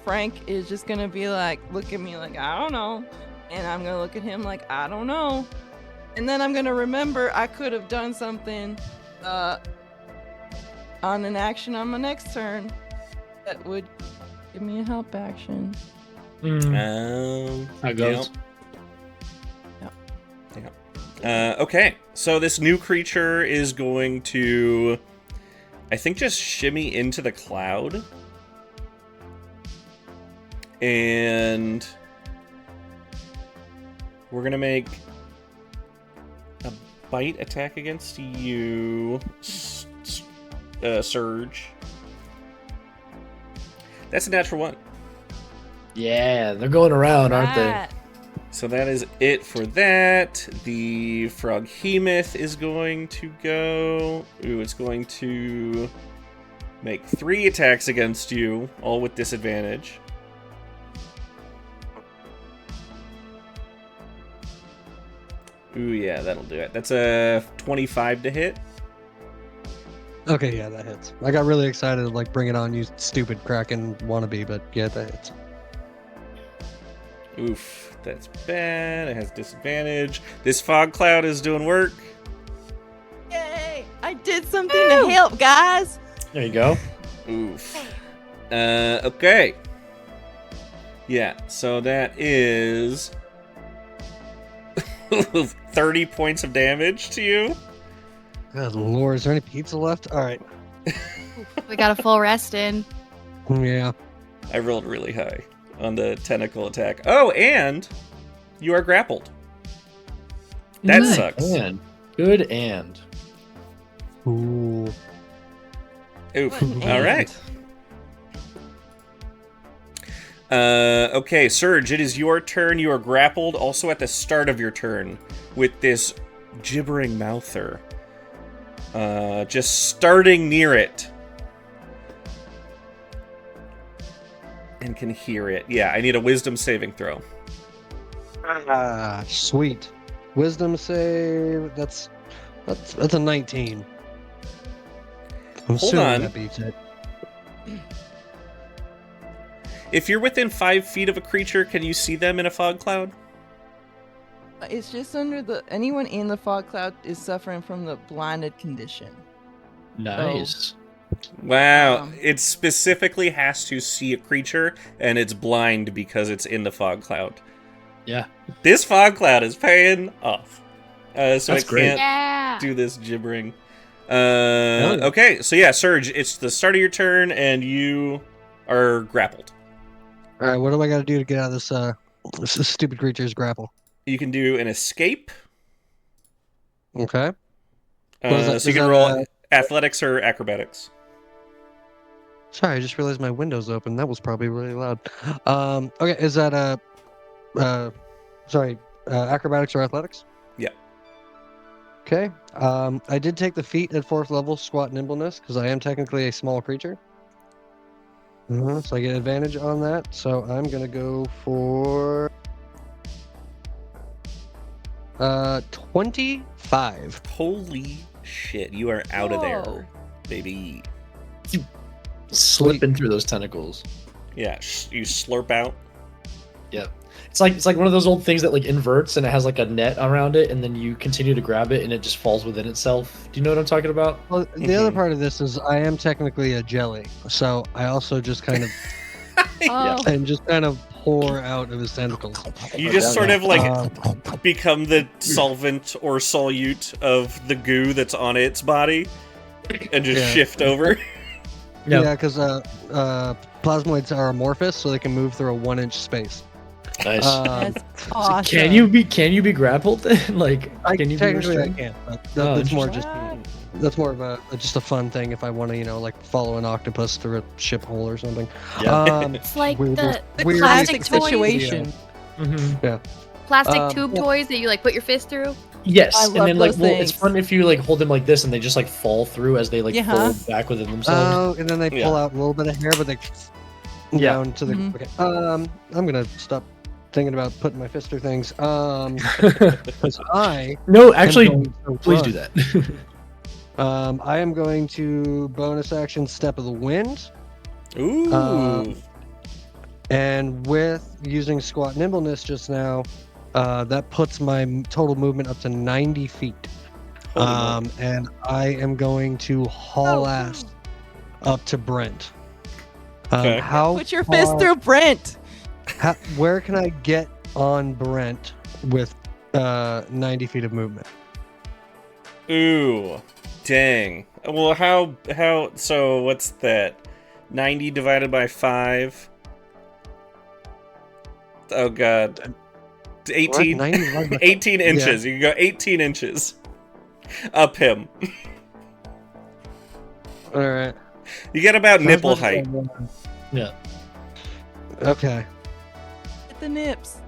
Frank is just gonna be like, look at me like, I don't know, and I'm gonna look at him like, I don't know, and then I'm gonna remember I could have done something, on an action on my next turn that would give me a help action. How it goes. Okay, so this new creature is going to, I think, just shimmy into the cloud. And we're going to make a bite attack against you, Surge. That's a natural 1. Yeah, they're going around, aren't they? So that is it for that. The Froghemoth is going to go. Ooh, it's going to make 3 attacks against you, all with disadvantage. Ooh, yeah, that'll do it. That's a 25 to hit. Okay, yeah, that hits. I got really excited to like bring it on, you stupid Kraken wannabe, but yeah, that hits. Oof, that's bad. It has disadvantage. This fog cloud is doing work. Yay! I did something to help, guys. There you go. Oof. Okay. Yeah, so that is 30 points of damage to you. Good lord, is there any pizza left? All right. We got a full rest in. Yeah. I rolled really high on the tentacle attack. Oh, and you are grappled. That Good sucks. Good and. Ooh. Oof. What an All right. Okay, Surge, it is your turn. You are grappled also at the start of your turn with this gibbering mouther. Just starting near it. And can hear it. Yeah, I need a wisdom saving throw. Ah, sweet. Wisdom save. That's a 19. I'm Hold assuming on. that beats it. If you're within 5 feet of a creature, can you see them in a fog cloud? It's just under the anyone in the fog cloud is suffering from the blinded condition. Nice. Wow, it specifically has to see a creature, and it's blind because it's in the fog cloud. Yeah. This fog cloud is paying off. So That's it great. can't Yeah. do this gibbering. Okay, so yeah, Surge, it's the start of your turn, and you are grappled. All right, what do I got to do to get out of this stupid creature's grapple? You can do an escape. Okay. What is that? So you Is can that, roll athletics or acrobatics. Sorry, I just realized my window's open. That was probably really loud. Okay, is that acrobatics or athletics? Yeah. Okay. I did take the feat at 4th level, squat nimbleness, because I am technically a small creature. So I get advantage on that. So I'm gonna go for 25. Holy shit, you are out of Whoa. there, baby. Slipping through those tentacles. Yeah, you slurp out. Yep. It's like one of those old things that like inverts and it has like a net around it, and then you continue to grab it and it just falls within itself. Do you know what I'm talking about? Well, the other part of this is I am technically a jelly, so I also just kind of Oh, and just kind of pour out of his tentacles. You just sort of like become the solvent or solute of the goo that's on its body and just Yeah. shift over. Yep. Yeah, because plasmoids are amorphous, so they can move through a 1-inch space. Nice. that's awesome. Can you be grappled then? Like, can you be Technically, I restrained? can't. But Oh, that's more just What? that's more of a just a fun thing if I want to, like follow an octopus through a ship hole or something. Yeah. It's like Weird- the weird plastic classic toys. situation. Mhm. plastic tube yeah. toys that you like put your fist through. Yes, I and love then like those it's things. fun if you like hold them like this and they just like fall through as they like Yeah. fold back within themselves. Oh, and then they pull Yeah. out a little bit of hair, but they Yeah. down to the. Mhm. Okay. I'm gonna stop thinking about putting my fist through things. Because I No, am actually, going to please run. do that. I am going to bonus action Step of the Wind, Ooh. and with using squat nimbleness just now, that puts my total movement up to 90 feet. Holy moly. And I am going to haul ass up to Brent. Okay. How Put your fist far- through Brent. Where can I get on Brent with 90 feet of movement? Ooh, dang. Well, how? So what's that? 90 divided by 5. Oh god. 18. 18 inches. Yeah. You can go 18 inches up him. All right. You get about nipple height. Yeah. Okay. Get the nips.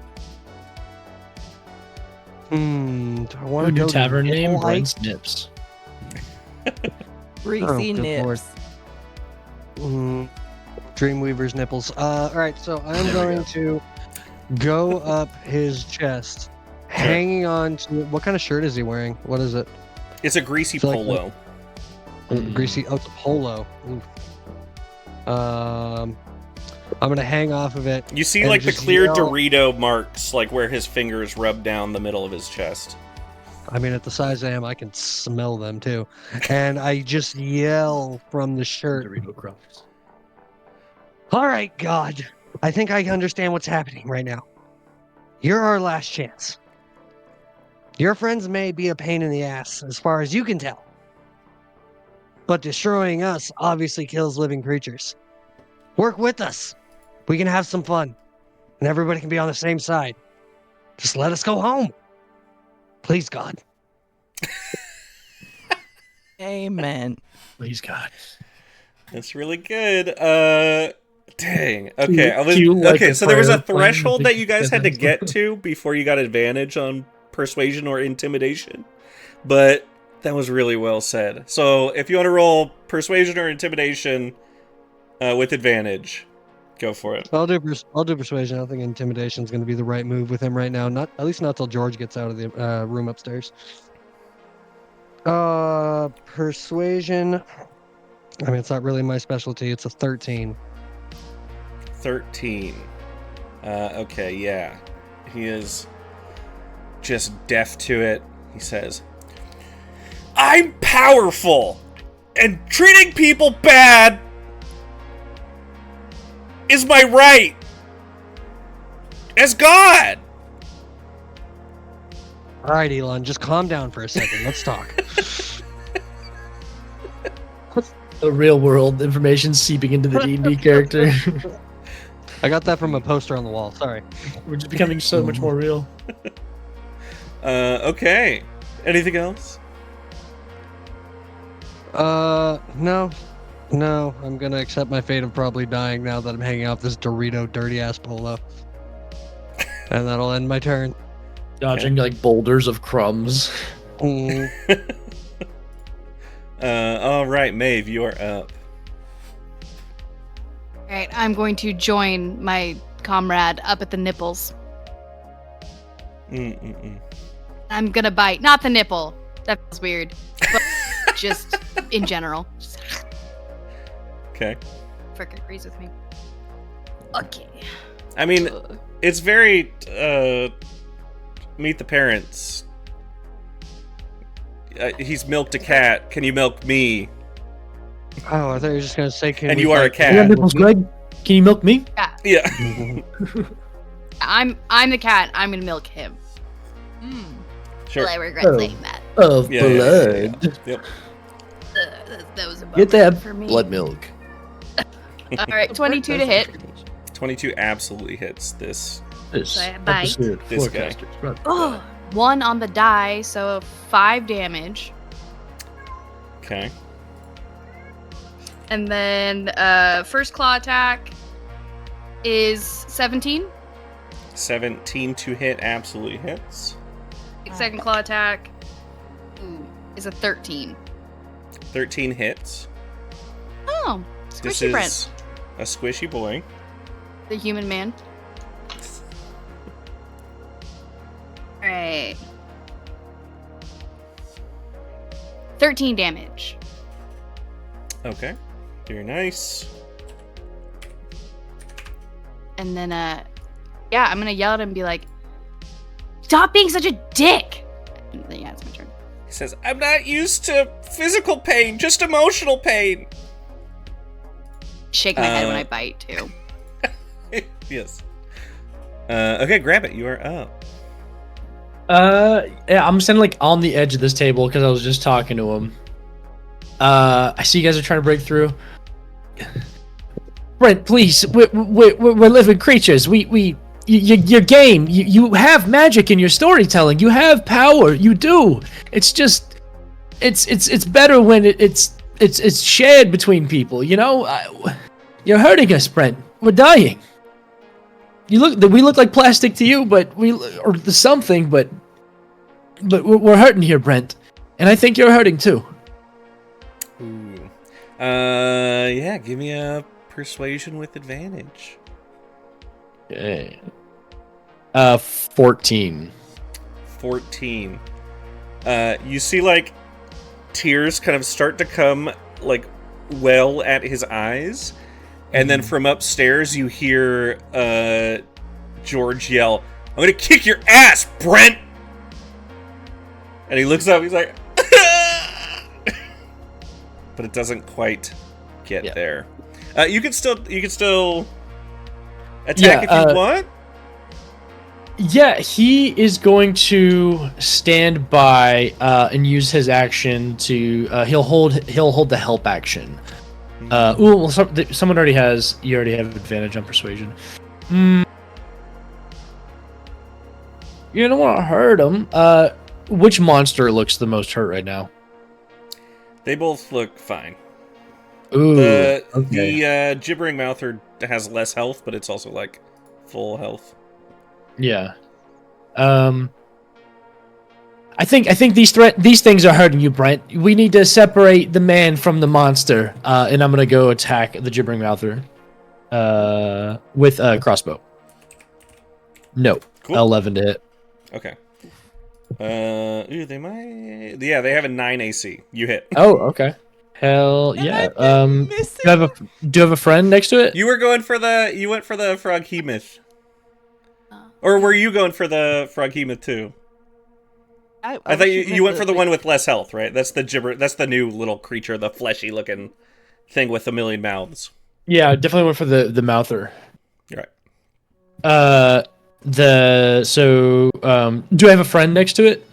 Do I want to New go tavern name? height? Brent's Nips. Greasy good nips. Lord. Dreamweaver's nipples. All right, so I'm There we going go. to go up his chest, hanging on to. What kind of shirt is he wearing? What is it? It's a greasy It's like polo. Greasy. Oh, it's a polo. Oof. I'm gonna hang off of it. You see, and like, the just clear yell- Dorito marks, like, where his fingers rub down the middle of his chest. I mean, at the size I am, I can smell them too. And I just yell from the shirt. Dorito crumbs. All right, God. I think I understand what's happening right now. You're our last chance. Your friends may be a pain in the ass, as far as you can tell. But destroying us obviously kills living creatures. Work with us. We can have some fun. And everybody can be on the same side. Just let us go home. Please, God. Amen. Please, God. That's really good. Dang. Okay. Cue So there was a prayer plan threshold that you guys had to sentence. get to before you got advantage on persuasion or intimidation. But that was really well said. So if you want to roll persuasion or intimidation with advantage, go for it. I'll do persuasion. I don't think intimidation is going to be the right move with him right now. Not at least not till George gets out of the room upstairs. Persuasion. I mean, it's not really my specialty. It's a 13. 13. Okay, yeah. He is just deaf to it. He says, I'm powerful, and treating people bad is my right as God. All right, Elon, just calm down for a second. Let's talk. The real world information seeping into the D&D character. I got that from a poster on the wall. Sorry. We're just becoming so much more real. Okay. Anything else? No. No, I'm gonna accept my fate of probably dying now that I'm hanging off this Dorito dirty ass polo. And that'll end my turn. Dodging like boulders of crumbs. Mm. All right, Maeve, you are up. Alright, I'm going to join my comrade up at the nipples. I'm gonna bite. Not the nipple. That feels weird. But just in general. Okay. Frick agrees with me. Okay. I mean, it's very Meet the Parents. He's milked a cat. Can you milk me? Oh, I thought you were just gonna say, "Can And we you are a fight?" cat. You got nipples, Greg? Can you milk me? Yeah. I'm the cat. I'm gonna milk him. Sure. Well, I regret Oh. saying that. Of Yeah, blood. Yep. That was a Get bummer that for me. blood milk. All right, 22 to hit. 22 absolutely hits this. This So I bite. episode, This guy. Lorecasters, brought to you Oh, 1 on the die, so 5 damage. Okay. And then first claw attack is 17. 17 to hit absolutely hits. Second claw attack is a 13. 13 hits. Oh, This squishy Brent, is a squishy boy. the human man. All right. 13 damage. Okay. Very nice. And then, yeah, I'm gonna yell at him and be like, "Stop being such a dick!" And then, yeah, it's my turn. He says, I'm not used to physical pain, just emotional pain. Shake my head when I bite, too. Yes. Okay, grab it. You are up. Yeah, I'm standing like on the edge of this table because I was just talking to him. I see you guys are trying to break through. Brent, please, we're living creatures. Your game. You have magic in your storytelling. You have power. You do. It's just, it's better when it's shared between people. You know, you're hurting us, Brent. We're dying. We look like plastic to you, but or something, but we're hurting here, Brent. And I think you're hurting too. Ooh. Yeah, give me a persuasion with advantage. Okay. 14. 14. You see, like, tears kind of start to come, like, well at his eyes. And then from upstairs, you hear George yell, "I'm gonna kick your ass, Brent!" And he looks up, he's like, but it doesn't quite get there. You can still attack if you want. Yeah, he is going to stand by and use his action to. He'll hold the help action. Someone already has. You already have advantage on persuasion. You don't want to hurt him. Which monster looks the most hurt right now? They both look fine. Ooh. The gibbering mouther has less health, but it's also like full health. Yeah. I think these things are hurting you, Brent. We need to separate the man from the monster. And I'm gonna go attack the gibbering mouther. With a crossbow. No. Cool. 11 to hit. Okay. They might. Yeah, they have a 9 AC. You hit. Oh, okay. Hell yeah. Do you have a friend next to it? You went for the froghemoth. Or were you going for the froghemoth too? I thought you went for the one with less health, right? That's the new little creature, the fleshy looking thing with a million mouths. Yeah, I definitely went for the mouther. You're right. Do I have a friend next to it?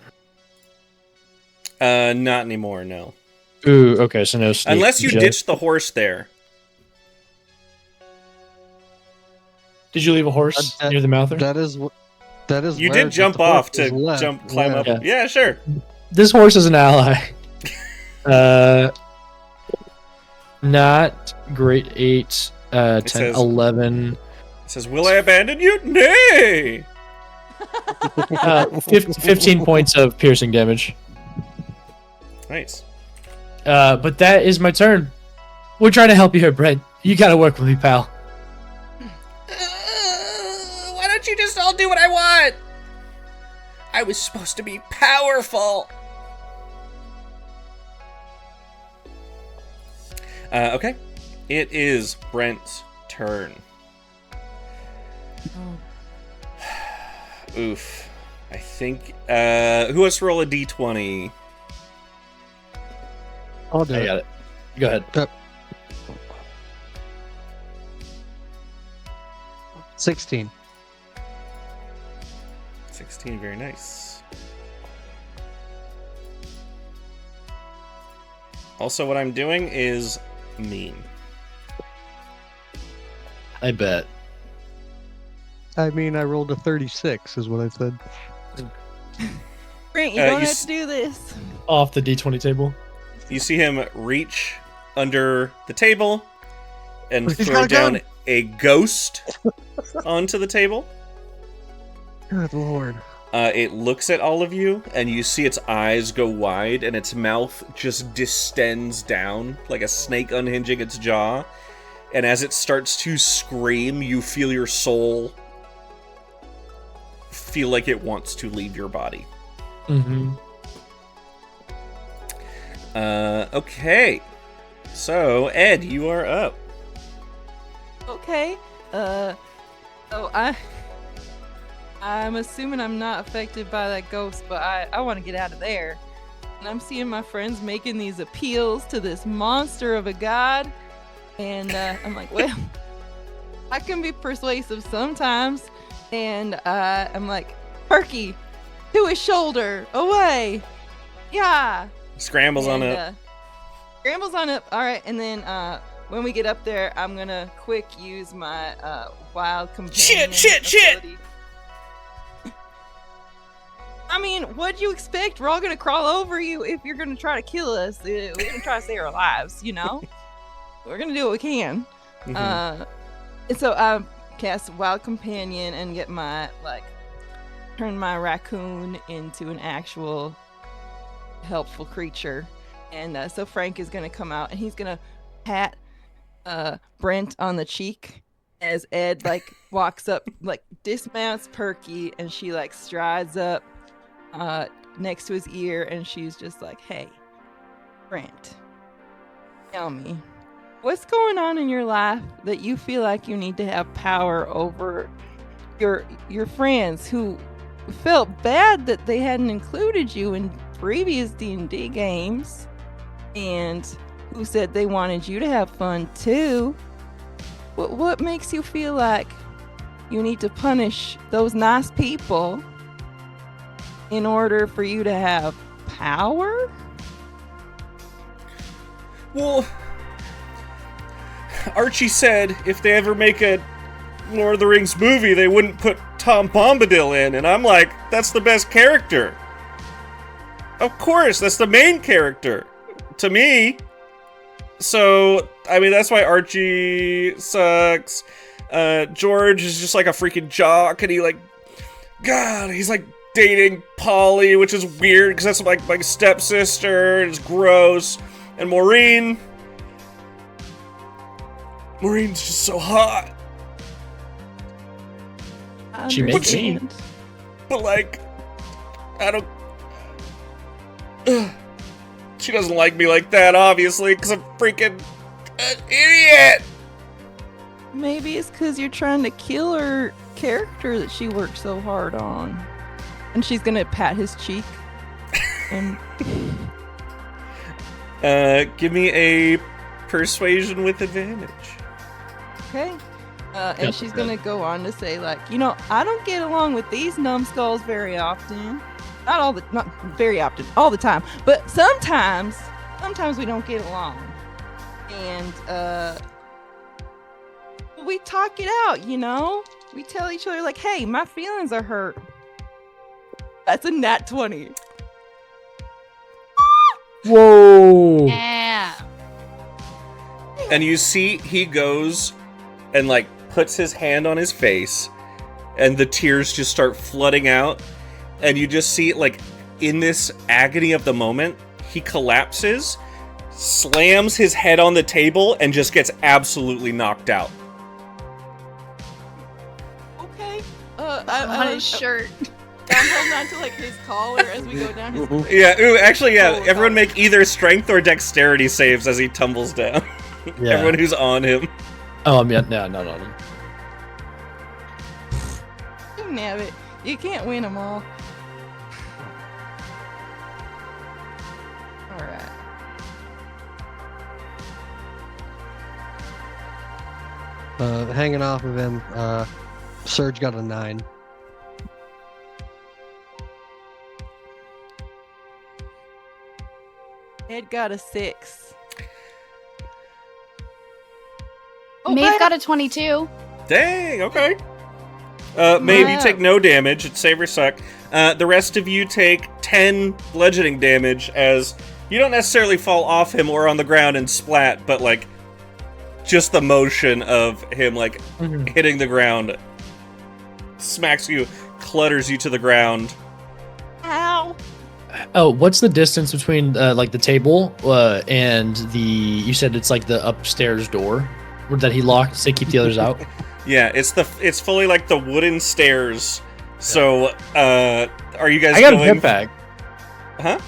Not anymore, no. Ooh, okay, so no sneak. Unless you ditched the horse there. Did you leave a horse near the mouther? That is. You did jump off to climb up. Yeah, sure. This horse is an ally. Not great. 8, 10, says, 11. It says, "Will I abandon you? Nay." 15 points of piercing damage. Nice. But that is my turn. We're trying to help you here, Brent. You gotta work with me, pal. Why don't you just all do what I want? I was supposed to be powerful. Okay. It is Brent's turn. Oof. I think, who wants to roll a d20? I'll do I it. got it. Go ahead. 16. 16, very nice. Also, what I'm doing is mean. I bet. I mean, I rolled a 36, is what I said. Brent, you don't have to do this. Off the D20 table. You see him reach under the table and He's throw got a down gun. a ghost onto the table. Good lord. It looks at all of you, and you see its eyes go wide, and its mouth just distends down like a snake unhinging its jaw. And as it starts to scream, you feel your soul feel like it wants to leave your body. Mm-hmm. Okay. So, Ed, you are up. Okay. I'm assuming I'm not affected by that ghost, but I want to get out of there. And I'm seeing my friends making these appeals to this monster of a god. And I'm like, well, I can be persuasive sometimes. And I'm like, Perky, to his shoulder, away. Yeah. Scrambles on And, up. Scrambles on up. All right, and then when we get up there, I'm gonna quick use my wild companion. Shit! ability. I mean, what'd you expect? We're all gonna crawl over you if you're gonna try to kill us. We're gonna try to save our lives, you know? We're gonna do what we can. Mhm. And so I cast Wild Companion and get my, turn my raccoon into an actual helpful creature. And so Frank is gonna come out and he's gonna pat Brent on the cheek as Ed, walks up, dismounts Perky, and she, strides up next to his ear, and she's just like, hey, Brent, tell me, what's going on in your life that you feel like you need to have power over your friends who felt bad that they hadn't included you in previous D&D games, and who said they wanted you to have fun too? What makes you feel like you need to punish those nice people in order for you to have power? Well, Archie said if they ever make a Lord of the Rings movie, they wouldn't put Tom Bombadil in, and I'm like, that's the best character. Of course, that's the main character. To me. So, I mean, that's why Archie sucks. George is just like a freaking jock, and he's dating Polly, which is weird, because that's like my stepsister, and it's gross. And Maureen's just so hot. She makes me. Understand. But I don't... She doesn't like me like that, obviously, because I'm freaking an idiot! Maybe it's because you're trying to kill her character that she worked so hard on. And she's gonna pat his cheek. And Give me a persuasion with advantage. okay. And she's gonna go on to say, I don't get along with these numbskulls very often. Not very often, all the time. But sometimes we don't get along. And we talk it out, We tell each other, hey, my feelings are hurt. That's a nat 20. Whoa! Yeah. And you see he goes and puts his hand on his face, and the tears just start flooding out, and you just see in this agony of the moment, he collapses, slams his head on the table, and just gets absolutely knocked out. Okay. On his shirt. I'm holding on to his collar as we go down his. Yeah, actually, Oh, everyone God. make either strength or dexterity saves as he tumbles down. Yeah. Everyone who's on him. Oh, yeah, no, not on him. Damn it. You can't win them all. Alright. Hanging off of him, Serge got a 9. Ed got a 6. Maeve got a 22. Dang, okay. Maybe you Wow. take no damage. It's save or suck. The rest of you take 10 bludgeoning damage as you don't necessarily fall off him or on the ground and splat, but just the motion of him hitting the ground smacks you, clutters you to the ground. Ow! Oh, what's the distance between the table and the? You said it's the upstairs door that he locked to keep the others out. Yeah, it's fully the wooden stairs. So, are you guys I got a going? jetpack. Huh?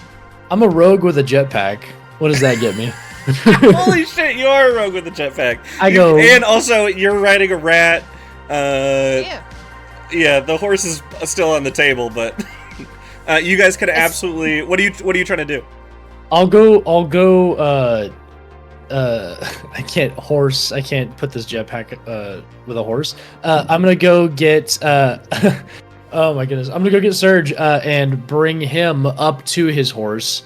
I'm a rogue with a jetpack. What does that get me? Holy shit, you are a rogue with a jetpack. And also, you're riding a rat. Yeah. Yeah, the horse is still on the table, but you guys could absolutely. What are you trying to do? I'll go I can't put this jetpack with a horse. I'm gonna go get oh my goodness, I'm gonna go get Serge and bring him up to his horse,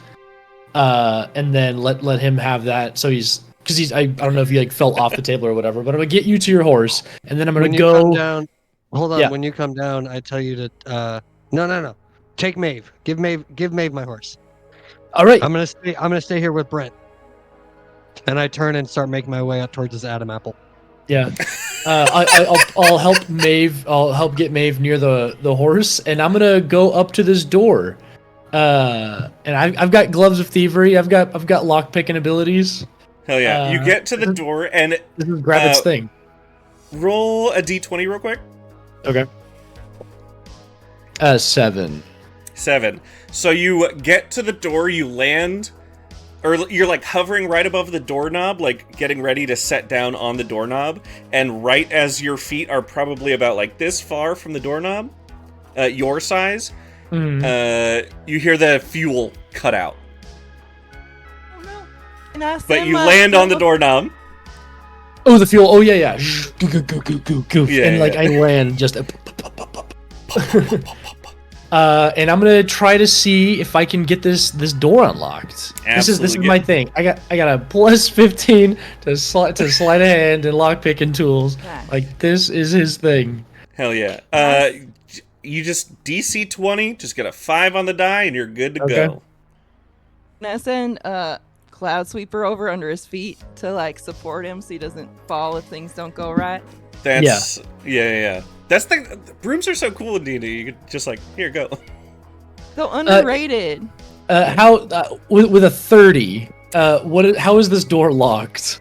and then let him have that. So I don't know if you like fell off the table or whatever, but I'm gonna get you to your horse, and then I'm gonna When you go come down, hold on. Yeah. When you come down, I tell you to no. Take Maeve. Give Maeve my horse. All right. I'm gonna stay here with Brent. And I turn and start making my way up towards this Adam apple. Yeah. I'll help Maeve. I'll help get Maeve near the horse, and I'm gonna go up to this door. And I've got gloves of thievery. I've got lock picking abilities. Hell yeah! You get to the door and This is Grabbit's thing. roll a d20 real quick. Okay. 7. 7. So you get to the door, you land, or you're like hovering right above the doorknob, like getting ready to set down on the doorknob, and right as your feet are probably about like this far from the doorknob, your size, you hear the fuel cut out. Oh no. And I But you land on the doorknob. Oh, the fuel. Oh yeah. Goof. Yeah, And like yeah. I land just. And I'm gonna try to see if I can get this door unlocked. This is my thing. I got a plus 15 to slide a hand and lockpick and tools. Nice. Like this is his thing. Hell yeah. You just DC 20, just get a 5 on the die, and you're good to Okay. go. Can I send Cloud Sweeper over under his feet to like support him so he doesn't fall if things don't go right? That's yeah. That's the brooms are so cool in D&D. You could just like, here, go. So underrated. How with a 30? How is this door locked?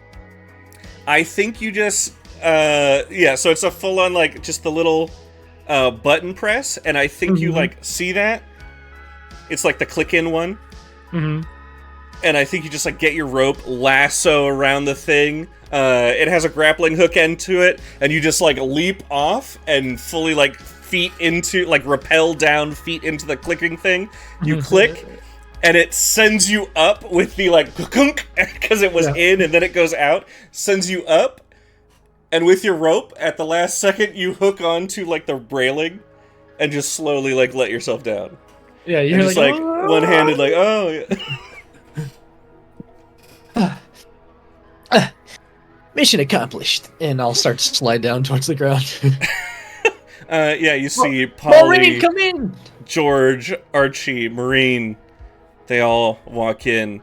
I think you just so it's a full on like just the little button press, and I think you like see that. It's like the click in one. Mm-hmm. And I think you just like get your rope, lasso around the thing. It has a grappling hook end to it, and you just like leap off and fully like rappel down feet into the clicking thing. You click, and it sends you up with the like because it was in and then it goes out. Sends you up, and with your rope at the last second, you hook onto like the railing, and just slowly like let yourself down. Yeah, you're And just like one-handed, like mission accomplished, and I'll start to slide down towards the ground. you see Polly, Maureen, come in. George, Archie, Marine, they all walk in,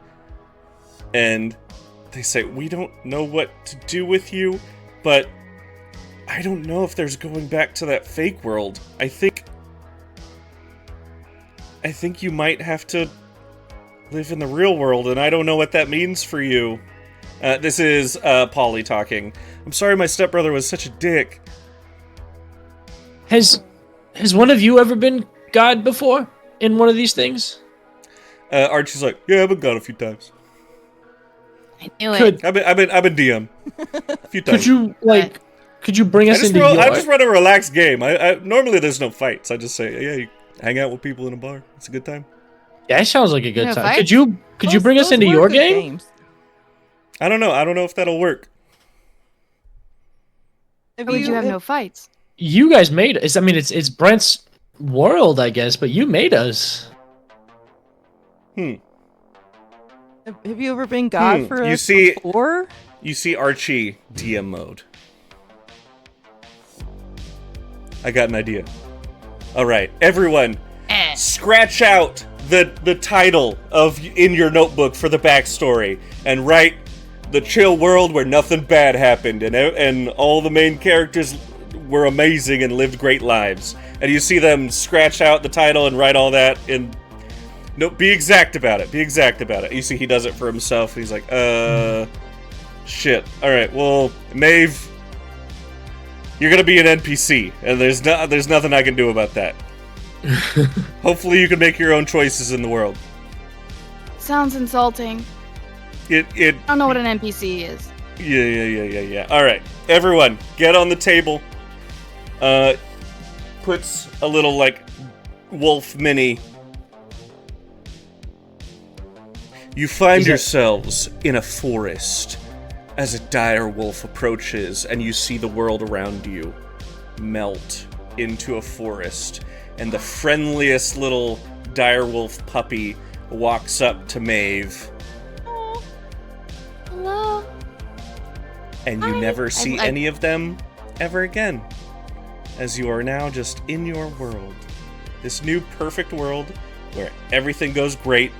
and they say, "We don't know what to do with you, but I don't know if there's going back to that fake world. I think you might have to live in the real world, and I don't know what that means for you." This is Polly talking. "I'm sorry my stepbrother was such a dick." Has one of you ever been God before in one of these things? Archie's like, "Yeah, I've been gone a few times. I knew it. I've been DM a few times." Could you bring us into your... I just run a relaxed game. I normally there's no fights. I just say, "Yeah, you hang out with people in a bar. It's a good time." Yeah, it sounds like a good No time. fight? Could you bring us into your game? Games. I don't know. I don't know if that'll work. If How would you have no fights? You guys made us. I mean, it's Brent's world, I guess, but you made us. Have you ever been God for You us see- before? You see Archie DM mode. I got an idea. All right, everyone, scratch out the title in your notebook for the backstory and write "The Chill World Where Nothing Bad Happened," and all the main characters were amazing and lived great lives. And you see them scratch out the title and write all that in. No, be exact about it. Be exact about it. You see, he does it for himself. He's like, shit. All right, well, Maeve, you're gonna be an NPC, and there's nothing I can do about that. Hopefully, you can make your own choices in the world. Sounds insulting. I don't know what an NPC is. Yeah. All right, everyone, get on the table. Puts a little like wolf mini. You find yourselves in a forest as a dire wolf approaches and you see the world around you melt into a forest, and the friendliest little dire wolf puppy walks up to Maeve, Hello. and you Hi. never see I- any of them ever again, as you are now just in your world. This new perfect world where everything goes great.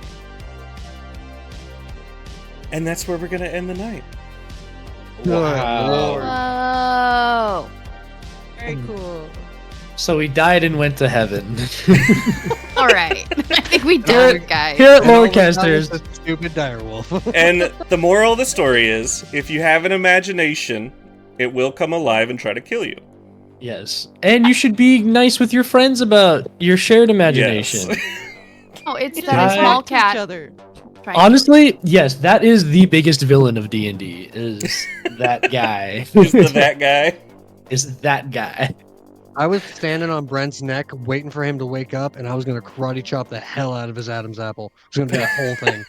And that's where we're going to end the night. Whoa. Very cool. So he died and went to heaven. All right. I think we did it, guys. Here at And all we got is Lorecasters. a stupid direwolf. And the moral of the story is, if you have an imagination, it will come alive and try to kill you. Yes. And you should be nice with your friends about your shared imagination. Yes. Oh, it's Just that Right. small to each cat. other. trying to- Honestly, yes, that is the biggest villain of D&D, is that guy. Is that guy? Is that guy. I was standing on Brent's neck waiting for him to wake up, and I was going to karate chop the hell out of his Adam's apple. It was going to be that whole thing.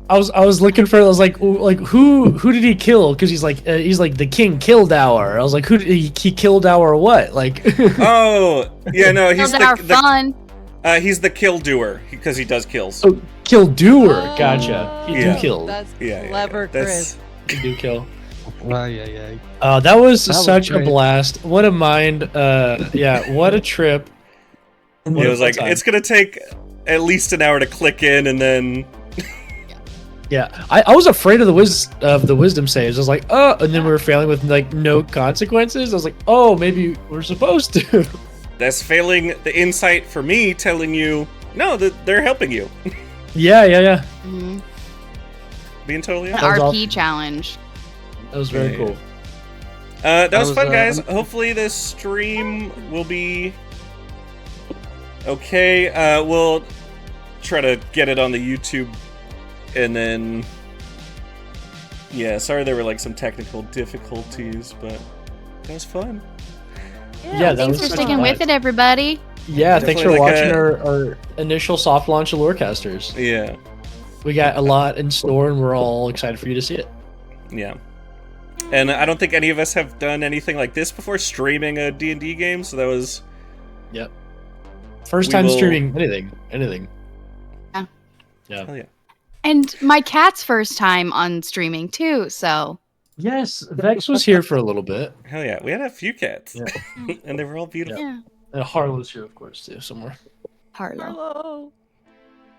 I was looking for. I was like who did he kill? Because he's like the king killed our. I was like, who did he killed our what? Like Oh, yeah, no, he's Killed our the fun. he's the kill doer because he does kills. oh, kill doer. Gotcha. He Yeah. do kill. That's Yeah, yeah, clever, yeah. Chris. He do kill. Yeah. That was That was such a great. blast. What a mind. Yeah. What a trip. It was like, it's gonna take at least an hour to click in, and then Yeah, I was afraid of the wisdom saves. I was like, oh, and then we were failing with like no consequences. I was like, oh, maybe we're supposed to. that's failing the insight for me, telling you no, that they're helping you. yeah. Mhm. Being totally An honest. was RP challenge. That was very Yeah. cool. That was was, fun, guys. I'm- Hopefully this stream will be okay. We'll try to get it on the YouTube, and then sorry there were like some technical difficulties, but that was fun. Yeah, that Thanks was for such sticking a with blast. it, everybody. Yeah, thanks for Definitely like watching a- our initial soft launch of Lorecasters. Yeah, We got a lot in store, and we're all excited for you to see it. yeah. And I don't think any of us have done anything like this before, streaming a D&D game, so that was... Yep. First We time will- streaming anything. Yeah. Yeah. Hell yeah. And my cat's first time on streaming too, so Yes, Vex was here for a little bit. Hell yeah. We had a few cats. Yeah. And they were all beautiful. yeah. And Harlow's here, of course, too, somewhere. Harlow. Hello.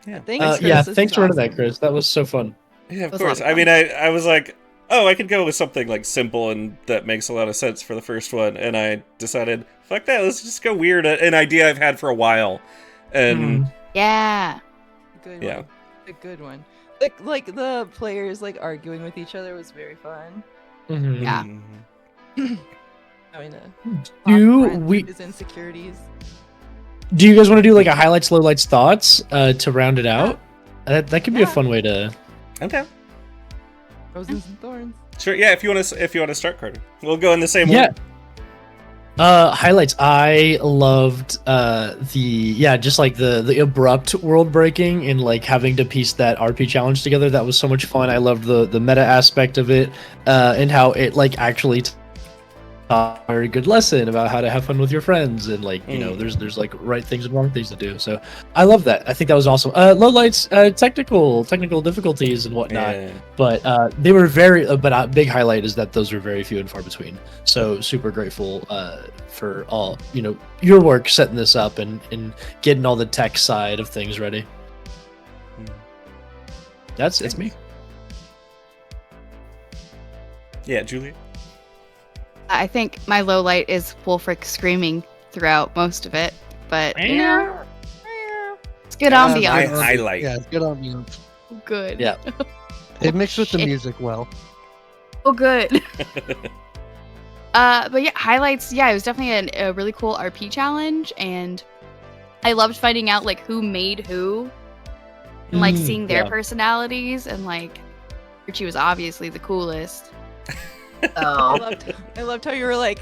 Yeah. Thanks, Chris. Yeah, This thanks is for running awesome. that, Chris. That was so fun. Yeah, of was a lot course. of I fun. mean, I was like, oh, I could go with something like simple and that makes a lot of sense for the first one, and I decided, fuck that, let's just go weird. An idea I've had for a while, and Yeah. Good Yeah. one. A good one. Like the players like arguing with each other was very fun. Mhm. Yeah. Having to Do talk Brent we- through his insecurities. Do you guys want to do like a highlights, lowlights, thoughts to round it out? That could be a fun way to. okay, Roses and thorns. sure. Yeah, if you want to start, Carter, we'll go in the same Yeah. order. Highlights. I loved just like the abrupt world breaking and like having to piece that RP challenge together. That was so much fun. I loved the meta aspect of it, and how it like actually taught a very good lesson about how to have fun with your friends, and like there's like right things and wrong things to do. So I love that. I think that was awesome. Lowlights, technical difficulties and whatnot. Yeah. But they were very but a big highlight is that those were very few and far between. So super grateful for all your work setting this up and getting all the tech side of things ready. It's me. Yeah, Julia. I think my low light is Wolfric screaming throughout most of it, but it's good Yeah, ambiance. my highlight. Yeah, it's good ambiance. Good. Yeah. It mixed with the Shit. music well. Oh, good. But yeah, highlights. Yeah, it was definitely a really cool RP challenge, and I loved finding out like who made who, and like seeing their yeah. personalities, and like Richie was obviously the coolest. I So loved how you were like,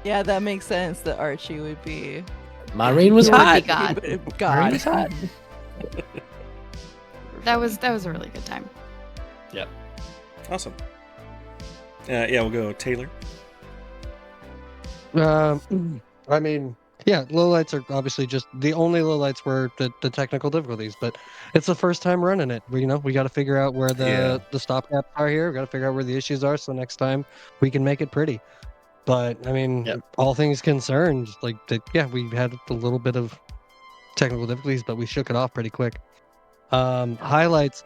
yeah, that makes sense that Archie would be Maureen was Yeah. hot. God. Maureen God. was hot. that was a really good time. Awesome. Yeah, we'll go Taylor. I mean, yeah, lowlights are obviously just the only lowlights were the technical difficulties, but it's the first time running it. We got to figure out where the stop gaps are here. We got to figure out where the issues are, so next time we can make it pretty. But I mean, Yep. all things concerned, we had a little bit of technical difficulties, but we shook it off pretty quick. Highlights,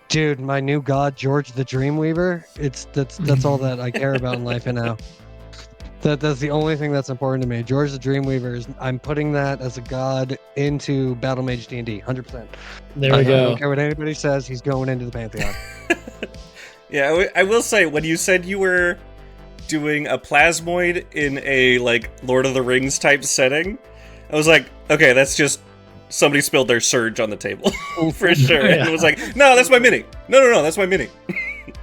dude, my new god, George the Dreamweaver. That's all that I care about in life now. That's the only thing that's important to me. George the Dreamweaver I'm putting that as a god into Battle Mage D&D, 100%. There we I go. don't care what anybody says. He's going into the Pantheon. Yeah, I will say, when you said you were doing a plasmoid in a like Lord of the Rings type setting, I was like, okay, that's just somebody spilled their surge on the table for sure. Yeah. And it was like, no, that's my mini. No, that's my mini.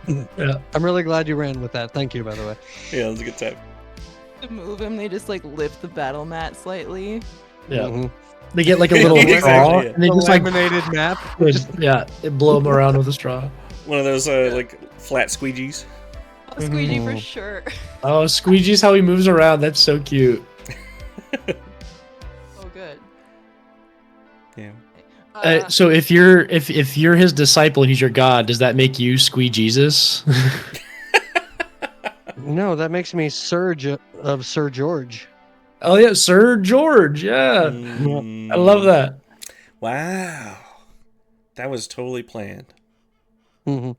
Yeah. I'm really glad you ran with that. Thank you, by the way. Yeah, it was a good time. To move him, they just like lift the battle mat slightly. Yeah. Mhm. They get like a little Exactly, straw, yeah. and they just like Laminated map. they blow them around with a straw. One of those like flat squeegees. Oh, Squeegee for Mhm. sure. Oh, Squeegee's how he moves around. That's so cute. Oh, good. Yeah. So if you're his disciple and he's your god, does that make you Squee Jesus? No, that makes me Surge of Sir George. Oh yeah, Sir George. Yeah, I love that. Wow. That was totally planned. Mhm.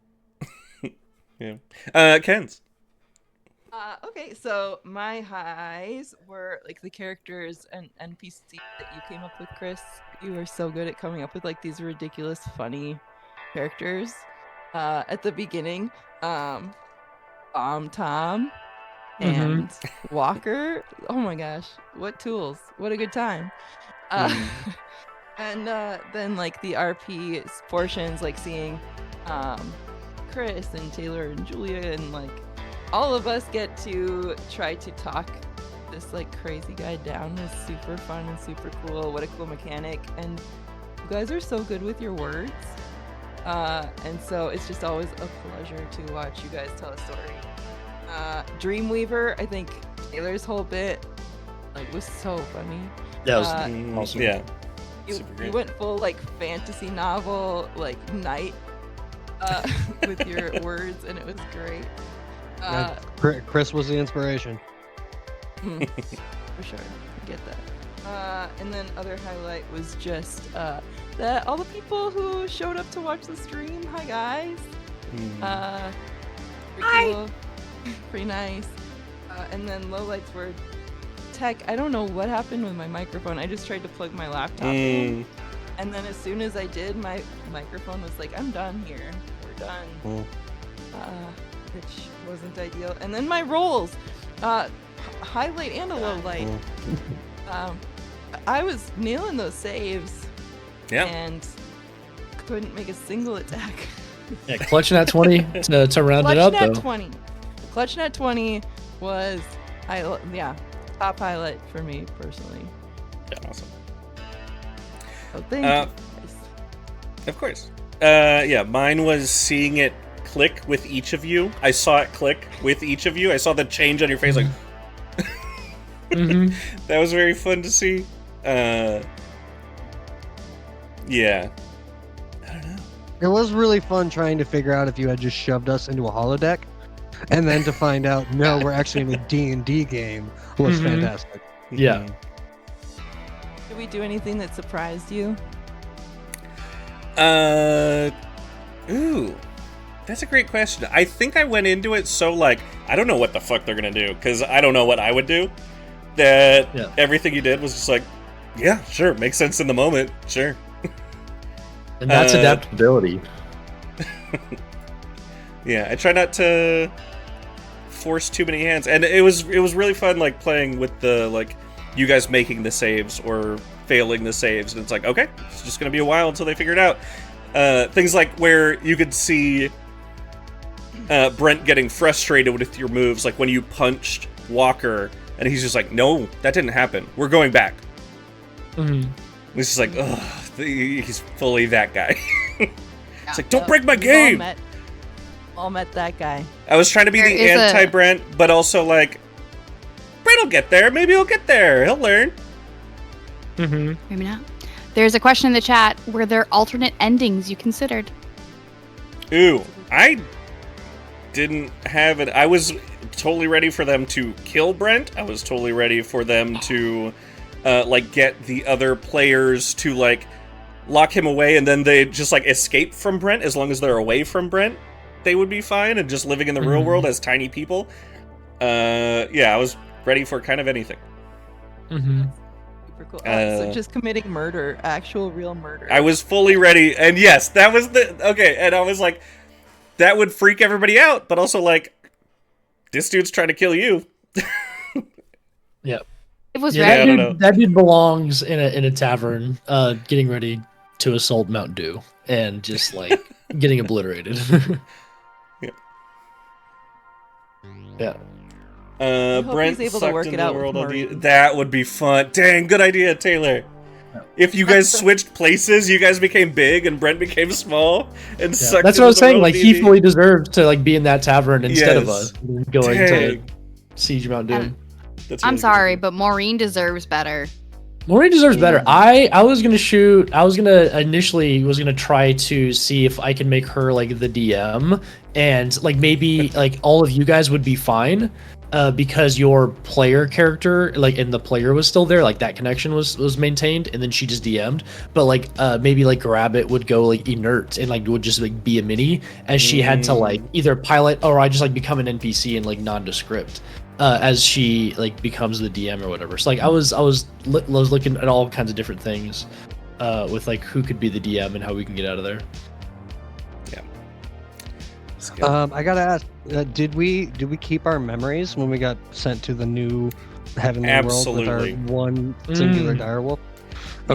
Yeah. Ken's. Okay, so my highs were like the characters and NPC that you came up with, Chris. You were so good at coming up with like these ridiculous, funny characters. At the beginning, Tom and Walker. Oh my gosh, what tools! What a good time. And then like the RP portions, like seeing Chris and Taylor and Julia, and like all of us get to try to talk this like crazy guy down. Is super fun and super cool. What a cool mechanic. And you guys are so good with your words. And so it's just always a pleasure to watch you guys tell a story. Dreamweaver, I think Taylor's whole bit like was so funny. That was Awesome. Yeah. You, Super great. you went full like fantasy novel like night with your words, and it was great. Chris was the inspiration. For sure, I get that. And then other highlight was just that all the people who showed up to watch the stream. Hi guys. Pretty cool. Pretty nice. And then lowlights were tech. I don't know what happened with my microphone. I just tried to plug my laptop in, and then as soon as I did, my microphone was like, "I'm done here. We're done." Which wasn't ideal. And then my rolls, highlight and a low light. I was nailing those saves. Yeah. And couldn't make a single attack. Yeah, clutching at 20 to round it up though. Clutch Net 20 was, top highlight for me personally. Yeah, awesome. So thank you. Guys. Of course. Yeah, mine was seeing it click with each of you. I saw it click with each of you. I saw the change on your face, like. That was very fun to see. Yeah. I don't know. It was really fun trying to figure out if you had just shoved us into a holodeck, and then to find out, no, we're actually in a D&D game was fantastic. Yeah. Did we do anything that surprised you? Ooh. That's a great question. I think I went into it so like, I don't know what the fuck they're gonna do, because I don't know what I would do. That everything you did was just like, yeah, sure, makes sense in the moment, sure. And that's adaptability. Yeah, I try not to force too many hands, and it was really fun, like playing with the like you guys making the saves or failing the saves, and it's like, okay, it's just gonna be a while until they figure it out. Things like where you could see Brent getting frustrated with your moves, like when you punched Walker, and he's just like, no, that didn't happen. We're going back. He's just like, ugh, he's fully that guy. It's like, don't break my game! All met that guy. I was trying to be There the is a- anti-Brent, but also like, Brent will get there. Maybe he'll get there. He'll learn. Mm-hmm. Maybe not. There's a question in the chat. Were there alternate endings you considered? Ooh, I didn't have it. I was totally ready for them to kill Brent. I was totally ready for them to, like, get the other players to, like, lock him away, and then they just, like, escape from Brent. As long as they're away from Brent, they would be fine, and just living in the real world as tiny people. Yeah, I was ready for kind of anything. Mm-hmm. Super cool. So just committing murder, actual real murder. I was fully ready, and yes, that was okay, and I was like, that would freak everybody out, but also, like, this dude's trying to kill you. Yep. It was Yeah, I red. don't know. that dude belongs in a tavern, getting ready to assault Mountain Dew and just like getting obliterated. Yeah. hope Brent he's able to sucked work in it the out with world of Maureen. that would be fun. Dang, good idea, Taylor. If you guys switched places, you guys became big and Brent became small and sucked That's into what I was the saying. world Like of he D&D. fully deserves to like be in that tavern instead of Yes. us going to Dang. siege Mountain Dew. And That's I'm really good. sorry, but Maureen deserves better. Maureen deserves better. I was gonna shoot. I was gonna initially was gonna try to see if I can make her like the DM, and like maybe like all of you guys would be fine, because your player character like and the player was still there. Like that connection was maintained, and then she just DM'd. But like maybe like Grabbit would go like inert and like would just like be a mini, as she had to like either pilot or I just like become an NPC and like nondescript. As she like becomes the DM or whatever. So like I was looking at all kinds of different things, with like who could be the DM and how we can get out of there. It's good. I gotta ask, did we keep our memories when we got sent to the new heavenly world with our Absolutely. one singular direwolf?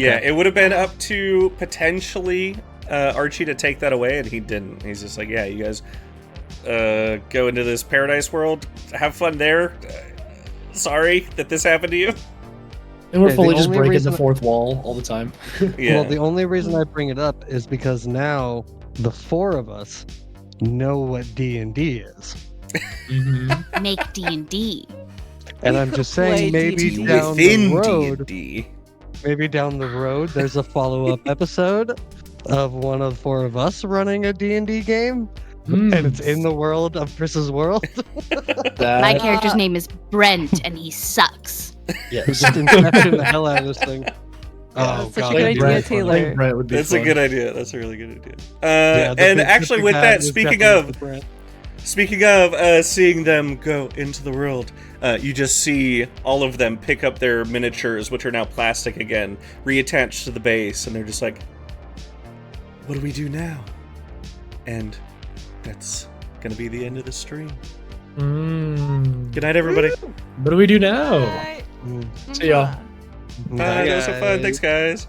Yeah, it would have been up to potentially Archie to take that away, and he didn't. He's just like, yeah, you guys go into this paradise world, have fun there. Sorry that this happened to you. And we're Yeah, the fully just only breaking reason- the fourth wall all the time. Yeah. Well, the only reason I bring it up is because now the four of us know what D&D is. Mm-hmm. Make D&D. And I'm just Play saying, maybe D&D. down Within the road, D&D. maybe down the road, there's a follow-up episode of one of four of us running a D&D game, and it's in the world of Chris's world. My character's name is Brent, and he sucks. Yes. Just inception the hell out of this thing. That's such a God, good it'd be idea, fun. Taylor. Brent would be That's a fun. good idea. That's a really good idea. Yeah, the And big actually, sister with pad that, is speaking definitely of Brent. seeing them go into the world, you just see all of them pick up their miniatures, which are now plastic again, reattached to the base, and they're just like, what do we do now? And that's gonna be the end of the stream. Good night, everybody. What do we do now? Bye. Mm. See y'all. Bye. That was so fun. Thanks, guys.